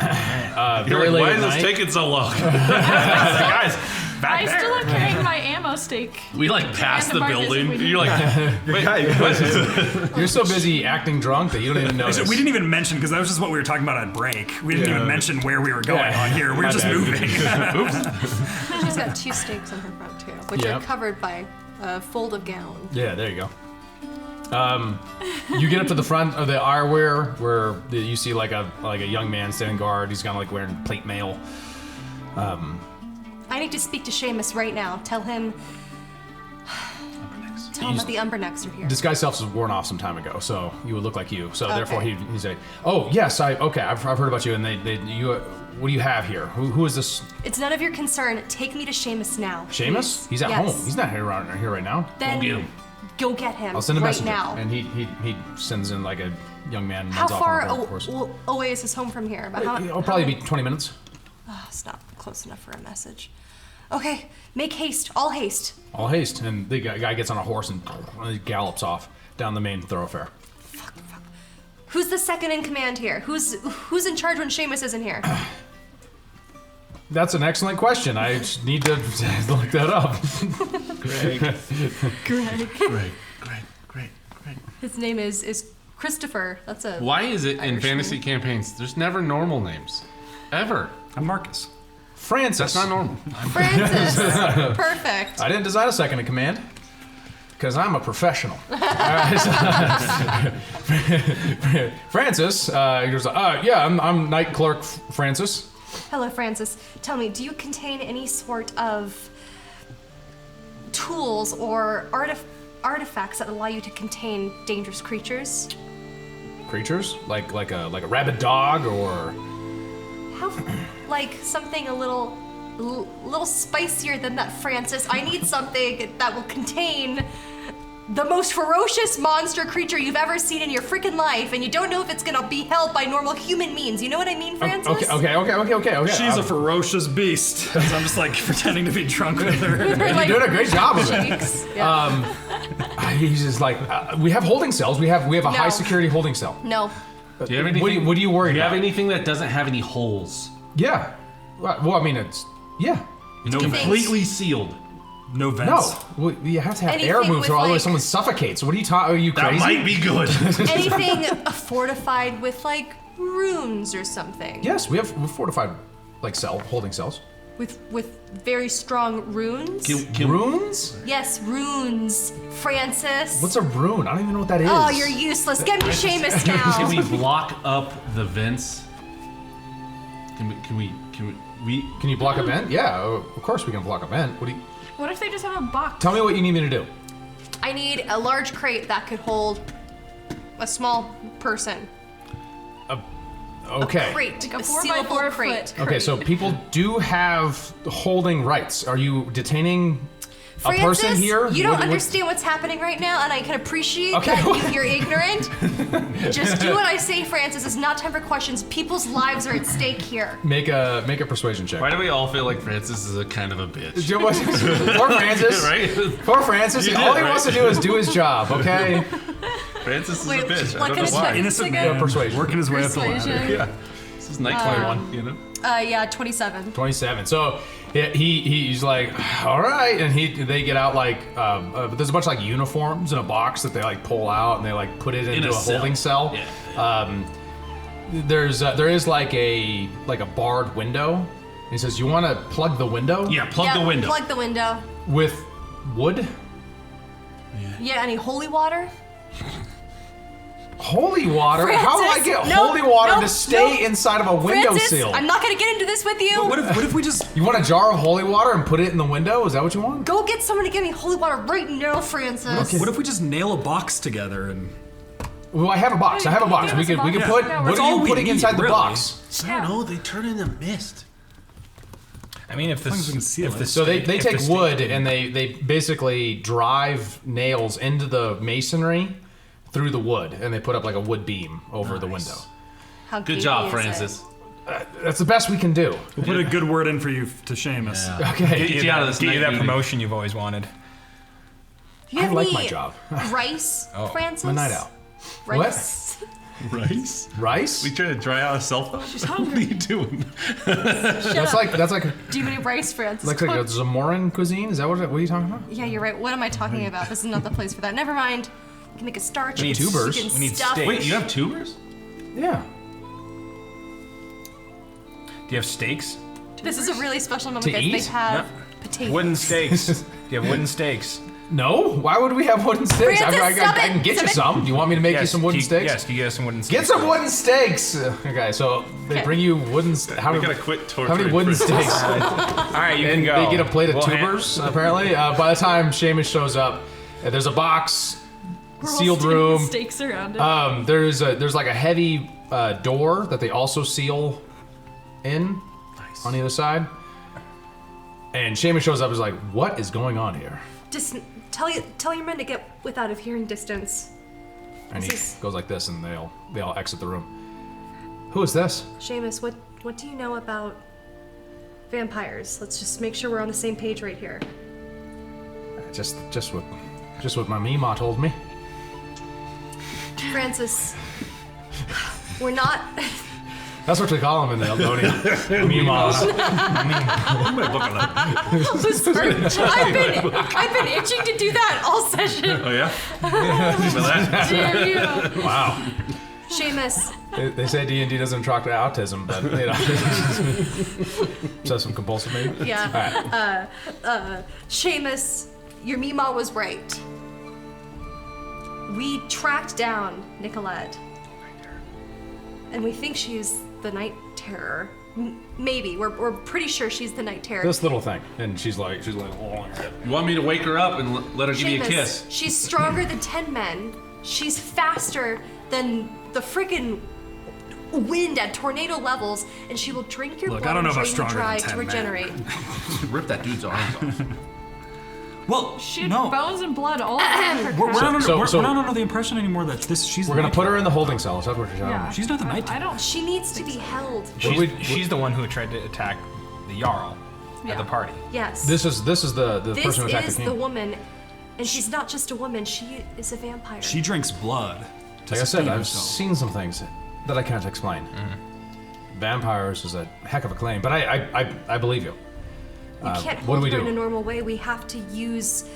Very late Why at is this night. taking so long? Guys, back I there. still am carrying my ammo stake. We like passed And the the bar building. visit we You're like, You're so busy acting drunk that you don't even notice. We didn't even mention, because that was just what we were talking about at break. We didn't even mention where we were going Yeah. on here. We were just moving. She's got 2 stakes on her front too, which are Yep. covered by a fold of gown. Yeah, there you go. You get up to the front of the Arweir where you see like a young man standing guard. He's kind of like wearing plate mail. I need to speak to Seamus right now. Tell him that the Umbernecks are here. Disguise self was worn off some time ago, so you would look like you. So therefore he'd say, "Oh yes, I've heard about you." And what do you have here? Who is this? It's none of your concern. Take me to Seamus now. Seamus? please. He's at Yes. home. He's not here right now. Then get him. Go get him. I'll send a right messenger. now. And he sends in like a young man. And How runs off far on a horse. away is his home from here? About how, It'll probably be 20 minutes. It's not close enough for a message. Okay, make haste. All haste. All haste, and the guy gets on a horse and he gallops off down the main thoroughfare. Fuck. Who's the second in command here? Who's in charge when Seamus isn't here? That's an excellent question. I just need to look that up. Great. His name is Christopher. That's a. Why is it in Irish fantasy name. campaigns there's never normal names? Ever. I'm Marcus. Francis. That's not normal. Francis. Perfect. I didn't design a second in command because I'm a professional. Francis, he goes, yeah, I'm Knight Clerk Francis. Hello, Francis. Tell me, do you contain any sort of tools or artifacts that allow you to contain dangerous creatures? Creatures like a rabid dog or How, like something a little spicier than that, Francis. I need something that will contain the most ferocious monster creature you've ever seen in your freaking life, and you don't know if it's gonna be held by normal human means. You know what I mean, Francis? Okay. She's a ferocious beast. As I'm just like pretending to be drunk with her. You're doing a great job of it. Cheeks. Yeah. He's just like, we have holding cells. We have a high security holding cell. No. Do you have anything? What do you worry Do you about? have anything that doesn't have any holes? Yeah. Well, I mean, it's It's completely sealed. No No, vents. well, you have to have Anything air move, with, or otherwise like- someone suffocates. What are you talking? Are you That crazy? might be good. Anything fortified with like runes or something. Yes, we have fortified holding cells. With very strong runes. Runes? Yes, runes. Francis. What's a rune? I don't even know what that is. Oh, you're useless. Get me Seamus Can now. we block up the vents? Can we? Can you block a vent? Yeah, of course we can block a vent. What if they just have a box? Tell me what you need me to do. I need a large crate that could hold a small person. Okay. A crate. Like a a 4 by sealable 4 crate. foot. Okay, so people do have holding rights. Are you detaining a Francis, person here? you don't What- understand what's happening right now, and I can appreciate Okay. that you're ignorant. Just do what I say, Francis. It's not time for questions. People's lives are at stake here. Make a Persuasion check. Why do we all feel like Francis is a kind of a bitch? Poor Francis. Right? Poor Francis. You did, All he right? wants to do is do his job. Okay. Francis is Wait, a bitch. I what don't kind know of why. check? Innocent Like a man persuasion. working his way up the ladder. Persuasion. Yeah. This is night 21. You know. Yeah, 27. 27. So he's like, all right, and they get out like there's a bunch of like uniforms in a box that they like pull out and they like put it into a holding cell. Yeah. There is like a barred window. He says, "You want to plug the window?" Yeah, plug the window. Plug the window. With wood. Yeah, any holy water? Holy water? Francis, How do I get no, holy water no, to stay no. inside of a windowsill? I'm not gonna get into this with you. What if we just? You want a jar of holy water and put it in the window? Is that what you want? Go get someone to get me holy water right now, Francis. What if we just nail a box together and? Well, I have a box. I have a box. We can put. Yeah, What that's are all you we putting need, inside the really. box? I don't know. They turn into mist. I mean, if long as we can seal it. So they take wood and they basically drive nails into the masonry through the wood, and they put up like a wood beam over the window. How Good geeky job, is Francis. That's the best we can do. We'll put a good word in for you to Seamus. Okay. Get you out of this Get you night that meeting. promotion you've always wanted. Do you I have like any my job. rice, Francis? My night out. Rice. Rice? Rice? We trying to dry out a cell phone? She's hungry. What are you doing? That's like a, Do you have any rice, Francis? like a Zamoran cuisine. Is that what are you talking about? Yeah, you're right. What am I talking about? This is not the place for that. Never mind. You can make a starch. We need you can- tubers. You can We need stuff. steak. Wait, you have tubers? Yeah. Do you have steaks? This is a really special moment To because eat? they have potatoes. Wooden steaks. Do you have wooden steaks? No. Why would we have wooden steaks? Francis, I stop can it. get you Stop it. some. Do you want me to make you Yes, some wooden steaks? Yes, can you get us some wooden steaks? Get some wooden steaks. Okay, so they Okay. bring you wooden. How We many? gotta quit How many torturing wooden Francis. steaks? All right, you And can go. they get a plate of We'll tubers. Apparently, by the time Seamus shows up, there's a box, We're all sealed standing with room. Stakes around it. There's like a heavy door that they also seal in on the other side. And Seamus shows up and is like, "What is going on here?" Just tell your men to get out of hearing distance. And he This is- goes like this, and they all exit the room. Who is this? Seamus, what do you know about vampires? Let's just make sure we're on the same page right here. Just what my Mima told me. Francis, we're not. That's what we call them in the Eldonia. Mimas. I've been itching to do that all session. Oh, yeah? Remember that? Damn you. Wow. Seamus, They say D&D doesn't attract to autism, but you know. Obsessive compulsive maybe? yeah. Seamus, your Mima was right. We tracked down Nicolette. And we think she's the Night Terror. Maybe. We're pretty sure she's the Night Terror. This little thing. And she's like, oh, You want me to wake her up and let her give you a Seamus, kiss? she's stronger than 10 men. She's faster than the freaking wind at tornado levels, and she will drink your Look, blood I don't know and if I'm drain you stronger dry than to 10 men. regenerate. Rip that dude's arms off. Well, She had no. bones and blood all over her. We're not under, So- we're so- not under the impression anymore that she's. we're the gonna night put her terror. in the holding cell. Is that what you're telling Yeah. me? She's not the night I terror. don't. She needs to be held. She's the one who tried to attack the Jarl at the party. Yes. This is the This person who attacked is the the king. woman, and she's not just a woman, she is a vampire. She drinks blood. to Like I said, sustain I've herself. seen some things that I can't explain. Vampires is a heck of a claim, but I believe you. You can't what hold do we her do? in a normal way. We have to use.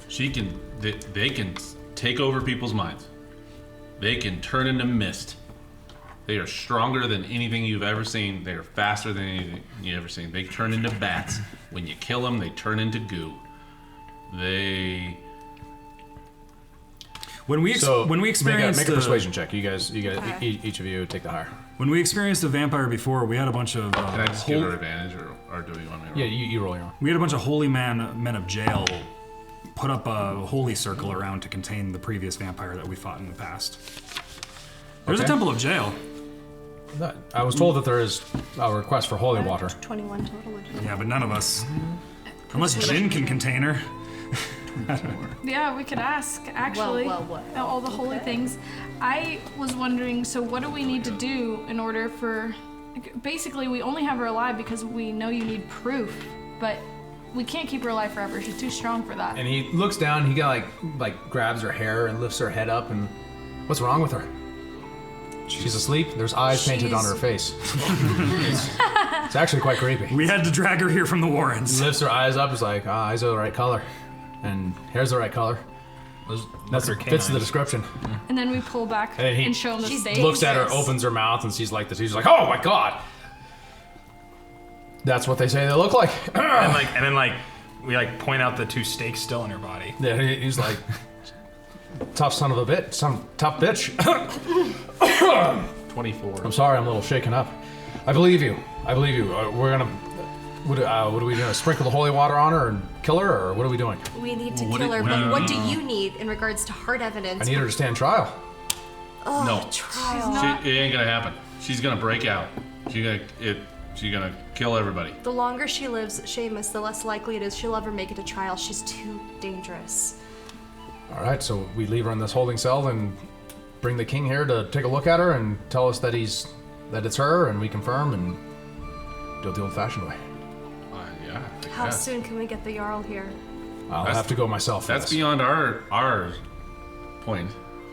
She can. They can take over people's minds. They can turn into mist. They are stronger than anything you've ever seen. They are faster than anything you've ever seen. They turn into bats. When you kill them, they turn into goo. They. When we experienced make a persuasion check. You guys, each of you take the higher. When we experienced a vampire before, we had a bunch of Can I just give her holy, advantage, or do you want me to? Yeah, roll? you roll your own. we had a bunch of holy men of jail put up a holy circle around to contain the previous vampire that we fought in the past. There's a Okay. temple of jail. I was told that there is a request for holy water. 21 total. Which is Yeah, but none of us, unless Jin can contain her. Yeah, we could ask, actually. Well, all the holy things. I was wondering, so what do we need to do in order for... Basically, we only have her alive because we know you need proof, but we can't keep her alive forever. She's too strong for that. And he looks down. He like grabs her hair and lifts her head up. And what's wrong with her? She's asleep. There's eyes painted on her face. It's actually quite creepy. We had to drag her here from the Warrens. Lifts her eyes up. Is like, eyes are the right color, and hair's the right color. That fits the description. And then we pull back And he and show him the steak. Looks at her, opens her mouth, and sees like this. He's like, oh my god. That's what they say they look like. And then we point out the 2 steaks still in her body. Yeah, he's like, tough son of a bitch, tough bitch. 24. I'm sorry, I'm a little shaken up. I believe you. We're gonna. What are we doing? Sprinkle the holy water on her and kill her, or what are we doing? We need to kill her, but what do you need in regards to hard evidence? I need her to stand trial. Oh, No. trial. It ain't gonna happen. She's gonna break out. She's gonna kill everybody. The longer she lives, Seamus, the less likely it is she'll ever make it to trial. She's too dangerous. All right, so we leave her in this holding cell and bring the king here to take a look at her and tell us that it's her, and we confirm and do it the old-fashioned way. Yeah. I How guess. soon can we get the Jarl here? I'll have to go myself. for That's this. beyond our point.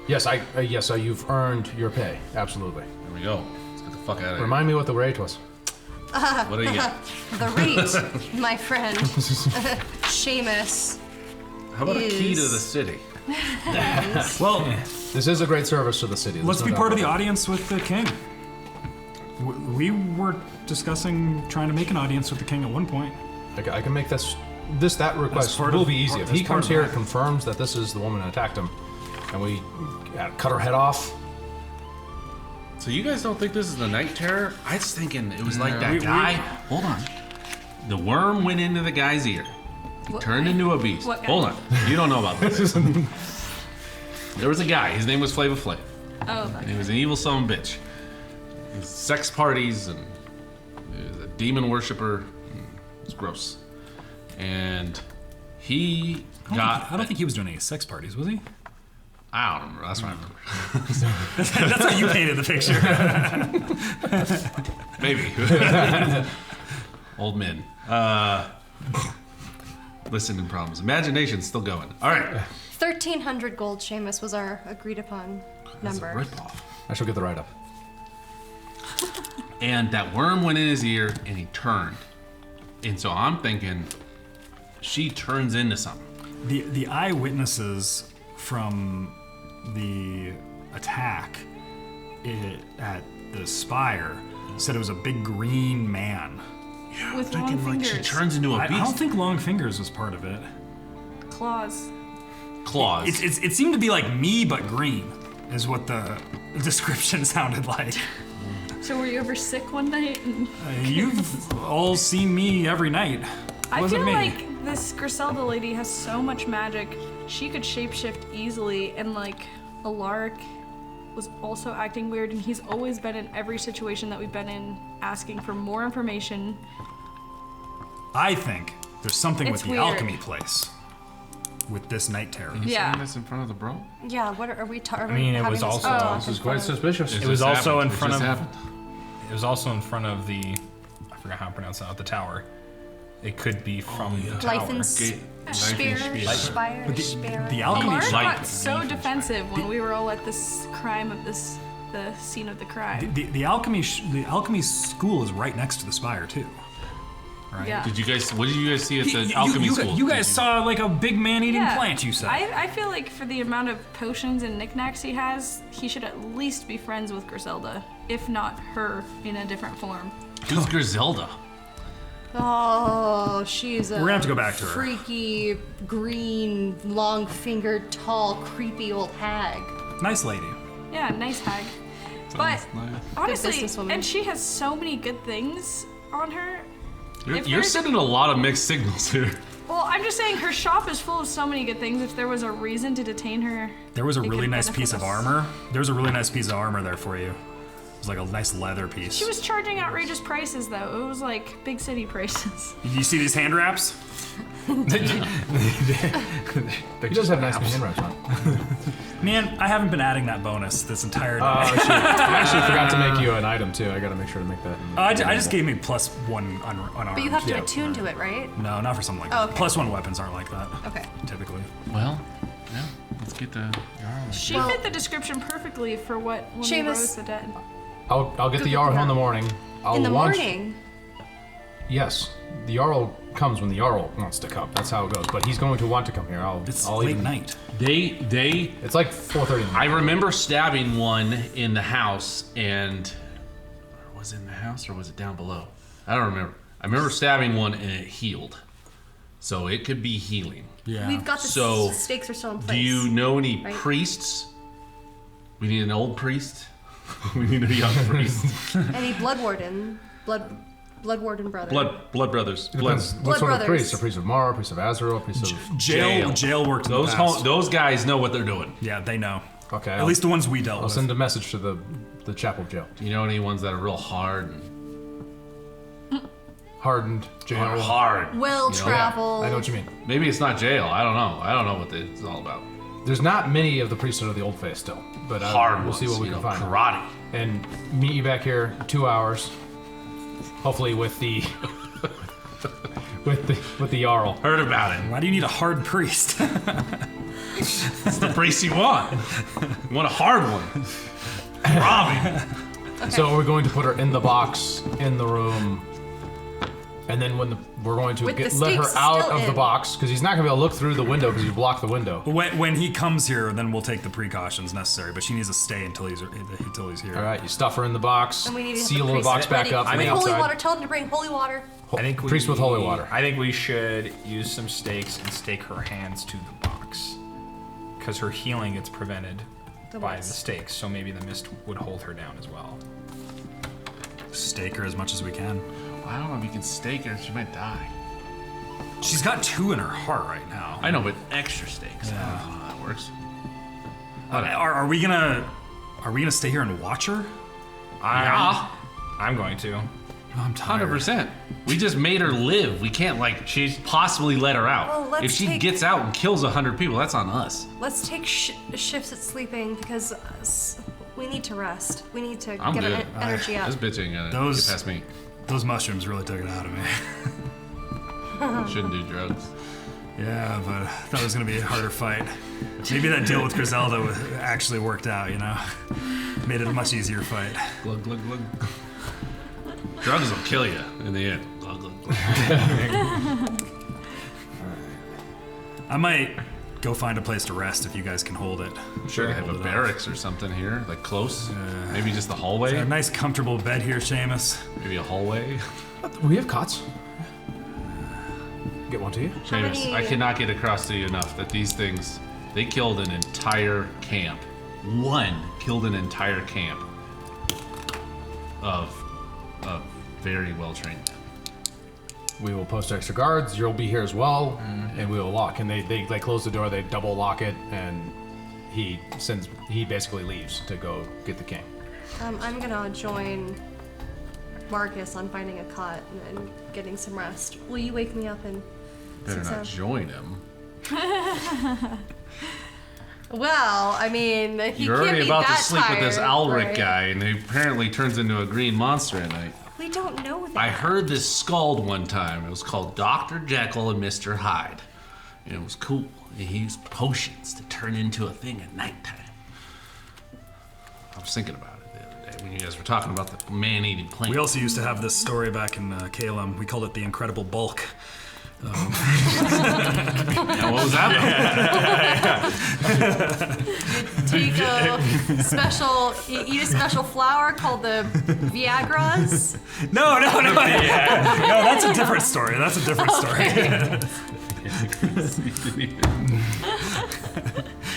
Yes, you've earned your pay. Absolutely. There we go. Let's get the fuck out of here. Remind me what the rate was. What do you get? The rate, my friend, Seamus. How about a key to is- the city? Well, This is a great service to the city. let's There's be no part of doubt the about audience with the king. We were discussing trying to make an audience with the king at one point. it. I can make that request part will of- be easy. If that's he part comes of here that. and confirms that this is the woman that attacked him, and we cut her head off. So you guys don't think this is the Night Terror? I was thinking it was like that we- guy. Hold on. The worm went into the guy's ear. He turned into a beast. What guy? Hold on. You don't know about this. There was a guy. His name was Flava Flav. Oh, And he was an evil son of a bitch. He was sex parties and he was a demon worshiper. It's gross. And he got. I don't think he was doing any sex parties, was he? I don't remember. That's what I remember. That's how you painted the picture. Maybe. Old men. Listening problems. Imagination's still going. All right. 1,300 gold, Seamus, was our agreed upon number. Rip-off. I shall get the write-up. And that worm went in his ear and he turned. And so I'm thinking she turns into something. The eyewitnesses from the attack at the spire said it was a big green man. with I'm long thinking like she fingers, turns into a I beast. don't think Long Fingers was part of it. claws. Claws. It seemed to be like me but green, is what the description sounded like. So were you ever sick one night? And You've all seen me every night. I Wasn't feel me. like this Griselda lady has so much magic. She could shapeshift easily, and like Alaric was also acting weird, and he's always been in every situation that we've been in, asking for more information. I think there's something It's with the weird. alchemy place. With this night terror. Yeah. Saying this in front of the bro? Yeah, what are we talking? I mean, it was also- This is quite suspicious. It was also in It front just of. happened. It was also in front of the. I forgot how to pronounce that. The tower. It could be from the tower. Gate- Spire, But the alchemy Alaric shop. got so defensive when we were all at this crime of this, the scene of the crime. The alchemy school is right next to the spire too. Right? Yeah. What did you guys see at the You- alchemy you, school? You guys saw like a big man-eating Yeah. plant. You said. I feel like for the amount of potions and knickknacks he has, he should at least be friends with Griselda, if not her in a different form. Who's Griselda? Oh, she's a We're gonna have to go back to her. freaky, green, long-fingered, tall, creepy old hag. Nice lady. Yeah, nice hag. But honestly, businesswoman. and she has so many good things on her. You're, If you're there's- sending a lot of mixed signals here. Well, I'm just saying her shop is full of so many good things. If there was a reason to detain her, There was a it really could nice benefit piece of us. armor. There was a really nice piece of armor there for you. It was like a nice leather piece. She was charging outrageous prices, though. It was like big city prices. Did you see these hand wraps? He does have nice hand wraps on. Man, I haven't been adding that bonus this entire Oh, night. shit. I actually forgot to make you an item, too. I gotta make sure to make that. I just gave me +1 unarmed. But you have to Yeah. attune to it, right? No, not for something like Oh, that. okay. +1 weapons aren't like that, Okay. typically. Well, Yeah, let's get the Jarl. She Well- fit the description perfectly for when we Seamus- rose the dead. I'll get the Go Jarl get the in the Jarl. morning. I'll In the launch. morning. Yes, the Jarl comes when the Jarl wants to come. That's how it goes. But he's going to want to come here. It's I'll late even, night. They It's like 4:30 in the I morning. remember stabbing one in the house, and was it in the house or was it down below? I don't remember. I remember stabbing one and it healed, so it could be healing. Yeah. We've got the So, stakes are still in place. Do you know any right? priests? We need an old priest. We need a young priest. Any blood warden brothers? Blood brothers. Depends Blood. what sort of brothers. priest? A priest of Mara, a priest of Azrael, a priest of... Jail worked in Those the past. those guys know what they're doing. Yeah, they know. Okay. At least the ones we dealt I'll with. send a message to the chapel jail. Do you know any ones that are real hard? Hardened jail. Hard. Well You know? traveled. I know what you mean. Maybe it's not jail. I don't know. I don't know what it's all about. There's not many of the priesthood of the Old Faith still, but Hard we'll ones, see what we you can know, find. Karate. And meet you back here in 2 hours, hopefully with the with the Jarl. Heard about it. Why do you need a hard priest? It's the priest you want. You want a hard one. Robbie. So we're going to put her in the box in the room, and then we're going to With the let her stakes out still of the in. box because he's not going to be able to look through the window because you blocked the window. when he comes here, then we'll take the precautions necessary. But she needs to stay until he's here. All right, you stuff her in the box, And we need to have seal the priest box back ready. up from the Holy outside. water. Tell them to bring holy water. I think we, priest with holy water. I think we should use some stakes and stake her hands to the box, because her healing gets prevented by the mist. stakes. So maybe the mist would hold her down as well. Stake her as much as we can. I don't know if you can stake her. She might die. She's got 2 in her heart right now. I know, but extra stakes. I don't know how that works. Are we gonna stay here and watch her? I'm going to. I'm tired. 100%. We just made her live. We can't she's possibly let her out. Well, let's if she take- gets out and kills 100 people, that's on us. Let's take shifts at sleeping because we need to rest. We need to I'm get good. our energy up. This bitch ain't gonna Those- get past me. Those mushrooms really took it out of me. Shouldn't do drugs. Yeah, but I thought it was gonna be a harder fight. Maybe that deal with Griselda actually worked out, you know? Made it a much easier fight. Glug, glug, glug. Drugs will kill you in the end. Glug, glug, glug. I might go find a place to rest if you guys can hold it. Sure, have a Hold it barracks or something here, like close. Maybe just the hallway. A nice comfortable bed here, Seamus. Maybe a hallway. We have cots. Get one to you. Seamus, many- I cannot get across to you enough that these things, they killed an entire camp. One killed an entire camp of very well trained men. We will post extra guards. You'll be here as well, and we will lock. And they close the door. They double lock it, and he basically leaves to go get the king. I'm gonna join Marcus on finding a cot and getting some rest. Will you wake me up in Better 6 not hours? join him. Well, I mean, he You're can't already be about to that sleep with this tired, Alric right? guy, and he apparently turns into a green monster at night. We don't know that. I heard this scald one time. It was called Dr. Jekyll and Mr. Hyde. And it was cool. He used potions to turn into a thing at nighttime. I was thinking about it the other day when you guys were talking about the man-eating plant. We also used to have this story back in Calum. We called it the Incredible Bulk. Now, what was that? Take a special, eat a special flower called the Viagras. No, that's a different story. That's a different story.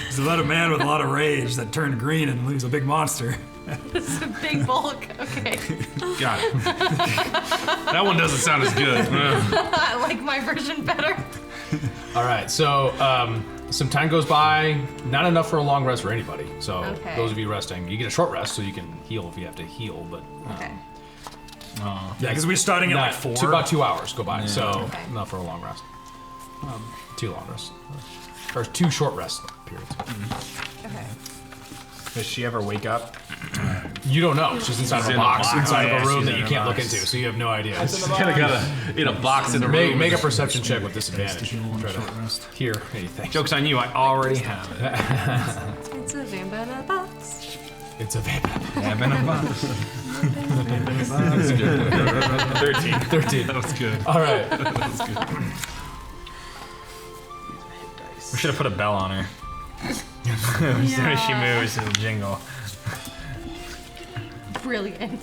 It's about a man with a lot of rage that turned green and leaves a big monster. It's a big bulk. Okay. Got it. That one doesn't sound as good. I like my version better. All right, so some time goes by, not enough for a long rest for anybody. So Okay. those of you resting, you get a short rest so you can heal if you have to heal, but Okay. Yeah, because we're starting at like 4. about 2 hours go by, so Okay. not for a long rest. 2 long rests, or 2 short rest periods. Okay. Does she ever wake up? You don't know. She's inside of a in a box, box. inside Oh, of yeah, a room she's that in you a can't look box. into, so you have no idea. Kind of got in a box in a room. Make a perception check with disadvantage. Try to hear anything. Joke's on you, I already have it. It's a vampire in a box. It's a vampire. Have in a box. 13. 13. That was good. All right. We should have put a bell on her. As soon as she moves, it'll jingle. Brilliant.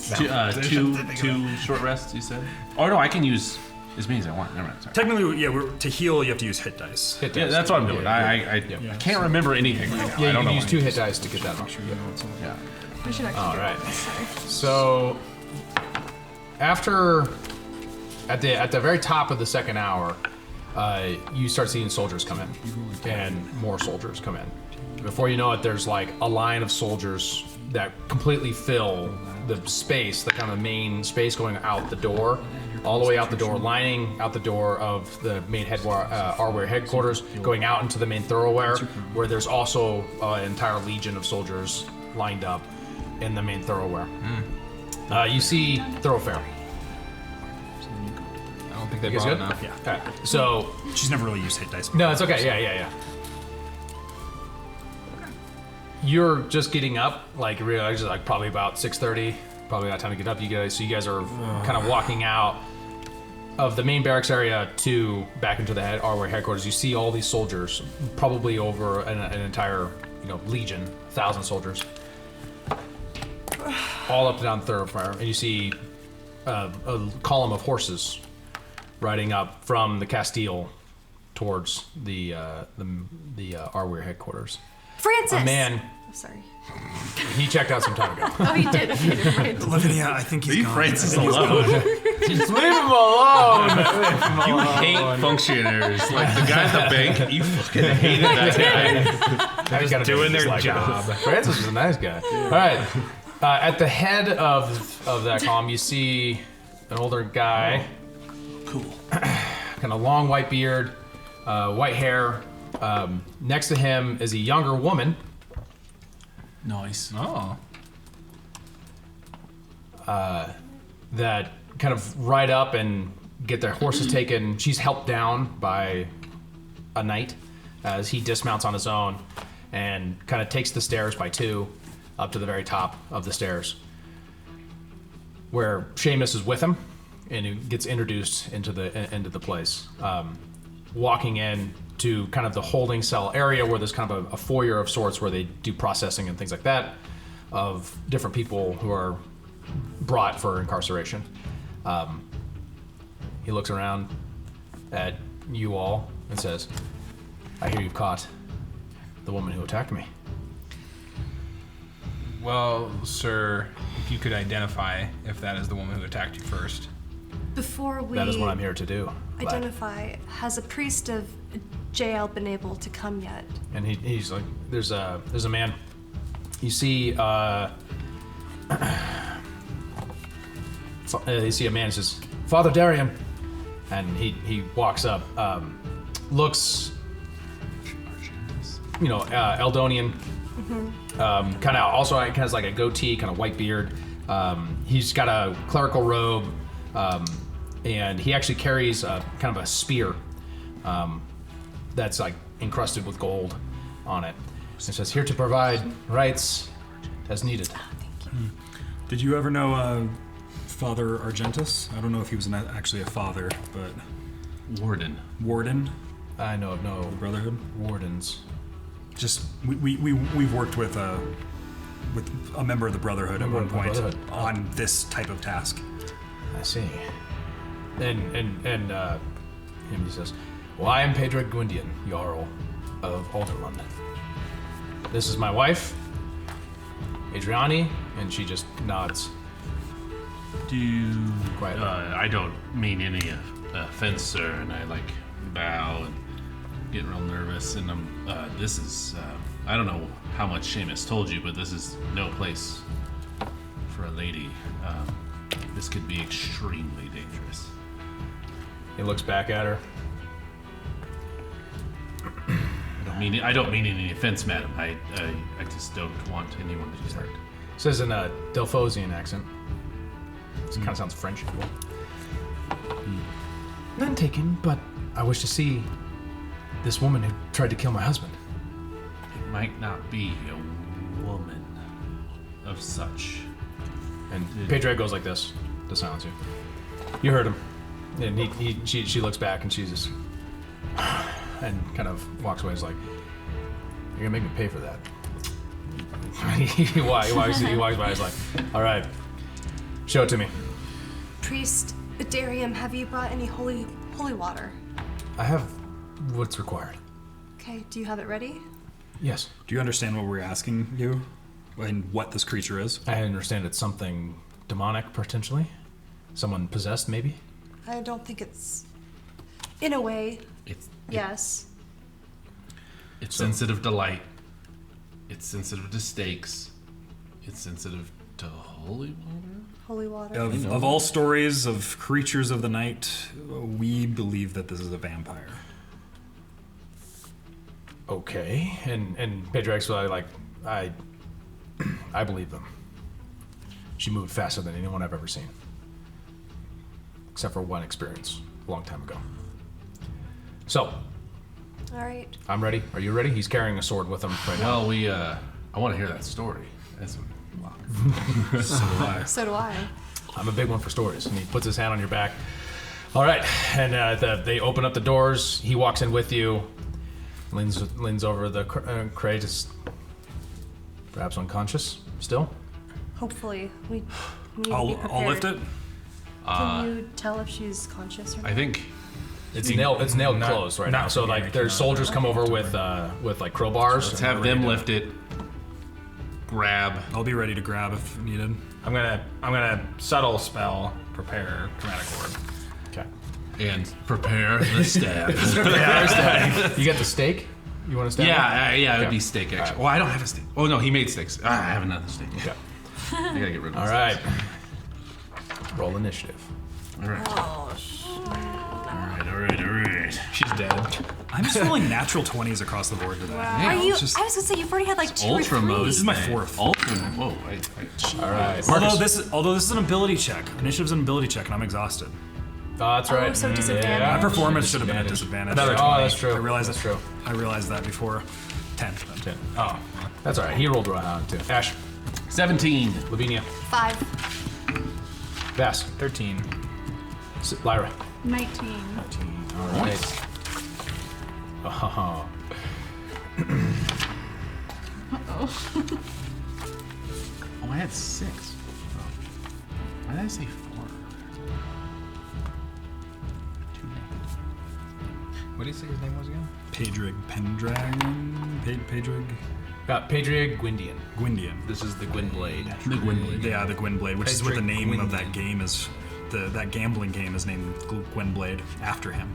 Two short rests, you said? Oh, no, I can use as many as I want. Never mind, sorry. Technically, yeah, to heal, you have to use hit dice. Hit Yeah, dice. that's what I'm doing. I can't remember anything right now. Yeah, I you don't can know use 2 hit dice to get that much. Yeah. We should actually. All do right. that. Sorry. So, after at the very top of the second hour, you start seeing soldiers come in, and more soldiers come in. Before you know it, there's like a line of soldiers that completely fill the space, the kind of main space going out the door, all the way out the door, lining out the door of the main Arware headquarters, going out into the main thoroughfare, where there's also an entire legion of soldiers lined up in the main thoroughfare. You see thoroughfare. I don't think they You guys brought good? enough. Yeah. Okay. So She's never really used hit dice. no, it's okay. Yeah. You're just getting up, like realize like probably about 6:30, probably about time to get up. You guys are kind of walking out of the main barracks area to back into the Arware headquarters. You see all these soldiers, probably over an entire legion, 1,000 soldiers, all up and down the thoroughfare, and you see a column of horses riding up from the Castile towards the Arware headquarters. Francis! A man, Oh, sorry. he checked out some time ago. Oh, he did. Okay, never mind. Lavinia, I think he's Leave gone. Francis alone. Just leave him alone! You hate functionaries. Like the guy at the bank, you fucking hated that guy. Just doing their job. Francis is a nice guy. All right. At the head of that column, you see an older guy. Cool. Kind of long white beard, white hair. Next to him is a younger woman. Nice. Oh. That kind of ride up and get their horses taken. She's helped down by a knight as he dismounts on his own and kind of takes the stairs by 2 up to the very top of the stairs, where Seamus is with him and he gets introduced into the place. Walking in to kind of the holding cell area where there's kind of a foyer of sorts where they do processing and things like that of different people who are brought for incarceration. He looks around at you all and says, I hear you've caught the woman who attacked me. Well, sir, if you could identify if that is the woman who attacked you first. Before we That is what I'm here to do. lad." identify, has a priest of Jael been able to come yet? And he's like, there's a man. You see, you see a man. He says, Father Darian, and he walks up. Looks, Eldonian. Kind of also has like a goatee, kind of white beard. He's got a clerical robe, and he actually carries kind of a spear that's like encrusted with gold on it. It says, here to provide rights as needed. Did you ever know Father Argentus? I don't know if he was actually a father, but Warden. warden, I know of no brotherhood. wardens. Just we've worked with a member of the brotherhood at Member one of the point Brotherhood. on this type of task. I see. And he says, well, I am Pedro Gwynblade, Jarl of Alderland. This is my wife, Adriani, and she just nods. Do you... Quietly. I don't mean any offense, sir, and I bow and get real nervous, and this is, I don't know how much Seamus told you, but this is no place for a lady. This could be extremely dangerous. He looks back at her. don't mean any offense, madam. I just don't want anyone to be hurt. Says in a Delphosian accent. This kind of sounds French, if you will. None taken, but I wish to see this woman who tried to kill my husband. It might not be a woman of such. And Pedro goes like this to silence you. You heard him. And she looks back and she just and kind of walks away. He's like, "You're gonna make me pay for that." he walks by. He's like, "All right, show it to me." Priest Darium, have you brought any holy water? I have what's required. Okay, do you have it ready? Yes. Do you understand what we're asking you? And what this creature is? I understand it's something demonic, potentially. Someone possessed, maybe? I don't think it's... In a way, yes. It's sensitive to light. It's sensitive to stakes. It's sensitive to holy water? Holy water. Of all stories of creatures of the night, we believe that this is a vampire. Okay. And Pedro's like, I believe them. She moved faster than anyone I've ever seen. Except for one experience a long time ago. So, All right. I'm ready. Are you ready? He's carrying a sword with him right now. Well, I want to hear that story. That's So do I. I'm a big one for stories. And he puts his hand on your back. All right. And they open up the doors. He walks in with you. Leans over the crate. Is perhaps unconscious still. Hopefully. We need to be I'll prepared. lift it. Can you tell if she's conscious or not? I think It's nailed closed right now. So from here, like I there's cannot. soldiers come over with like crowbars. let's have them lift it. Grab. I'll be ready to grab if needed. I'm gonna subtle spell prepare chromatic orb. Okay. And prepare the stab. You got the steak? You want to stab? yeah, it Okay. would be steak actually. Alright. Well, I don't have a steak. Oh no, he made steaks. I have another steak. Okay. I gotta get rid of All this. right. Roll initiative. All right. Oh, All right. She's dead. I'm just rolling natural 20s across the board today. Are you? it's just- I was gonna say you've already had like two or Ultra three. mode. This is my today. fourth. Ultra. Whoa. All right. Although this is an ability check. Initiative's an ability check, and I'm exhausted. That's right. Oh, so disadvantage. My performance should have been at disadvantage. Another Oh, that's true. I realized that's that. true. I realized that before. 10. 10. Oh, that's all right. He rolled around too. Ash, 17. Lavinia, 5. Vass, 13. Lyra. 19. All right. Oh. Oh, I had 6. Why did I say 4? 2 What did you say his name was again? Pedrig Pendragon? Pedrig Pedria Gwyndian. Gwyndian. This is the Gwynblade. The Gwynblade. Yeah, the Gwynblade, which is what the Pedrig name of Gwyndian. that game is. That gambling game is named Gwynblade after him.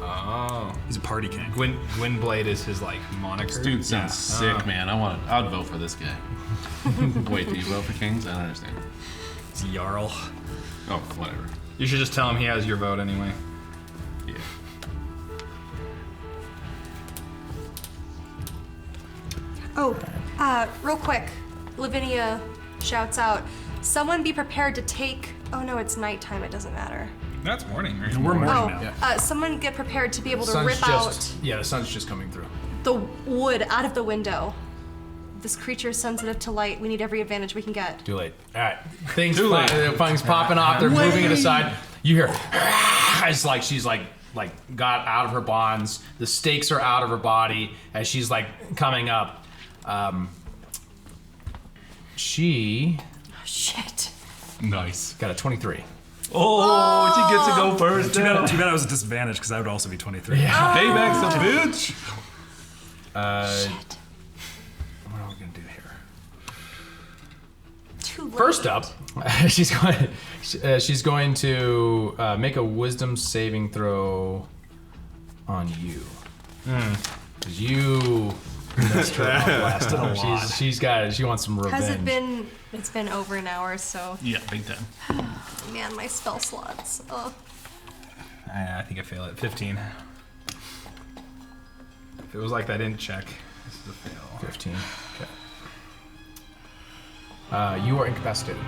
Oh. He's a party king. Gwynblade is his like moniker. Dude sounds sick, man. I'd vote for this guy. Wait, do you vote for kings? I don't understand. He's a Jarl. Oh, whatever. You should just tell him he has your vote anyway. Yeah. Oh, real quick, Lavinia shouts out, "Someone be prepared to take." Oh no, it's nighttime. It doesn't matter. That's morning, right? We're morning Oh, now. someone get prepared to be able to Sun's rip just the sun's just coming through. out the wood out of the window. This creature is sensitive to light. We need every advantage we can get. Too late. All right. Things popping off. They're moving it aside. You hear, it's like she's like got out of her bonds. The stakes are out of her body as she's like coming up. She Oh, shit. Nice. got a 23. Oh, she gets to go first. Too bad I was at disadvantage because I would also be 23. Payback's a bitch. Shit. What are we gonna do here? Too late. First up, she's going to make a wisdom saving throw on you. 'Cause you messed her up last time. She wants some revenge. Has it been? It's been over an hour, so Yeah, big time. man, my spell slots. Oh. I think I fail at 15. If it was like that didn't check, this is a fail. 15. Okay. You are incapacitated.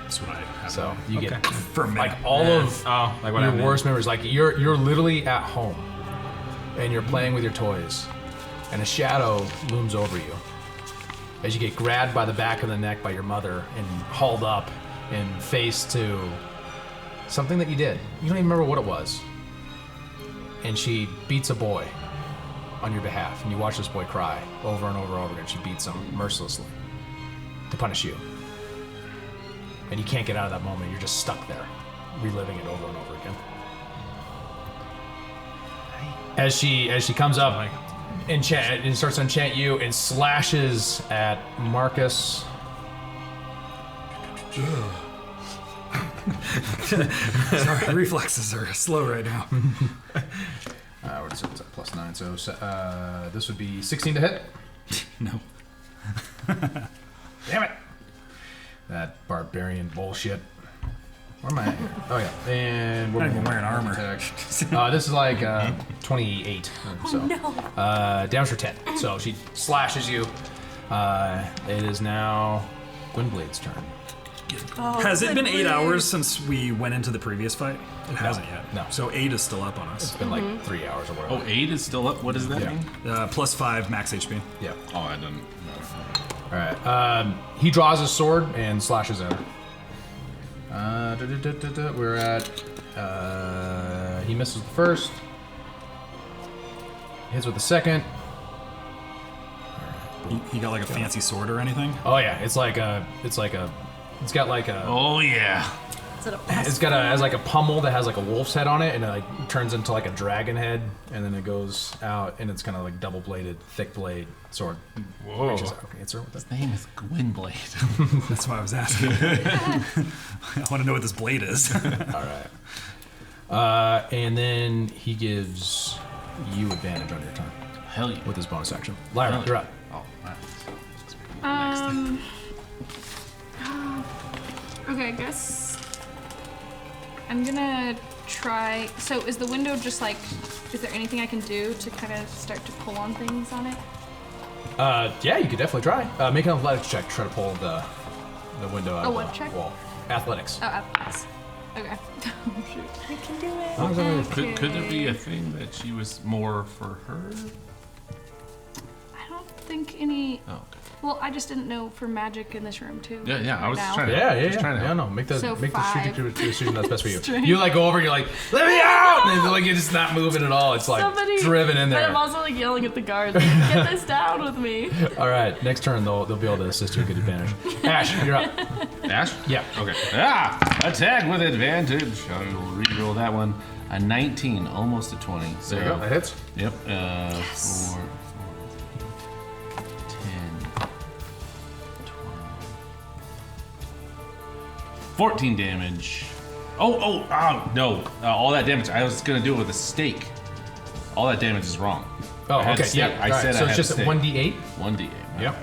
That's what I have. So you get for a minute. like all of like what your I worst memories. Like you're literally at home, and you're playing with your toys, and a shadow looms over you as you get grabbed by the back of the neck by your mother and hauled up and face to something that you did. You don't even remember what it was. And she beats a boy on your behalf, and you watch this boy cry over and over and over again. She beats him mercilessly to punish you. And you can't get out of that moment. You're just stuck there, reliving it over and over again. As she comes up and starts to enchant you and slashes at Marcus. Sorry, reflexes are slow right now. What is it? It's at +9, so this would be 16 to hit. No. Damn it! That barbarian bullshit. Where am I at here? Oh yeah, and Not even wearing armor. This is like 28. So no. Damage for 10. So she slashes you. It is now Gwynblade's turn. Has it been 8 Gwynblade. hours since we went into the previous fight? It hasn't yet. No. So 8 is still up on us. It's been like 3 hours or whatever. Oh, 8 is still up. What does that Yeah. mean? +5 max HP. Yeah. Oh, I didn't. All right. He draws his sword and slashes at her. We're at. He misses the first. Hits with the second. He got like a fancy sword or anything? Oh yeah, it's got like a. Oh yeah. Is it a Has like a pummel that has like a wolf's head on it, and it like turns into like a dragon head, and then it goes out, and it's kind of like double-bladed, thick blade sword. Whoa. Reaches out. Okay, answer with that. His name is Gwynblade. That's why I was asking. I want to know what this blade is. All right. And then he gives you advantage on your turn Hell yeah. with his bonus action. Lyra, you're up. Oh, nice. Okay, I guess I'm gonna try. So is the window just like, is there anything I can do to kind of start to pull on things on it? Yeah, you could definitely try. Make an athletics check to try to pull the window out Oh, of what the check? wall. Athletics. Oh, athletics. Okay. Oh, shoot. I can do it. Could there be a thing that she was more for her? I don't think any. Oh, okay. Well, I just didn't know for magic in this room too. Yeah, I was now. just trying to. Yeah. Trying to Yeah, no, make the So make the 5. decision that's best for you. Strength. You like go over, you're like, let me out, and like you're just not moving at all. It's like Somebody, driven in But there. I'm also like yelling at the guards, like, get this down with me. All right, next turn they'll be able to assist you and get advantage. Ash, you're up. Ash? Yeah. Okay. Attack with advantage. I will re-roll that one. A 19, almost a 20. So, There you go. That hits. Yep. Yes. 4, 10, 12, 14 damage. Oh, no. All that damage. I was going to do it with a stake. All that damage is wrong. Oh, I had okay. a stake. Yeah. I said so I it's had just a stake. 1d8. 1d8. Yep.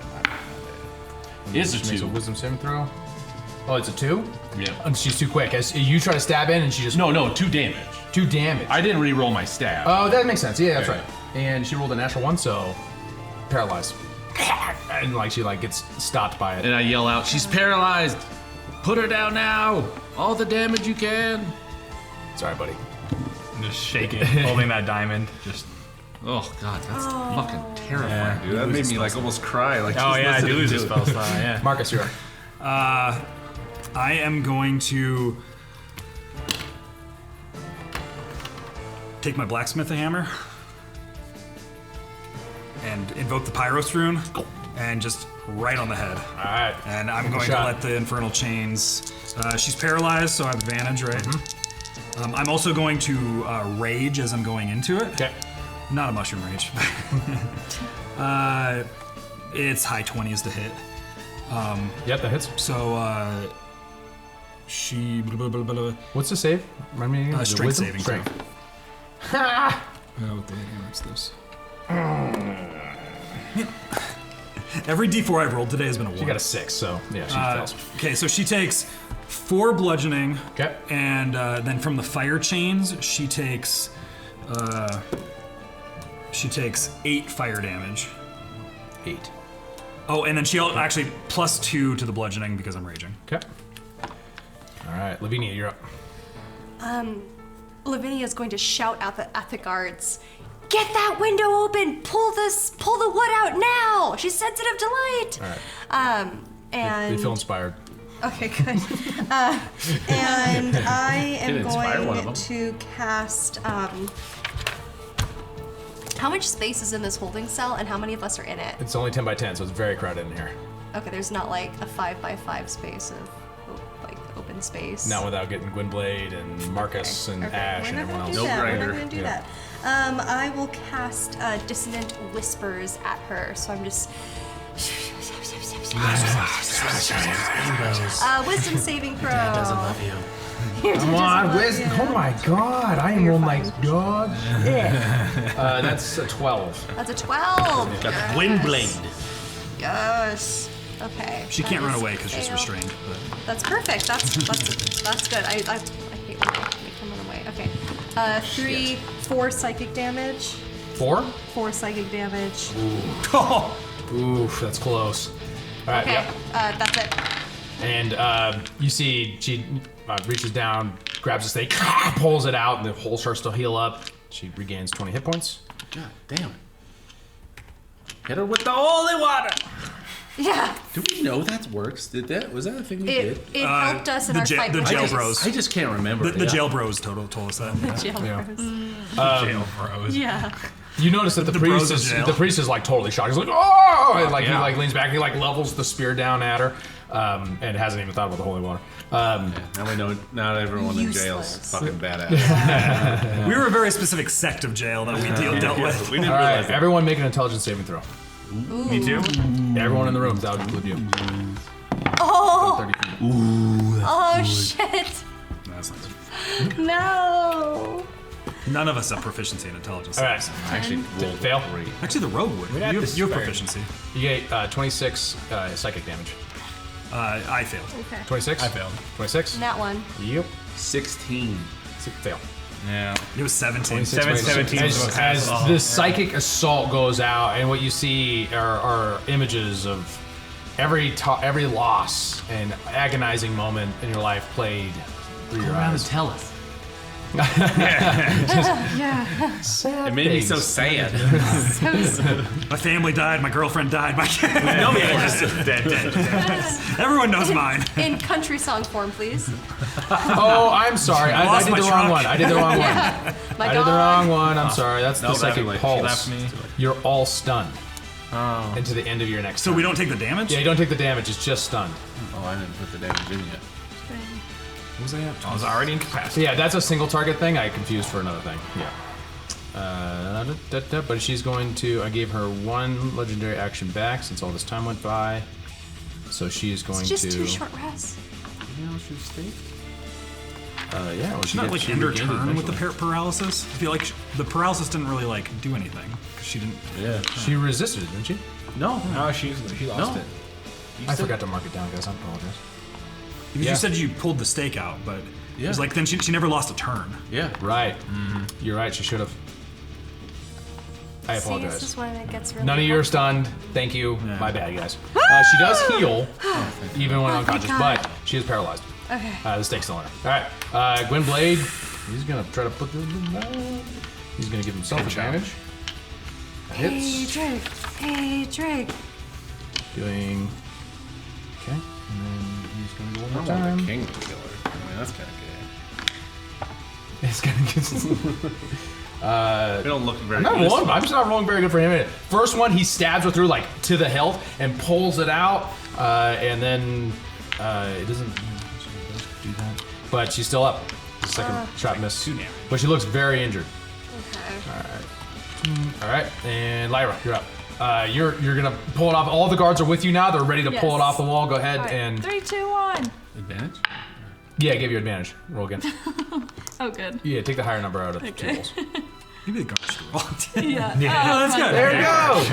It's a She makes a 2. wisdom saving throw. Oh, it's a 2? Yeah. And she's too quick. As you try to stab in, and she just No, 2 damage. 2 damage. I didn't re-roll my stab. Oh, that makes sense. Yeah, that's Okay. right. And she rolled a natural 1, so paralyzed. And like she like gets stopped by it. And I yell out, she's paralyzed! Put her down now! All the damage you can! Sorry, buddy. I'm just shaking, holding that diamond. Just. Oh god, that's fucking terrifying, Yeah, dude. That made me like almost cry. Like, Oh just yeah, I do listening lose to a it. spell slot. Yeah. Marcus, you're up. I am going to take my blacksmith hammer and invoke the Pyros rune and just right on the head. All right. And I'm going to shot. let the infernal chains. She's paralyzed, so I have advantage, right? I'm also going to rage as I'm going into it. Okay. Not a mushroom rage. It's high 20s to hit. Yep, that hits. So she. Blah, blah, blah, blah. What's the save? Remind me again. Strength Wisdom? saving throw. Strength. What's this? Every D4 I've rolled today has been a 1. She got a 6, so yeah, she fails. Okay, so she takes 4 bludgeoning. Okay. And then from the fire chains, she takes She takes 8 fire damage. 8. Oh, and then she'll actually +2 to the bludgeoning because I'm raging. Okay. All right, Lavinia, you're up. Lavinia is going to shout at the guards. Get that window open! Pull the wood out now! She's sensitive to light! All right. And... They feel inspired. Okay, good. And I am inspire one of going them. to cast, how much space is in this holding cell and how many of us are in it? It's only 10 by 10, so it's very crowded in here. Okay, there's not like a 5 by 5 space of like open space. Not without getting Gwynblade and Marcus and Ash We're and not everyone gonna else. do that. We're grinder. not gonna do Yeah. that. I will cast Dissonant Whispers at her, so I'm just... Wisdom saving throw. Doesn't love you. Come on, wisdom. Oh my god, I am roll my dog. Yeah. That's a 12. That's a 12. Gwynblade. Yes. Okay. She that can't run is away because she's fail. restrained. But That's perfect. That's good. I hate when they make them run away. Okay. 4 psychic damage. 4? 4 psychic damage. Oof, that's close. All right, Okay. yep. That's it. And you see she reaches down, grabs the stake, pulls it out, and the hole starts to heal up. She regains 20 hit points. God damn it. Hit her with the holy water. Yeah. Do we know that works? Was that a thing we did? It helped us in the our ja- fight. the with jail Jace. bros. I just can't remember. the yeah. jail bros told us that. Jail Yeah. bros. Jail bros. Yeah. You notice that the bros priest in jail. is like totally shocked. He's like, oh! And like he Yeah. like leans back, he like levels the spear down at her, and hasn't even thought about the holy water. Now we know not everyone in jail is Useless. fucking badass. We were a very specific sect of jail that we dealt with. We didn't All realize right, everyone make an intelligence saving throw. Me too. Everyone in the room, that would include you. Oh. 30 feet. Oh shit. That's nice. No. None of us have proficiency in intelligence. All right, saves. I actually rolled fail. 3. Actually, the rogue would. got You this have far. proficiency. You get 26 psychic damage. I failed. Okay. 26. I failed. 26. That one. Yep. 16. Fail. Yeah. It was 17. 17 was the most As awful. the psychic assault goes out, and what you see are images of every loss and agonizing moment in your life played through your eyes. Tell us. It made me so sad. My family died. My girlfriend died. My No, yeah, just dead. everyone knows mine. In country song form, please. Oh, I'm sorry. I Lost did my the wrong truck. one. I did the wrong one. My I did the wrong one. I'm sorry. That's No, the that's psychic too late. She pulse. left me. You're all stunned Oh. into the end of your next So turn. we don't take the damage? Yeah, you don't take the damage. It's just stunned. Oh, I didn't put the damage in yet. What was I at? I was already So incapacitated. yeah, that's a single target thing. I confused for another thing. Yeah. But she's going to. I gave her 1 legendary action back since all this time went by. So she is going It's just to. 2 short rests. Yeah. Well, She's not like end her turn with the paralysis. I feel like the paralysis didn't really like do anything. 'Cause she didn't. Yeah. She resisted it, didn't she? No. No, she lost No. it. I forgot to mark it down, guys. I apologize. Because Yeah. you said you pulled the stake out, but it was Yeah. like then she never lost a turn. Yeah. Right. You're right. She should have. I See, apologize. this is when it gets really None of you are hard. stunned. Thank you. My bad, guys. She does heal, even when unconscious, God. but she is paralyzed. Okay. The stake's still on her. All right. Gwynblade. He's gonna try to put this. He's gonna give himself advantage. That Hey hits. Drake. Hey Drake. Doing. Okay. And then he's gonna go one I more want time. the king to kill her. I mean, that's kind of It's gonna get. gay. They don't look very I'm not good. rolling. I'm just not rolling very good for him. First one, he stabs her through like to the hilt and pulls it out, and then it doesn't do that. But she's still up. The second shot missed, but she looks very injured. Okay. All right, and Lyra, you're up. You're gonna pull it off. All the guards are with you now. They're ready to pull it Yes. off the wall. Go ahead All right, and 3, 2, 1. Advantage? yeah, I gave you advantage. Roll again. Oh, good. Yeah, take the higher number out of two Okay. rolls. Maybe the guards should roll. Yeah. Oh, that's good. There we go.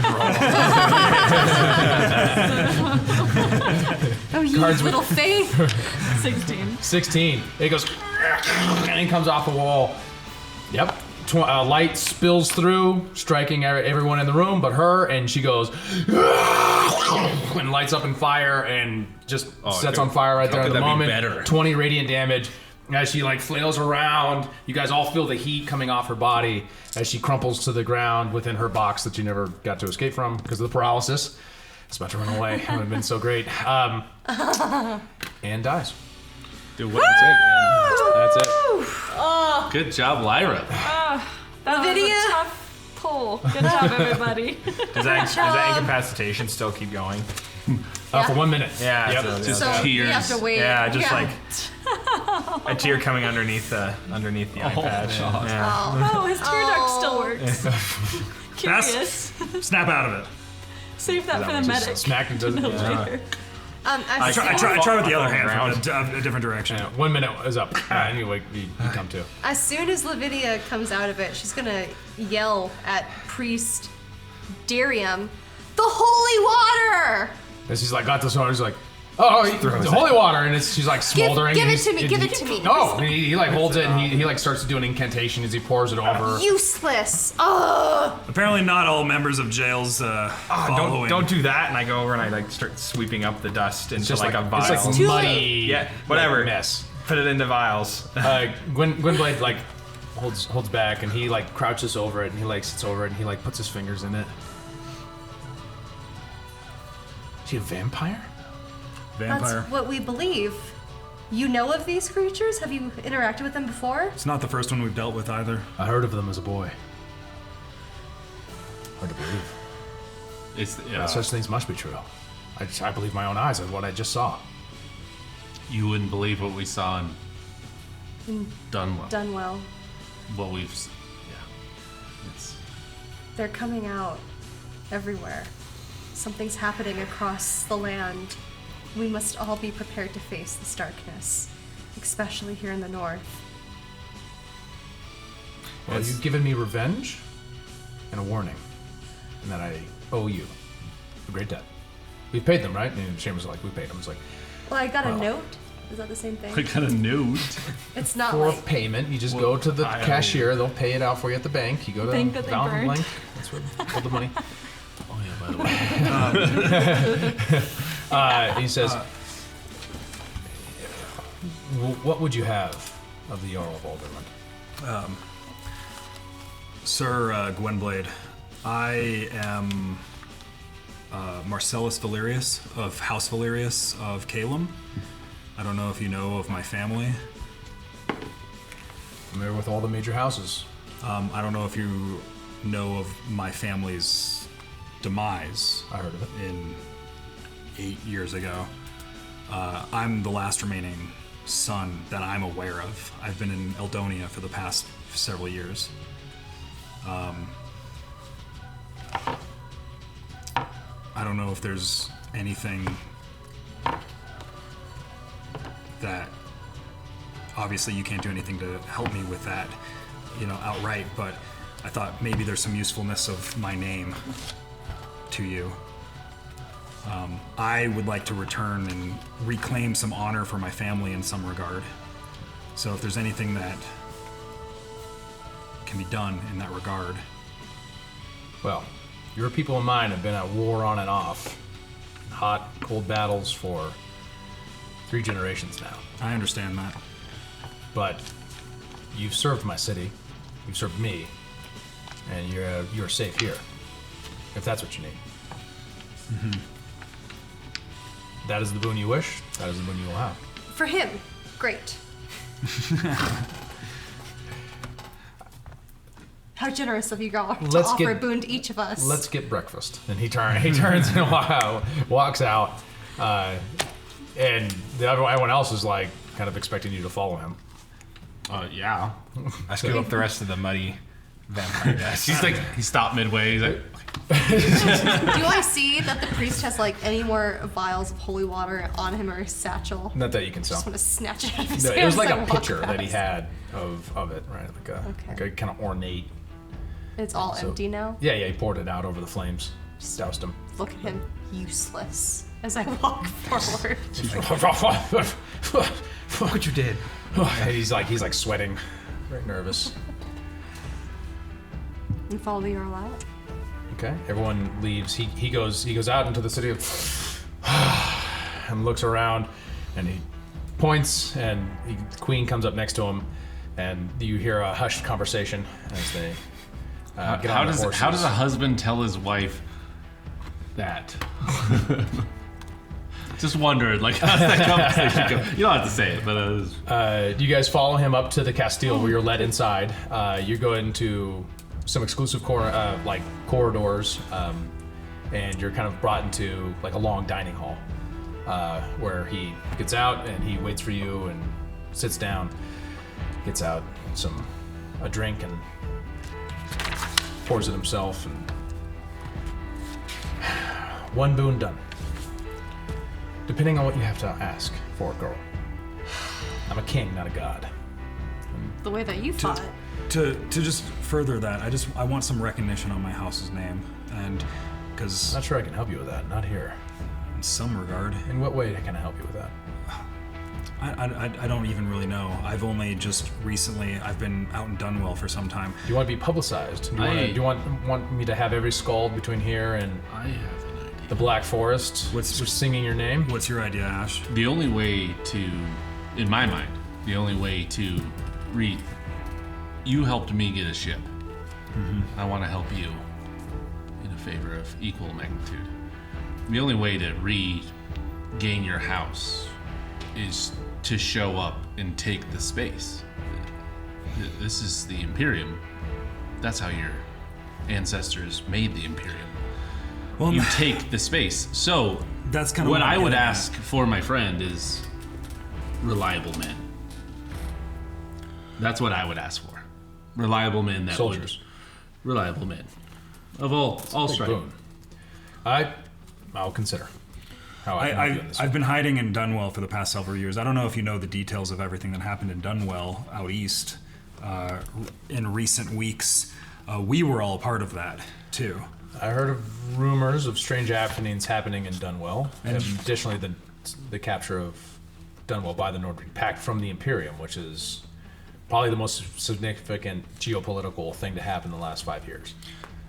Oh, you Cards with- little faith. 16. 16. It goes and it comes off the wall. Yep. light spills through, striking everyone in the room but her, and she goes and lights up in fire and just sets on fire right there at the moment. Better? 20 radiant damage. As she like flails around, you guys all feel the heat coming off her body as she crumples to the ground within her box that you never got to escape from because of the paralysis. It's about to run away. It would have been so great. And dies. Dude, that's it, man. That's it. Good job, Lyra. That was Lydia. a tough pull. Good job, everybody. Does that incapacitation still keep going? For 1 minute. Yeah. Yep. Just So you tears. have to wait. Yeah, just like a tear coming underneath the eye patch. Yeah. Oh, his tear duct still works. Curious. Snap out of it. Save that for the medic. Smacked into the Later. I try with the other hand from a different direction. 1 minute is up. Anyway, you come to. As soon as Lavinia comes out of it, she's gonna yell at Priest Darium, "The holy water!" And she's like, got this one. He's like, the holy water, and she's like smoldering. Give and it to me. Give it to me. No, and he like holds it, and he like starts to do an incantation as he pours it over. Useless. Apparently, not all members of jails following. Don't do that. And I go over and I like start sweeping up the dust into Just like a vial. It's like Too muddy. Yeah, whatever. Mess. Put it into vials. Gwynblade like holds back, and he like crouches over it, and he like sits over it, and he like puts his fingers in it. Is he a vampire? Vampire. That's what we believe. You know of these creatures? Have you interacted with them before? It's not the first one we've dealt with either. I heard of them as a boy. Hard to believe. It's Such things must be true. I believe my own eyes and what I just saw. you wouldn't believe what we saw in Dunwell. Dunwell. What it's They're coming out everywhere. Something's happening across the land. We must all be prepared to face this darkness, especially here in the north. Well, you've given me revenge and a warning, and that I owe you a great debt. We've paid them, right? And Shane was like, we paid them. It's like, Well, I got Well. a note. Is that the same thing? I got a note. It's not for like payment, you just go to the cashier. They'll pay it out for you at the bank. You go to Bank that they Fountain burned. Blank. That's where all the money. Oh yeah, by the way. He says, "What would you have of the Jarl of Alderland?" Sir Gwynblade, I am Marcellus Valerius of House Valerius of Calum. I don't know if you know of my family. Familiar with all the major houses. I don't know if you know of my family's demise. I heard of it. In 8 years ago. I'm the last remaining son that I'm aware of. I've been in Eldonia for the past several years. I don't know if there's anything that, obviously you can't do anything to help me with that, outright, but I thought maybe there's some usefulness of my name to you. I would like to return and reclaim some honor for my family in some regard. So if there's anything that can be done in that regard. Well, your people and mine have been at war on and off, hot, cold battles for 3 generations now. I understand that. But you've served my city, you've served me, and you're safe here, if that's what you need. Mm-hmm. That is the boon you wish. That is the boon you will have. for him. Great. How generous of you, girl, to Let's offer get- a boon to each of us. Let's get breakfast. And he turns and walks out, and everyone else is like kind of expecting you to follow him. Yeah. I scoop up the rest of the muddy vampire dust. He's like, he stopped midway. He's like, Do I see that the priest has like any more vials of holy water on him or his satchel? Not that you can I tell. just want to snatch it out of his No, hands. it was like as I a walk picture that he past. had of it, right? Like a kind of ornate. It's all So- empty now. Yeah, he poured it out over the flames. Doused him. Look at him, useless, as I walk forward. Look what you did. And he's like sweating, very nervous. and follow the Earl out. Okay, everyone leaves. He goes out into the city of and looks around, and he points, and the queen comes up next to him, and you hear a hushed conversation as they get on their horses. How does a husband tell his wife that? Just wondered, like, how does that conversation go? You don't have to say it, but you guys follow him up to the Castile, where you're led inside. You go into some exclusive corridors, and you're kind of brought into like a long dining hall, where he gets out and he waits for you and sits down, gets out a drink and pours it himself, and one boon done. Depending on what you have to ask for, girl. I'm a king, not a god. The way that you fought. To just further that, I want some recognition on my house's name, and because Not sure I can help you with that. Not here. in some regard, In what way can I help you with that? I don't even really know. I've only just recently, I've been out in Dunwell for some time. Do you want to be publicized? Do you want me to have every skald between here and I have an idea. the Black Forest singing your name? What's your idea, Ash? The only way to, in my mind, you helped me get a ship. Mm-hmm. I want to help you in a favor of equal magnitude. The only way to regain your house is to show up and take the space. This is the Imperium. That's how your ancestors made the Imperium. Well, You take the space. So that's kind of what I would ask for my friend is reliable men. That's what I would ask for. Reliable men that Soldiers. Reliable men. Of all stripes. Boon. I'll consider how I can help you in this. I've been hiding in Dunwell for the past several years. I don't know if you know the details of everything that happened in Dunwell out east in recent weeks. We were all a part of that too. I heard of rumors of strange happenings happening in Dunwell, and additionally the capture of Dunwell by the Nordby Pact from the Imperium, which is probably the most significant geopolitical thing to happen in the last 5 years.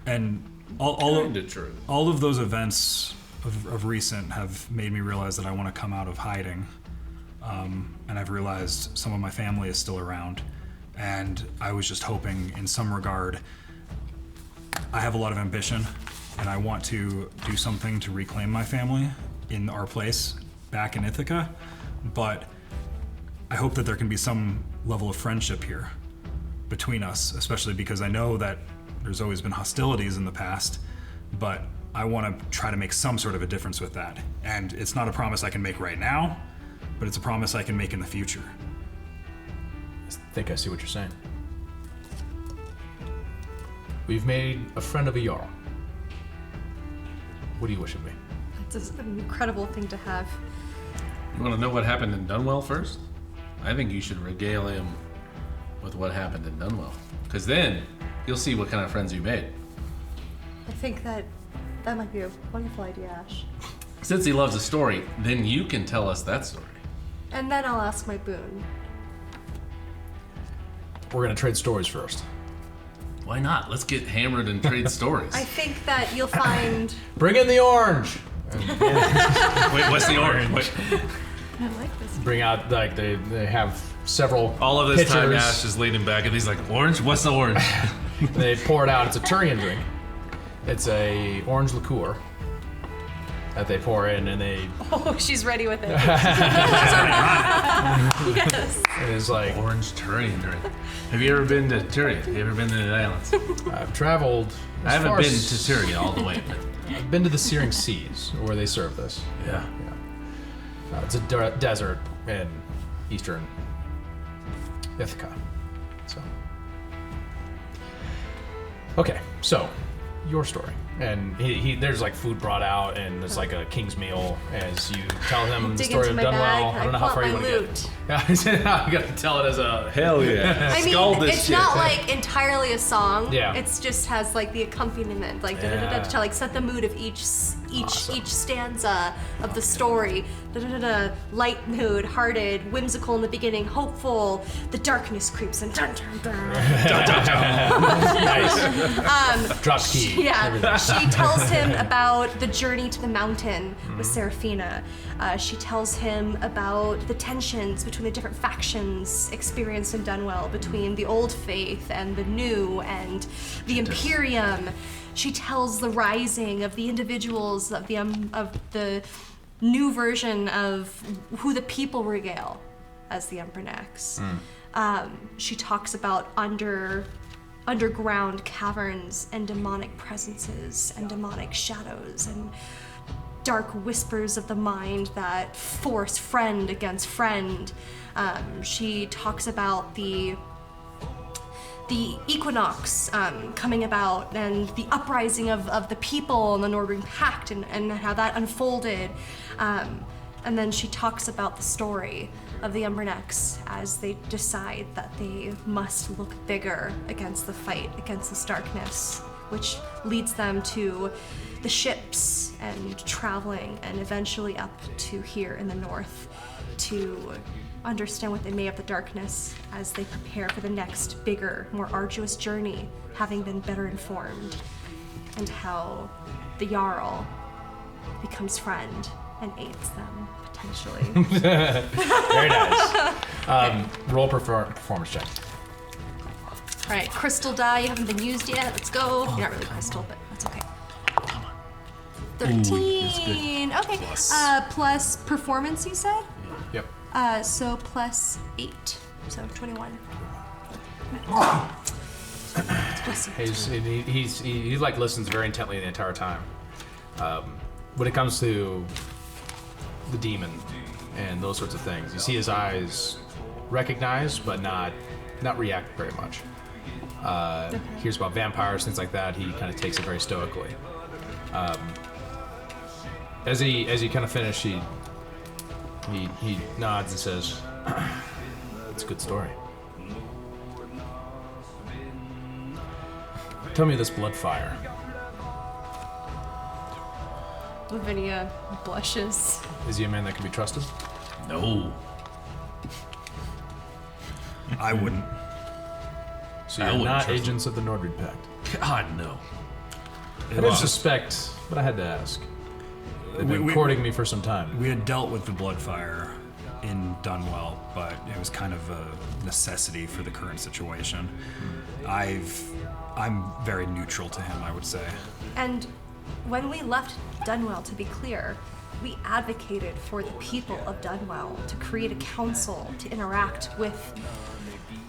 And all True. of those events of recent have made me realize that I want to come out of hiding. And I've realized some of my family is still around. And I was just hoping, in some regard, I have a lot of ambition, and I want to do something to reclaim my family in our place back in Ithaca. But I hope that there can be some level of friendship here between us, especially because I know that there's always been hostilities in the past, but I want to try to make some sort of a difference with that. And it's not a promise I can make right now, but it's a promise I can make in the future. I think I see what you're saying. We've made a friend of a Jarl. What do you wish of me? It's an incredible thing to have. You want to know what happened in Dunwell first? I think you should regale him with what happened in Dunwell. Because then you'll see what kind of friends you made. I think that might be a wonderful idea, Ash. Since he loves a story, then you can tell us that story. And then I'll ask my boon. We're gonna trade stories first. Why not? Let's get hammered and trade stories. I think that you'll find. Bring in the orange! Wait, what's the orange? Wait. I like this. Bring out, like, they have several All of this time, pitchers. Ash is leaning back and he's like, "Orange? What's the orange?" They pour it out. It's a Turian drink. It's a orange liqueur that they pour in, and they. Oh, she's ready with it. Yes. It is like. Orange Turian drink. Have you ever been to Tyrion? Have you ever been to the islands? I've traveled. I haven't been to Tyrion all the way, but I've been to the Searing Seas, where they serve this. yeah. It's a desert in eastern Ithaca. So. Okay, so your story. and there's like food brought out, and there's like a king's meal as you tell him the Dig story into of my Dunwell. bag, I don't know I how pull far out you my want to loot. get. Yeah, you got to tell it as a. Hell yeah. I mean, Skull this it's shit. not like entirely a song. Yeah. It's just has like the accompaniment, like Yeah. to like set the mood of each stanza of the story. Light mood, hearted, whimsical in the beginning, hopeful. The darkness creeps in. Dun, dun, dun. Nice. Drop key. Yeah, she tells him about the journey to the mountain with Seraphina. She tells him about the tensions between the different factions experienced in Dunwell, between the old faith and the new, and the Imperium. She tells the rising of the individuals of the new version of who the people regale as the Empernex. She talks about underground caverns and demonic presences and demonic shadows and dark whispers of the mind that force friend against friend. She talks about the equinox coming about and the uprising of the people and the Northern Pact and how that unfolded. And then she talks about the story of the Empernex as they decide that they must look bigger against the fight against this darkness, which leads them to the ships and traveling and eventually up to here in the north to understand what they may of the darkness as they prepare for the next bigger, more arduous journey, having been better informed, and how the Jarl becomes friend and aids them potentially. Very nice. Roll performance check. All right, crystal die, you haven't been used yet. Let's go. You're not really crystal, but that's okay. 13. Okay. Plus performance, you said? Yep. So plus 8. So 21. Bless you. He like listens very intently the entire time. When it comes to the demon and those sorts of things, you see his eyes recognize but not react very much. Hears about vampires, things like that. He kind of takes it very stoically. As he kind of finish, he nods and says, "It's a good story. Tell me this Bloodfire. Lavinia blushes. Is he a man that can be trusted?" No. I wouldn't. So I you're wouldn't not trust him. agents of the Nordred Pact. God, no. I didn't suspect, but I had to ask. They've been courting me for some time. We had dealt with the Bloodfire in Dunwell, but it was kind of a necessity for the current situation. I'm very neutral to him, I would say. And when we left Dunwell, to be clear, we advocated for the people of Dunwell to create a council to interact with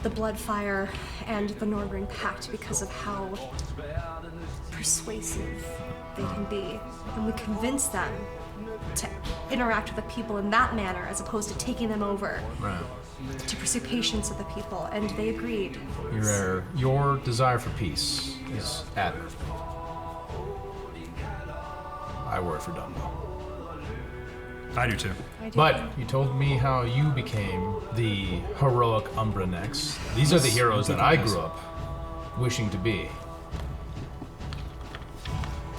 the Bloodfire and the Northern Pact because of how persuasive they can be. And we convinced them to interact with the people in that manner as opposed to taking them over. Right. To pursue patience with the people, and they agreed. Your desire for peace is admirable. I worry for Dunwell. I do too. I do. But you told me how you became the heroic Umbranex. These are the heroes that I grew up wishing to be.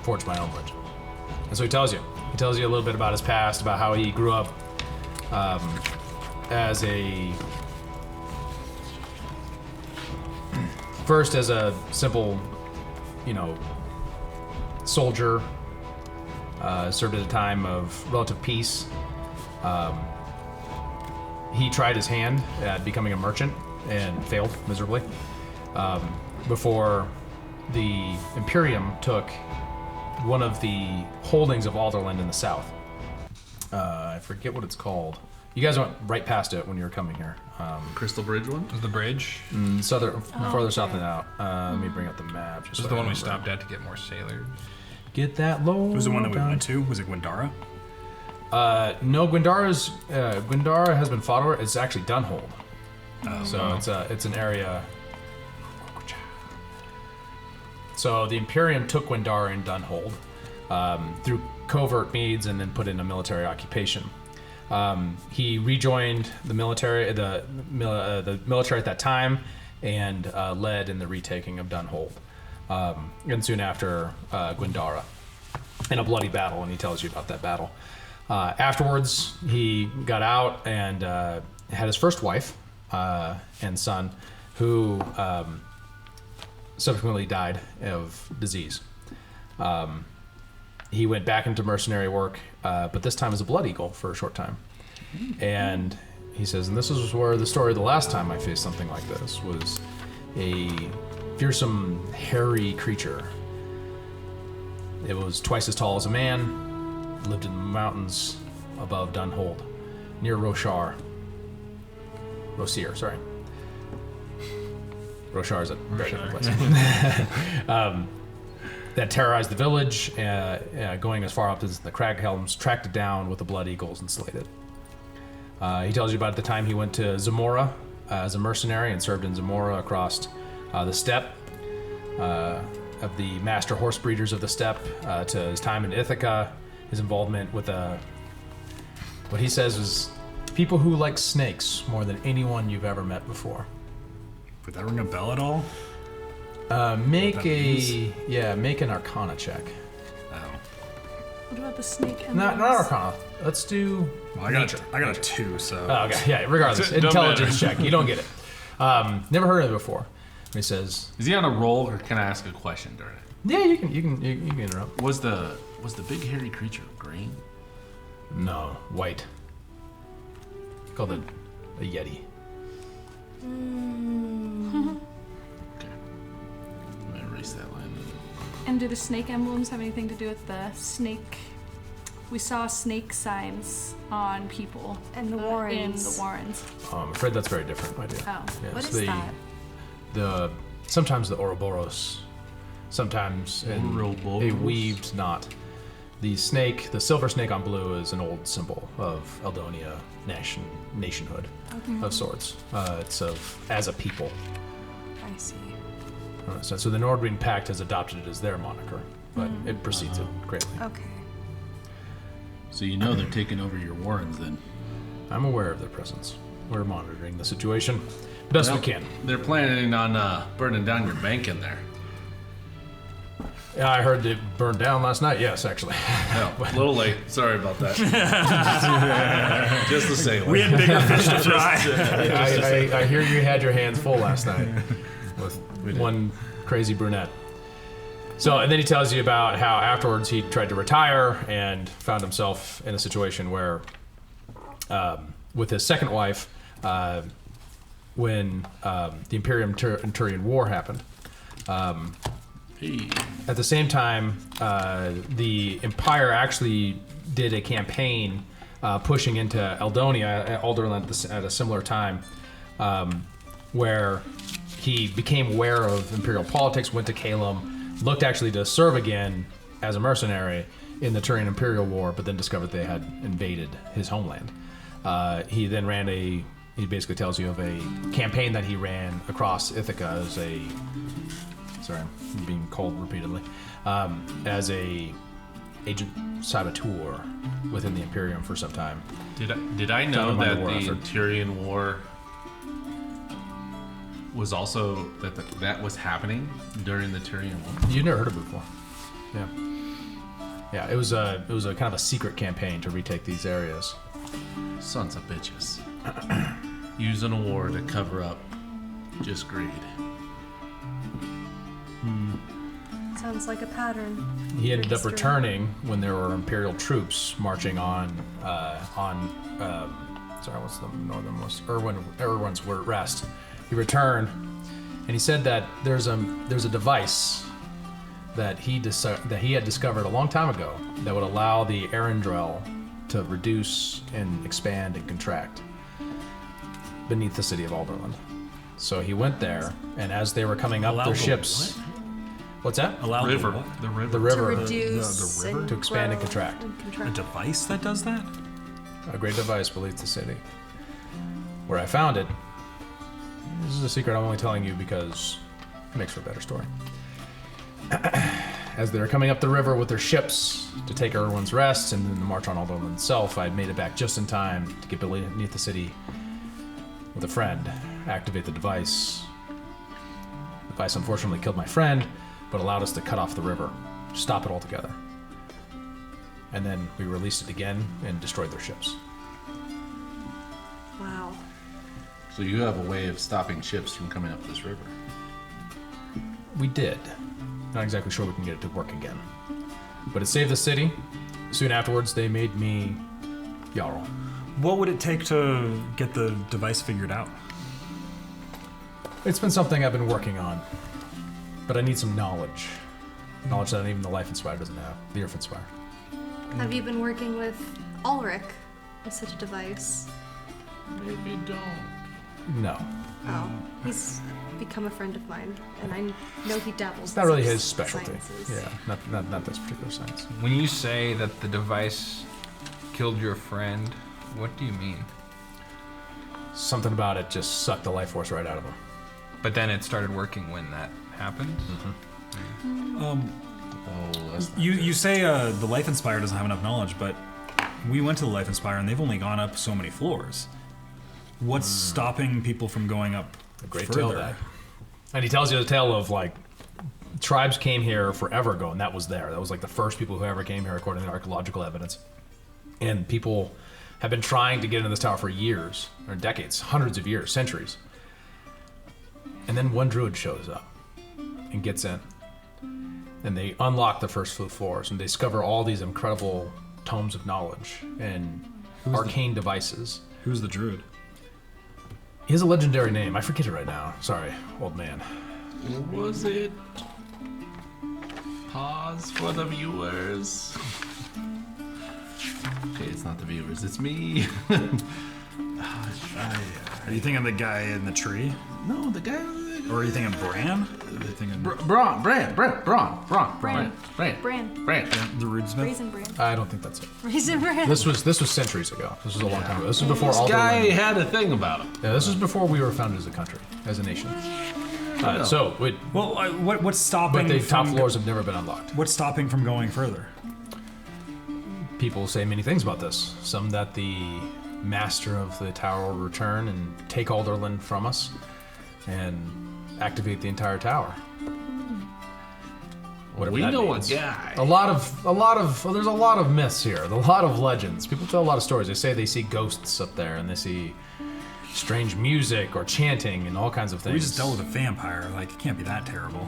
Forge my own legend. And so he tells you. He tells you a little bit about his past, about how he grew up as a... First as a simple, soldier. Served at a time of relative peace. He tried his hand at becoming a merchant and failed miserably before the Imperium took one of the holdings of Alderland in the south. I forget what it's called. You guys went right past it when you were coming here. Crystal Bridge one? Was the bridge? Farther south than out. Let me bring up the map. Just This is so the I one we remember. stopped at to get more sailors. Get that low. It was the one that we went to. Was it Gwendara? No, Gwendara has been fought over. It's actually Dunhold. So it's an area. So the Imperium took Gwendara and Dunhold through covert means and then put in a military occupation. He rejoined the military, the military at that time, and led in the retaking of Dunhold. And soon after, Gwendara, in a bloody battle, and he tells you about that battle. Afterwards, he got out and had his first wife and son, who subsequently died of disease. He went back into mercenary work, but this time as a blood eagle for a short time. And he says, and this is where the story of the last time I faced something like this was a fearsome, hairy creature. It was twice as tall as a man, lived in the mountains above Dunhold, near Roshar. Rosier, sorry. Roshar is a very different place. That terrorized the village, going as far up as the Craghelms, tracked it down with the Blood Eagles and slayed it. He tells you about the time he went to Zamora as a mercenary and served in Zamora across the steppe, of the master horse breeders of the steppe, to his time in Ithaca, his involvement with what he says is people who like snakes more than anyone you've ever met before. Would that ring a bell at all? Make an Arcana check. Oh. What about the snake emblems? Not Arcana. Let's do nature. I got a 2, so. Oh, okay. Yeah. Regardless, Don't intelligence matter. check. You don't get it. Never heard of it before. He says, Is he on a roll, or can I ask a question during it? "Yeah, you can interrupt." Was the big hairy creature green? No, white. Called a yeti. Okay. I'm gonna erase that line. And do the snake emblems have anything to do with the snake? We saw snake signs on people And the in Warrens. the Warrens. I'm afraid that's very different, my dear. Oh. Yes, What is that? Sometimes the Ouroboros, sometimes in a Ouroboros? weaved knot. The snake, the silver snake on blue, is an old symbol of Eldonia nationhood of sorts. It's as a people. I see. So the Nordwind Pact has adopted it as their moniker, but it precedes it greatly. Okay. So you know they're taking over your warrens then. I'm aware of their presence. We're monitoring the situation best we can. They're planning on burning down your bank in there. Yeah, I heard it burned down last night. Yes, actually. Oh, a little late. Sorry about that. Just the same. We had bigger fish to fry. I hear you had your hands full last night with one crazy brunette. So, and then he tells you about how afterwards he tried to retire and found himself in a situation where, with his second wife, when the Imperium-Turian War happened. At the same time, the Empire actually did a campaign pushing into Alderland at a similar time, where he became aware of Imperial politics, went to Calum, looked actually to serve again as a mercenary in the Turian Imperial War, but then discovered they had invaded his homeland. He then ran he basically tells you of a campaign that he ran across Ithaca as sorry, I'm being called repeatedly, as a agent saboteur within the Imperium for some time. Did I know Time to that mind the war the effort. Turian War was also that was happening during the Turian War? You never heard of it before? Yeah. Yeah, it was a kind of a secret campaign to retake these areas. Sons of bitches. Using a war to cover up just greed. Sounds like a pattern. He ended up History. returning when there were Imperial troops marching on sorry, what's the northernmost? Erwin's rest. He returned, and he said that there's a device that he had discovered a long time ago that would allow the Arendrel to reduce and expand and contract beneath the city of Alderland. So he went there, and as they were coming up Allow their the ships, what's that? Allow the River. what? The river. The To river, reduce the river? and To expand and grow contract. A device that does that? a great device beneath the city. Where I found it. This is a secret I'm only telling you because it makes for a better story. as they were coming up the river with their ships to take everyone's rest and then to march on Alderland itself, I made it back just in time to get beneath the city with a friend, activate the device. The device unfortunately killed my friend, but allowed us to cut off the river, stop it altogether. And then we released it again and destroyed their ships. Wow. So you have a way of stopping ships from coming up this river. We did. Not exactly sure we can get it to work again. But it saved the city. Soon afterwards, they made me Jarl. What would it take to get the device figured out? It's been something I've been working on. But I need some knowledge. Knowledge that even the Life Inspired doesn't have. The Earth Inspired. Have you been working with Ulrich with such a device? Maybe don't. No. Oh, he's become a friend of mine, and I know he dabbles. It's not in really such his specialty. sciences. Yeah, not this particular science. When you say that the device killed your friend, what do you mean? Something about it just sucked the life force right out of him. But then it started working when that happened? Oh, that's not You say the Life Inspire doesn't have enough knowledge, but we went to the Life Inspire and they've only gone up so many floors. What's stopping people from going up A great further? tale, that. And he tells you the tale of, like, tribes came here forever ago, and that was there. That was, like, the first people who ever came here, according to archaeological evidence. And people have been trying to get into this tower for years, or decades, hundreds of years, centuries. And then one druid shows up and gets in. And they unlock the first few floors and discover all these incredible tomes of knowledge and arcane devices. Who's the druid? He has a legendary name. I forget it right now. Sorry, old man. What was it? Pause for the viewers. Okay, it's not the viewers, it's me. Are you thinking the guy in the tree? No, the guy. Or are you thinking Bran? Are you thinking Braun. Bran. the rootsmith? Raisin Bran. I don't think that's it. Raisin Bran. This was centuries ago. This was a long time ago. This was before This all guy the had a thing about him. Yeah, this was before we were founded as a country, as a nation. Well, what's stopping? But the top from floors have never been unlocked. What's stopping from going further? People say many things about this. Some that the master of the tower will return and take Alderland from us, and activate the entire tower. Whatever We that know means. a guy. There's a lot of myths here. A lot of legends. People tell a lot of stories. They say they see ghosts up there and they see strange music or chanting and all kinds of things. We just dealt with a vampire. Like, it can't be that terrible.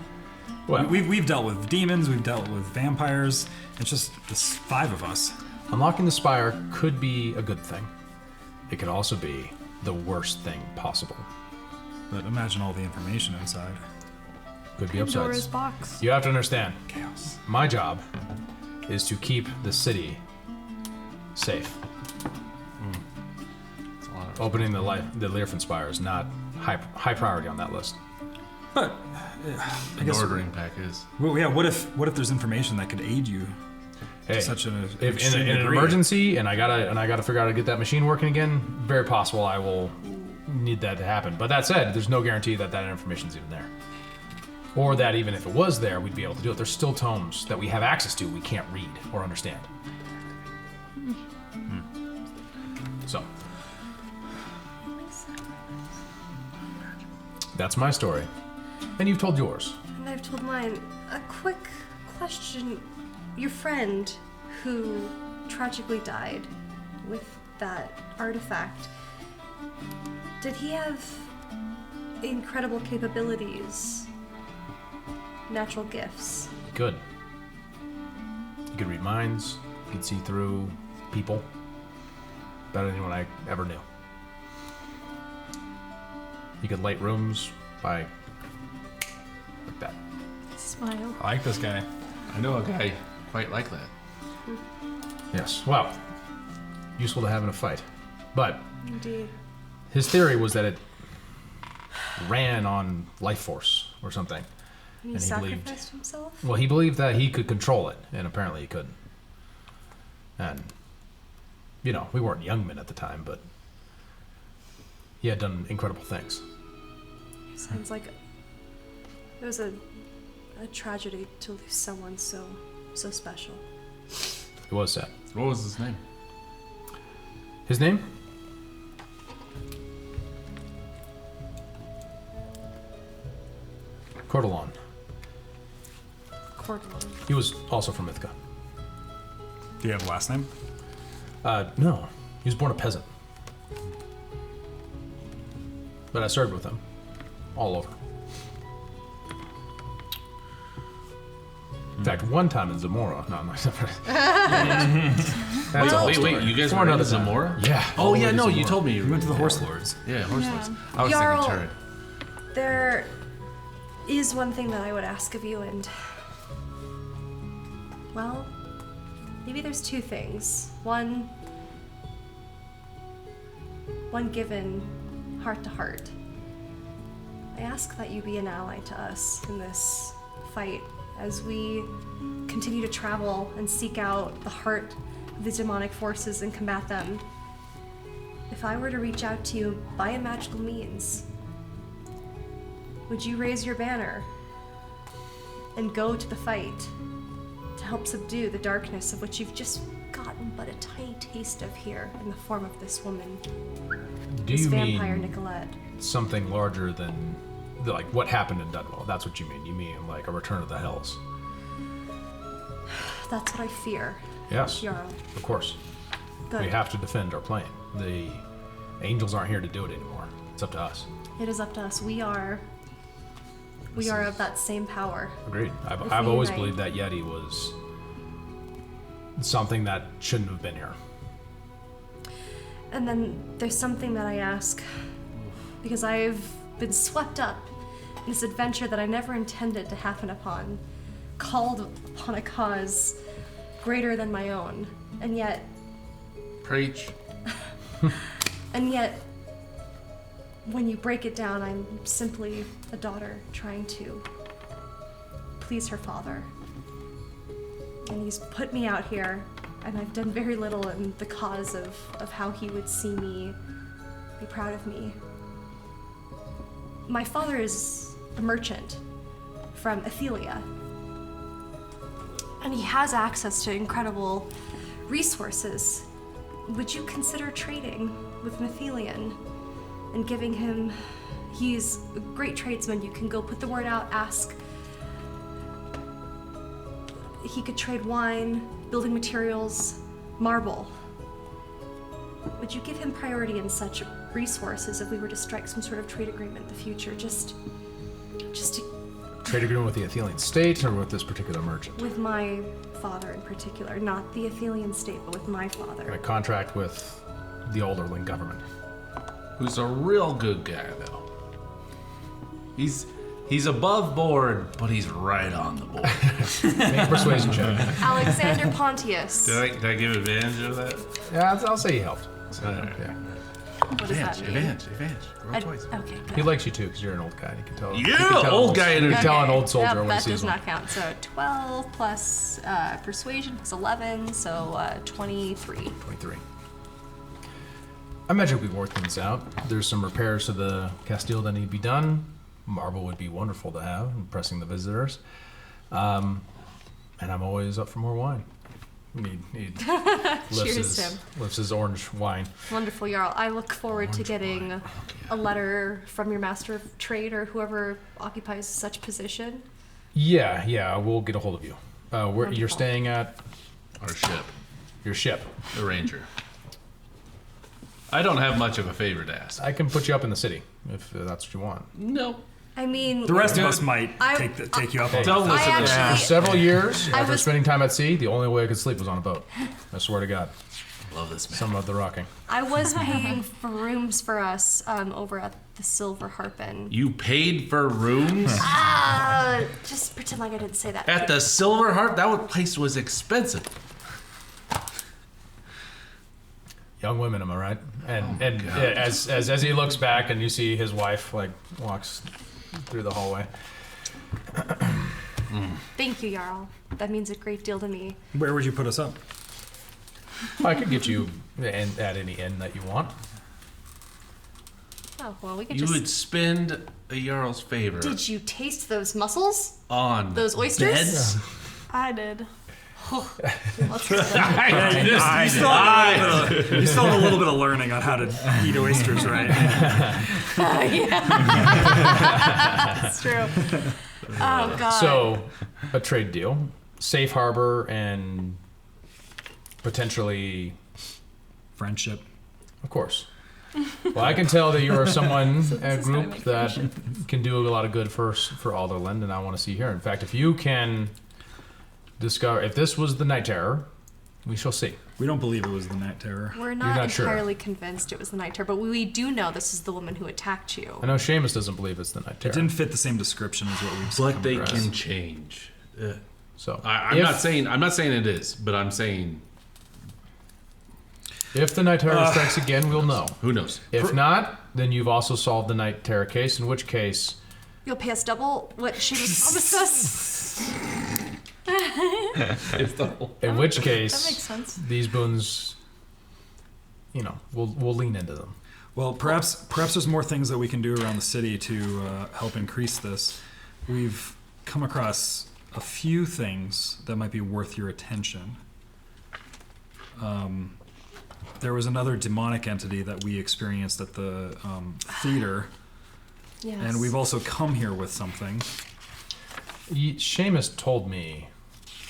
Well, We've dealt with demons. We've dealt with vampires. It's just this 5 of us. unlocking the spire could be a good thing. It could also be the worst thing possible. But imagine all the information inside. Could be Pandora's upsides. box. You have to understand, chaos. My job is to keep the city safe. Opening the Learfin Spire is not high priority on that list. But I guess. Ordering pack is. Well, yeah. What if there's information that could aid you? Hey, Such an if in extreme an degree. emergency and I gotta figure out how to get that machine working again, very possible I will need that to happen. But that said, there's no guarantee that information's even there. Or that even if it was there, we'd be able to do it. There's still tomes that we have access to we can't read or understand. So, that's my story. And you've told yours. And I've told mine. A quick question. Your friend who tragically died with that artifact, did he have incredible capabilities? Natural gifts? Good. You could read minds. You could see through people. Better than anyone I ever knew. You could light rooms by like that. Smile. I like this guy. I know a guy quite like that. Yes. Well, useful to have in a fight. But Indeed. his theory was that it ran on life force or something. And he And he believed- sacrificed himself? Well, he believed that he could control it, and apparently he couldn't. And, you know, we weren't young men at the time, but he had done incredible things. Sounds like it was a a tragedy to lose someone so special. It was sad. What was his name? His name? Cordelon. Cordelon. He was also from Ithaca. Do you have a last name? No. He was born a peasant. But I served with him. All over. In fact, one time in Zamora. No, I'm not. That's a whole story. Wait, you guys For were in another time. Zamora? Yeah. Oh, all the yeah, way to no, you Zamora. told me. We went to the Horse Lords. Yeah, Horse Yeah. Lords. I was Jarl, thinking turret. there is one thing that I would ask of you, and well, maybe there's two things. One given heart to heart. I ask that you be an ally to us in this fight as we continue to travel and seek out the heart of the demonic forces and combat them. If I were to reach out to you by a magical means, would you raise your banner and go to the fight to help subdue the darkness of which you've just gotten but a tiny taste of here in the form of this woman, Do this you vampire mean Nicolette? something larger than like what happened in Dunwell? That's what you mean. You mean like a return of the Hells? That's what I fear, Yes. Jarl. Of course. Good. We have to defend our plane. The angels aren't here to do it anymore. It's up to us. It is up to us. We are of that same power. Agreed. If I've we always unite. believed that Yeti was something that shouldn't have been here. And then there's something that I ask because I've been swept up in this adventure that I never intended to happen upon, called upon a cause greater than my own, and yet, Preach. when you break it down, I'm simply a daughter trying to please her father. And he's put me out here, and I've done very little in the cause of how he would see me, be proud of me. My father is a merchant from Athelia, and he has access to incredible resources. Would you consider trading with an Athelian and giving him... He's a great tradesman. You can go put the word out, ask. He could trade wine, building materials, marble. Would you give him priority in such resources if we were to strike some sort of trade agreement in the future? Just to, Trade agreement with the Athenian state or with this particular merchant? with my father in particular, not the Athelian state, but with my father. A contract with the Alderling government. Who's a real good guy, though. He's above board, but he's right on the board. Make a persuasion check. Alexander Pontius. Did I give advantage of that? Yeah, I'll say he helped. So, Alright. yeah. What does that mean? Advantage. Roll twice. Okay, He good. likes you too, because you're an old guy. You can tell. you Yeah, can tell old guy You energy. can tell an old soldier Yep, when he that sees does one. not count. So 12 plus persuasion plus 11, so 23. 23. I imagine we work things out. There's some repairs to the Castile that need to be done. Marble would be wonderful to have, impressing the visitors. And I'm always up for more wine. He Cheers, lifts his orange wine. Wonderful, Jarl. I look forward to getting wine. a letter from your master of trade or whoever occupies such position. Yeah, we'll get a hold of you. Where you're Wonderful. staying at Our ship, your ship. the Ranger. I don't have much of a favor to ask. I can put you up in the city if that's what you want. No. I mean, The rest of us might I- take you up on Don't that. listen to actually- that. For several years, I after was- spending time at sea, the only way I could sleep was on a boat. I swear to God. Love this man. Some of the rocking. I was paying for rooms for us over at the Silver Harpin. You paid for rooms Just pretend like I didn't say that. at the Silver Heart? That place was expensive. Young women, am I right? And as he looks back and you see his wife like walks through the hallway. Thank you, Jarl. That means a great deal to me. Where would you put us up? I could get you at any inn that you want. Oh, well, we could You just... would spend a Jarl's favor Did you taste those mussels? on Those oysters? beds? I did. You still have a little bit of learning on how to eat oysters, right? That's true. Oh, God. So, a trade deal, safe harbor, and potentially, Friendship. of course. Well, I can tell that you are someone, a group that can do a lot of good for Alderland, and I want to see here. In fact, if you can discover if this was the Night Terror, we shall see. We don't believe it was the Night Terror. We're not not sure. entirely convinced it was the Night Terror, but we do know this is the woman who attacked you. I know Seamus doesn't believe it's the Night Terror. It didn't fit the same description as what we've seen. But they can change. So I'm not saying it is, but I'm saying if the Night Terror strikes again, we'll know. who knows. If not, then you've also solved the Night Terror case. In which case, You'll pay us double what she promised us. in which case, That makes sense. these boons, we'll lean into them. Well, perhaps there's more things that we can do around the city to help increase this. We've come across a few things that might be worth your attention. There was another demonic entity that we experienced at the theater, Yes. and we've also come here with something. Seamus told me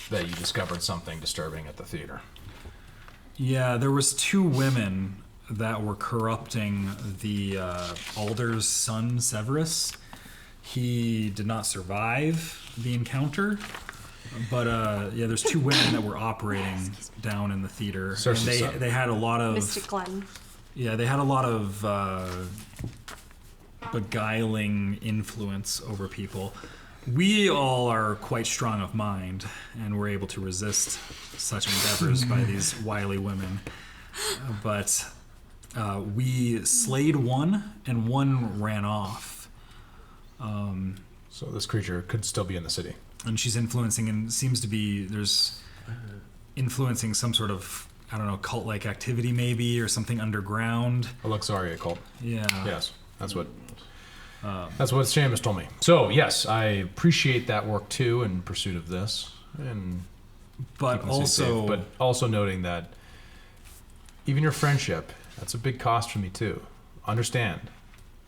that you discovered something disturbing at the theater. Yeah, there was 2 women that were corrupting the Alder's son, Severus. He did not survive the encounter, but there's 2 women that were operating down in the theater. And they had a lot of Mystic Glen. Yeah, they had a lot of beguiling influence over people. We all are quite strong of mind, and we're able to resist such endeavors by these wily women. But we slayed one, and one ran off. So this creature could still be in the city. And she's influencing, and seems to be, there's influencing some sort of, I don't know, cult-like activity maybe, or something underground. A Luxaria cult. Yeah. Yes, that's what Seamus told me. So yes, I appreciate that work too in pursuit of this, and But keeping us safe. also, But also noting that even your friendship, that's a big cost for me too. Understand,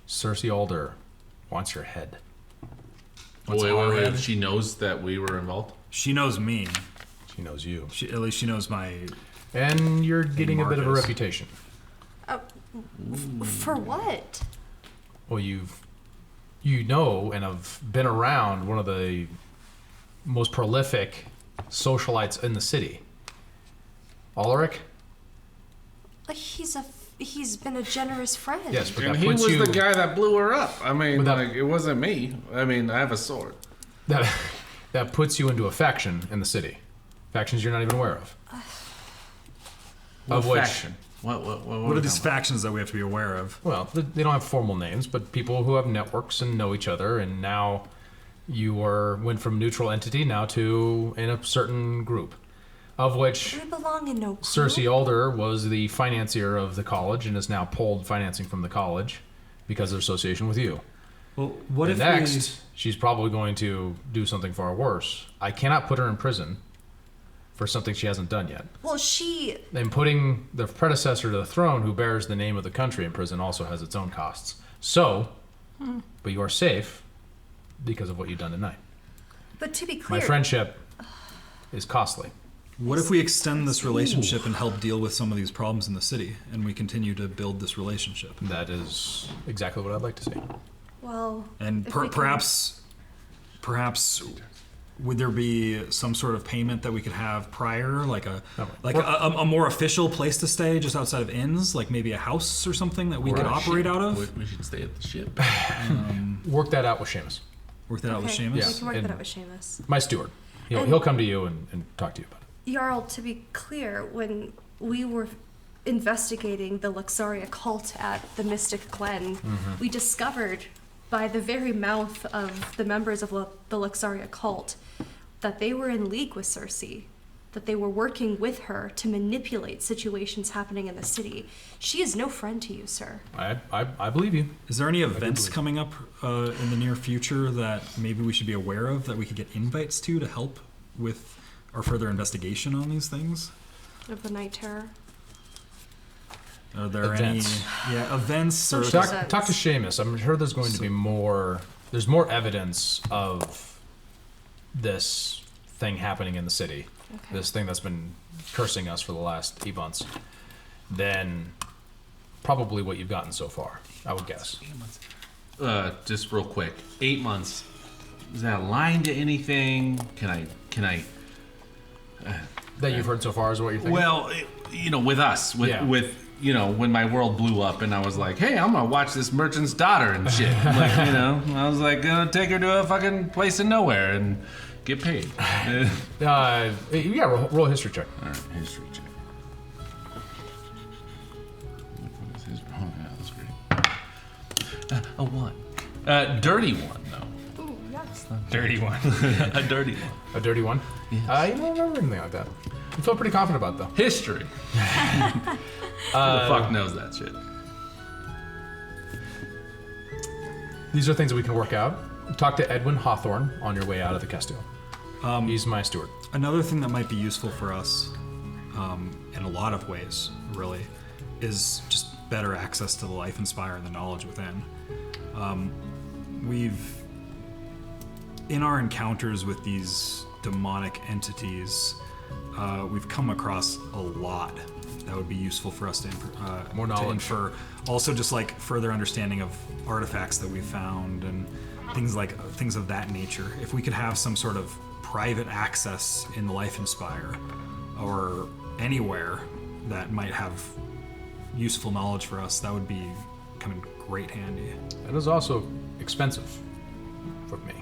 Cersei Alder wants your head. Wait. She knows that we were involved? she knows me. She knows you, At least she knows my. and you're getting a bit of a Marcus. reputation. For what? Well, you know and have been around one of the most prolific socialites in the city. Ulrich? He's been a generous friend. Yes, but And that he puts was you the guy that blew her up. I mean, But that- it wasn't me. I mean, I have a sword. that puts you into a faction in the city. Factions you're not even aware of. Of which, faction? What What are these factions that we have to be aware of? well, they don't have formal names, but people who have networks and know each other, and now you went from neutral entity now to in a certain group, of which We belong in no group. Cersei Alder was the financier of the college and has now pulled financing from the college because of association with you. Well, what And if next, she's probably going to do something far worse. I cannot put her in prison for something she hasn't done yet. Well, she... And putting the predecessor to the throne, who bears the name of the country in prison, also has its own costs. So, but you are safe because of what you've done tonight. But to be clear... My friendship is costly. What if we extend this relationship and help deal with some of these problems in the city, and we continue to build this relationship? That is exactly what I'd like to see. Well... And if we can- perhaps, would there be some sort of payment that we could have prior, like a more official place to stay, just outside of inns, like maybe a house or something that we could operate out of? We should stay at the ship. Work that out with Seamus, Work that out with Okay, Seamus. we Yeah. can work and- that out with Seamus. my steward. And- He'll come to you and talk to you about it. Jarl, to be clear, when we were investigating the Luxaria cult at the Mystic Glen, we discovered by the very mouth of the members of the Luxaria cult that they were in league with Cersei. that they were working with her to manipulate situations happening in the city. She is no friend to you, sir. I believe you. Is there any events coming up in the near future that maybe we should be aware of that we could get invites to help with our further investigation on these things? Of the Night Terror. Are there Events. any events or Talk to Seamus. I'm sure there's going to be more. There's more evidence of this thing happening in the city. Okay. This thing that's been cursing us for the last 8 months. Than probably what you've gotten so far, I would guess. Just real quick, 8 months. Is that aligned to anything? Can I? That you've heard so far is what you're thinking? Well, with us, with when my world blew up and I was like, hey, I'm gonna watch this merchant's daughter and shit. Like, I was like, gonna take her to a fucking place in nowhere and get paid. Roll a history check. All right, history check. Oh, yeah, that's great. A 1. Dirty 1, though. Ooh, yes. Dirty one. A dirty 1. A dirty one? Yes. You don't remember anything like that. You feel pretty confident about it, though. History. Who the fuck knows that shit? These are things that we can work out. Talk to Edwin Hawthorne on your way out of the Castile. He's my steward. Another thing that might be useful for us, in a lot of ways, really, is just better access to the life inspire and the knowledge within. In our encounters with these demonic entities, we've come across a lot that would be useful for us to More knowledge. to infer. Also, just like further understanding of artifacts that we found and things of that nature. If we could have some sort of private access in the Life Inspire or anywhere that might have useful knowledge for us, that would be come in great handy. It is also expensive for me.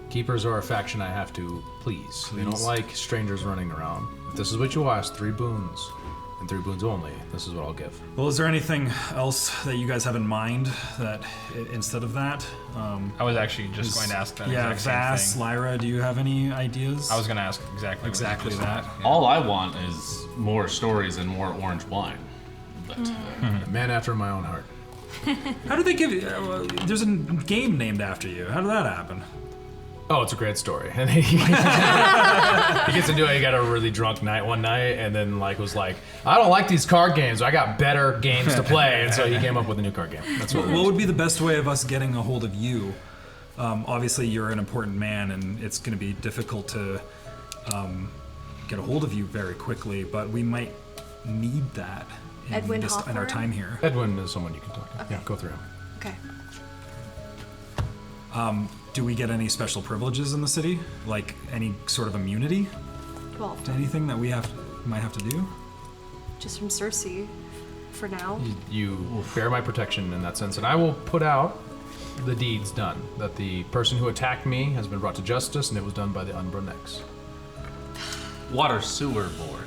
Keepers are a faction I have to please. They don't like strangers running around. If this is what you ask, 3 boons, and 3 boons only, this is what I'll give. Well, is there anything else that you guys have in mind that instead of that? I was actually just going to ask that exact Vass, same thing. Lyra, do you have any ideas? I was going to ask exactly that. All I want is more stories and more orange wine. But, A man after my own heart. How did they give you? There's a game named after you. How did that happen? Oh, it's a great story. And he gets into it. He got a really drunk night one night, and then was like, I don't like these card games. I got better games to play, and so he came up with a new card game. That's what. What would be the best way of us getting a hold of you? Obviously, you're an important man, and it's going to be difficult to get a hold of you very quickly. But we might need that Edwin in our Hawthorne? time here. Edwin is someone you can talk to. Okay. Yeah, go through him. Okay. Do we get any special privileges in the city? Like any sort of immunity Well, to anything that we might have to do? just from Cersei, for now. You bear my protection in that sense, and I will put out the deeds done. That the person who attacked me has been brought to justice, and it was done by the Unbrunnex. Water Sewer Board.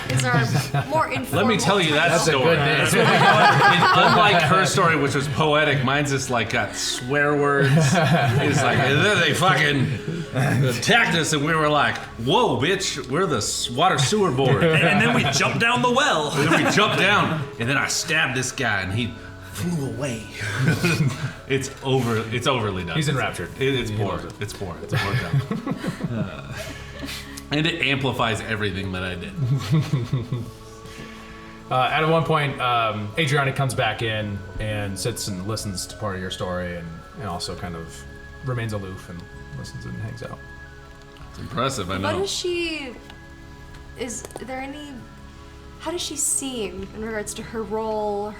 Is there more info? Let me tell you that That's a story. good name. Unlike her story, which was poetic, mine's just got swear words. It's and then they fucking attacked us, and we were like, "Whoa, bitch, we're the Water Sewer Board." And then we jumped down the well. And then we jumped down, and then I stabbed this guy, and he flew away. It's overly done. He's enraptured. It's He poor. loves it. It's poor. It's poor done. And it amplifies everything that I did. At one point, Adriana comes back in and sits and listens to part of your story, and also kind of remains aloof and listens and hangs out. It's impressive, I What know. is she? Is there any? How does she seem in regards to her role?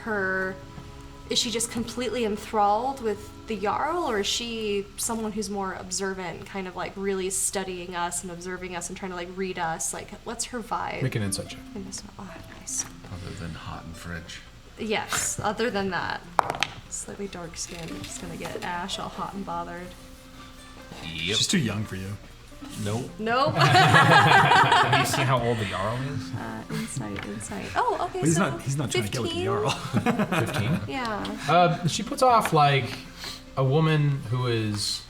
Is she just completely enthralled with the Jarl, or is she someone who's more observant, kind of really studying us and observing us and trying to read us? What's her vibe? Make an insight check. in this? Oh, nice. Other than hot and French. Yes. Other than that, slightly dark skinned. Just gonna get Ash all hot and bothered. Yep. She's too young for you. Nope. Nope. Have you seen how old the Jarl is? Insight. Oh, okay. But he's so not trying to get with the 15? Jarl. 15. Yeah. She puts off a woman who is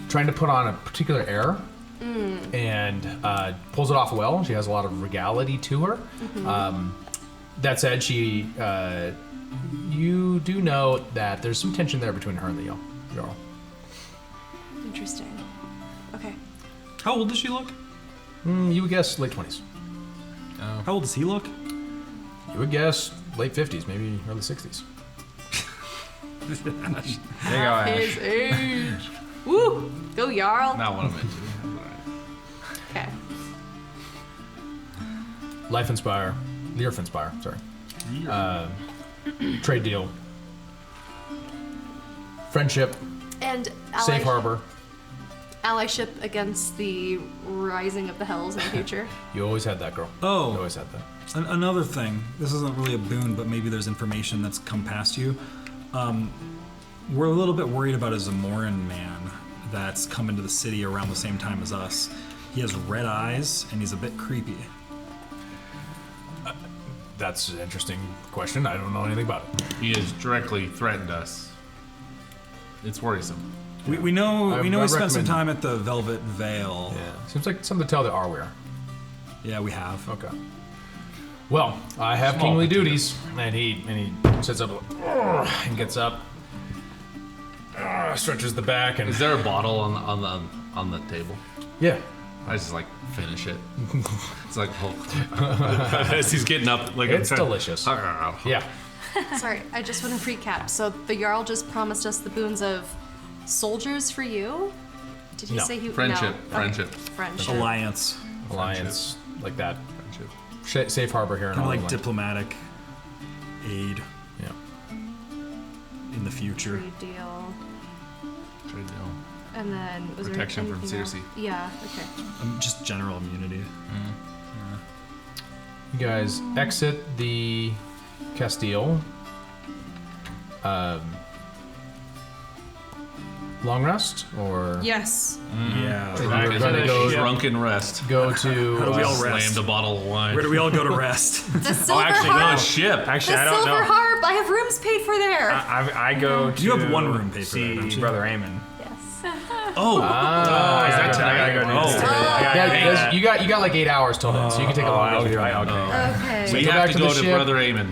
trying to put on a particular air and pulls it off well. She has a lot of regality to her. That said, you do note that there's some tension there between her and the Jarl. Interesting. Okay. How old does she look? You would guess late 20s. How old does he look? You would guess late 50s, maybe early 60s. There you go, Ash. His age. Woo! Go, Jarl. Not what I meant to. Okay. Life Inspire. The Earth Inspire, sorry. Trade deal. Friendship. And Safe harbor. allyship against the rising of the hells in the future. You always had that, girl. Oh. You always had that. Another thing, this isn't really a boon, but maybe there's information that's come past you. We're a little bit worried about a Zamoran man that's come into the city around the same time as us. He has red eyes, and he's a bit creepy. That's an interesting question. I don't know anything about it. He has directly threatened us. It's worrisome. We know I we spent some recommend- time at the Velvet Veil. Yeah. Seems like something to tell the Arweir. Yeah, we have. Okay. Well, I have Small kingly potato. duties, and he sits up and gets up, stretches the back, and Is there a bottle on the table? yeah. I just like finish it. It's like as he's getting up, like It's delicious. Yeah. Sorry, I just want to recap. So the Jarl just promised us the boons of soldiers for you? Did he No. say he... Friendship. No. Friendship. Okay. Friendship. Alliance. Alliance, like that. Friendship. Safe harbor here in Kind of like Ireland. diplomatic aid Yeah. in the future. Trade deal. Trade deal. And then... Was Protection there from anything else? Circe. Yeah, okay. Just general immunity. You guys exit the Castile. Long rest, or Yes. Yeah. You're Back gonna into go- drunken rest. go to? How do we all rest? Slammed a bottle of wine. Where do we all go to rest? The silver actually, on a harp. ship? Actually, The I don't silver know. harp. I have rooms paid for there. I go to You have one room paid for see that, don't you? Brother Eamon. Yes. Oh, Is that tonight? I gotta go do this today. Yeah, you got like 8 hours till then, so you can take a long Okay. rest. Okay. we go have back to to go the to ship. Brother Eamon.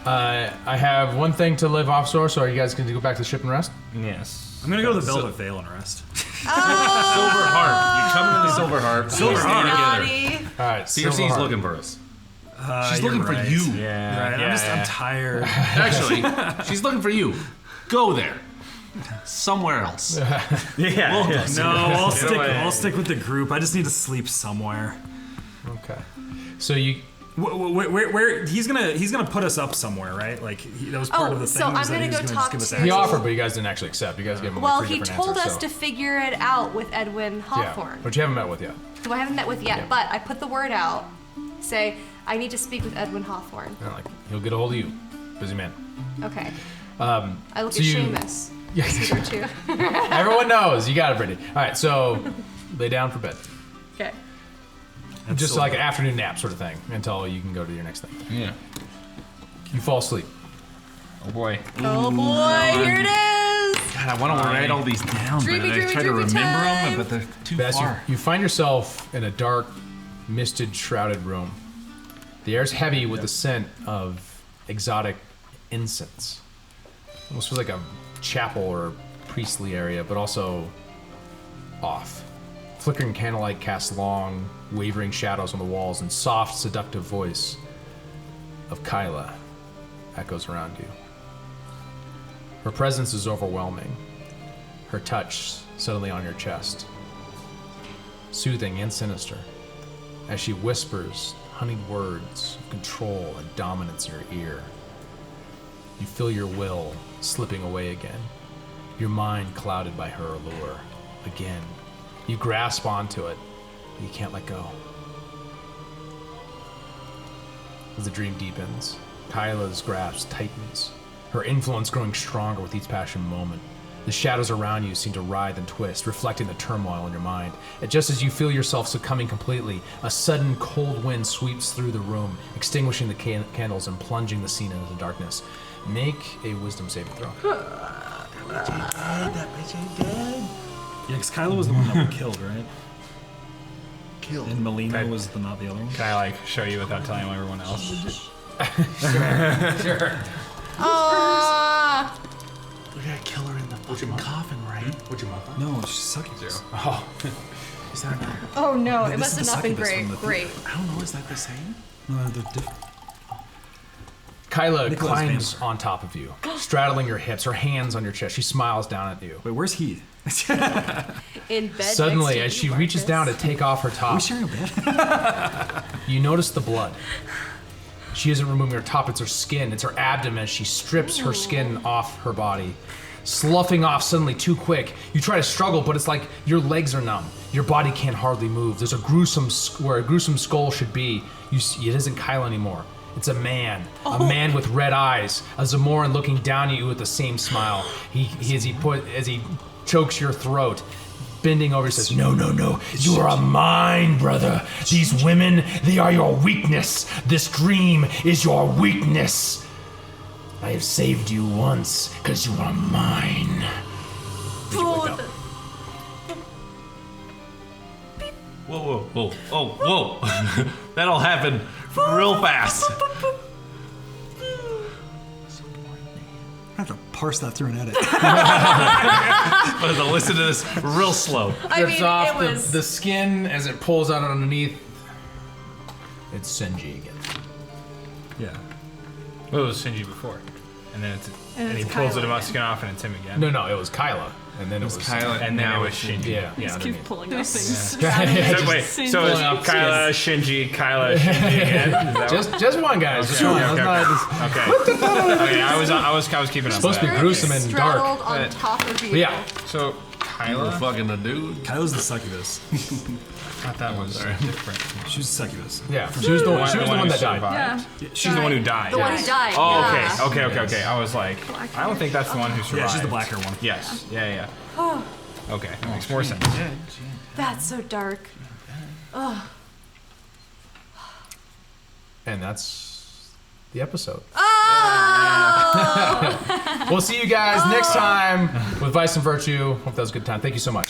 I have one thing to live offshore, so are you guys going to go back to the ship and rest? Yes. I'm gonna go to the Velvet Veil and rest. Silver Harp. You're coming to the Silver Harp. Silver We're Harp. staying together. All right, Circe's Silver Harp. looking for us. She's You're looking for right. you. Yeah. Right, Yeah. I'm tired. Actually, she's looking for you. Go there. Somewhere else. Yeah. No, away. I'll stick with the group. I just need to sleep somewhere. Okay. So you Where he's gonna put us up somewhere, right? Like that was part Oh, of the thing. so was I'm that gonna he was go just talk give us to- access. he offered, but you guys didn't actually accept. You guys gave him Well, like 3 he different told answers, us so. to figure it out with Edwin Yeah, Hawthorne, but you haven't met with yet. who I haven't met with yet. Yeah. But I put the word out. Say, I need to speak with Edwin Hawthorne. And like he'll get a hold of you, busy man. Okay. I look so at you- Seamus. Yeah. Is he there too? Everyone knows you got it, Brittany. All right, so lay down for bed. Okay. Just like an afternoon nap sort of thing until you can go to your next thing. Yeah. You fall asleep. Oh boy. Oh boy, here it is. God, I want to write all these down, Dreamy, but I dreamy, try to dreamy remember time. them, but they're too Bess, far. you find yourself in a dark, misted, shrouded room. The air's heavy with the scent of exotic incense. Almost feels like a chapel or priestly area, but also off. Flickering candlelight casts long, wavering shadows on the walls, and soft, seductive voice of Kyla echoes around you. Her presence is overwhelming. Her touch suddenly on your chest, soothing and sinister, as she whispers honeyed words of control and dominance in your ear. You feel your will slipping away again, your mind clouded by her allure. Again, you grasp onto it, but you can't let go. As the dream deepens, Kyla's grasp tightens, her influence growing stronger with each passionate moment. The shadows around you seem to writhe and twist, reflecting the turmoil in your mind. And just as you feel yourself succumbing completely, a sudden cold wind sweeps through the room, extinguishing the candles and plunging the scene into darkness. Make a wisdom saving throw. Yeah, because Kyla was the one that we killed, right? Kill. And Melina Okay. was not the other one? Can I like show you without telling everyone else? Sure. We gotta kill her in the fucking coffin, right? What's your mother? No, she's succubus. Oh. Is that? Oh no, This it must is have the not been succubus great. from the- Great. I don't know. Is that the same? No, they're different. Kyla Nicola's climbs vampire. on top of you, straddling your hips, her hands on your chest. She smiles down at you. Wait, where's he? In bed. Suddenly, next as to she you, reaches down to Marcus. take off her Are we top, sharing a bed? you notice the blood. She isn't removing her top, it's her skin. It's her abdomen. She strips her skin off her body, sloughing off suddenly too quick. You try to struggle, but it's like your legs are numb. Your body can't hardly move. There's a gruesome, where a gruesome skull should be. You see, it isn't Kyla anymore. It's a man with red eyes, a Zamoran looking down at you with the same smile. As he chokes your throat, bending over, he says, "No, no, no, you are mine, brother. These women, they are your weakness. This dream is your weakness. I have saved you once, because you are mine." Whoa, whoa, whoa, oh, whoa! That all happened real fast. I have to parse that through an edit. I have to listen to this real slow. I mean, Rips off it was. the skin as it pulls out underneath. It's Senji again. Yeah. Well, it was Shinji before, and then and he it's pulls Kyla the again. skin off, and it's him again. No, it was Kyla, and then it was Kyla, and then now it was Shinji. Yeah, Just underneath. keep pulling up things. So, wait, so it's up Kyla, Shinji, Kyla, Shinji again? Is that Just one, guys. Just one. Okay, Let's okay. not- Okay, I was keeping up. Supposed to be with gruesome and dark. straddled on top of you. Yeah. that. So You were Kyla, fucking a dude. Kyla's the succubus. I thought that was different. She was the succubus. Yeah, she was the one who that died. survived. Yeah. She's the one who died. The one who died. Oh, yeah. okay. I was like, I don't think that's the one who survived. Yeah, she's the black hair one. Yes. Yeah. Okay, that makes more sense. That's so dark. Ugh. And that's the episode. Oh! We'll see you guys next time with Vice and Virtue. Hope that was a good time. Thank you so much.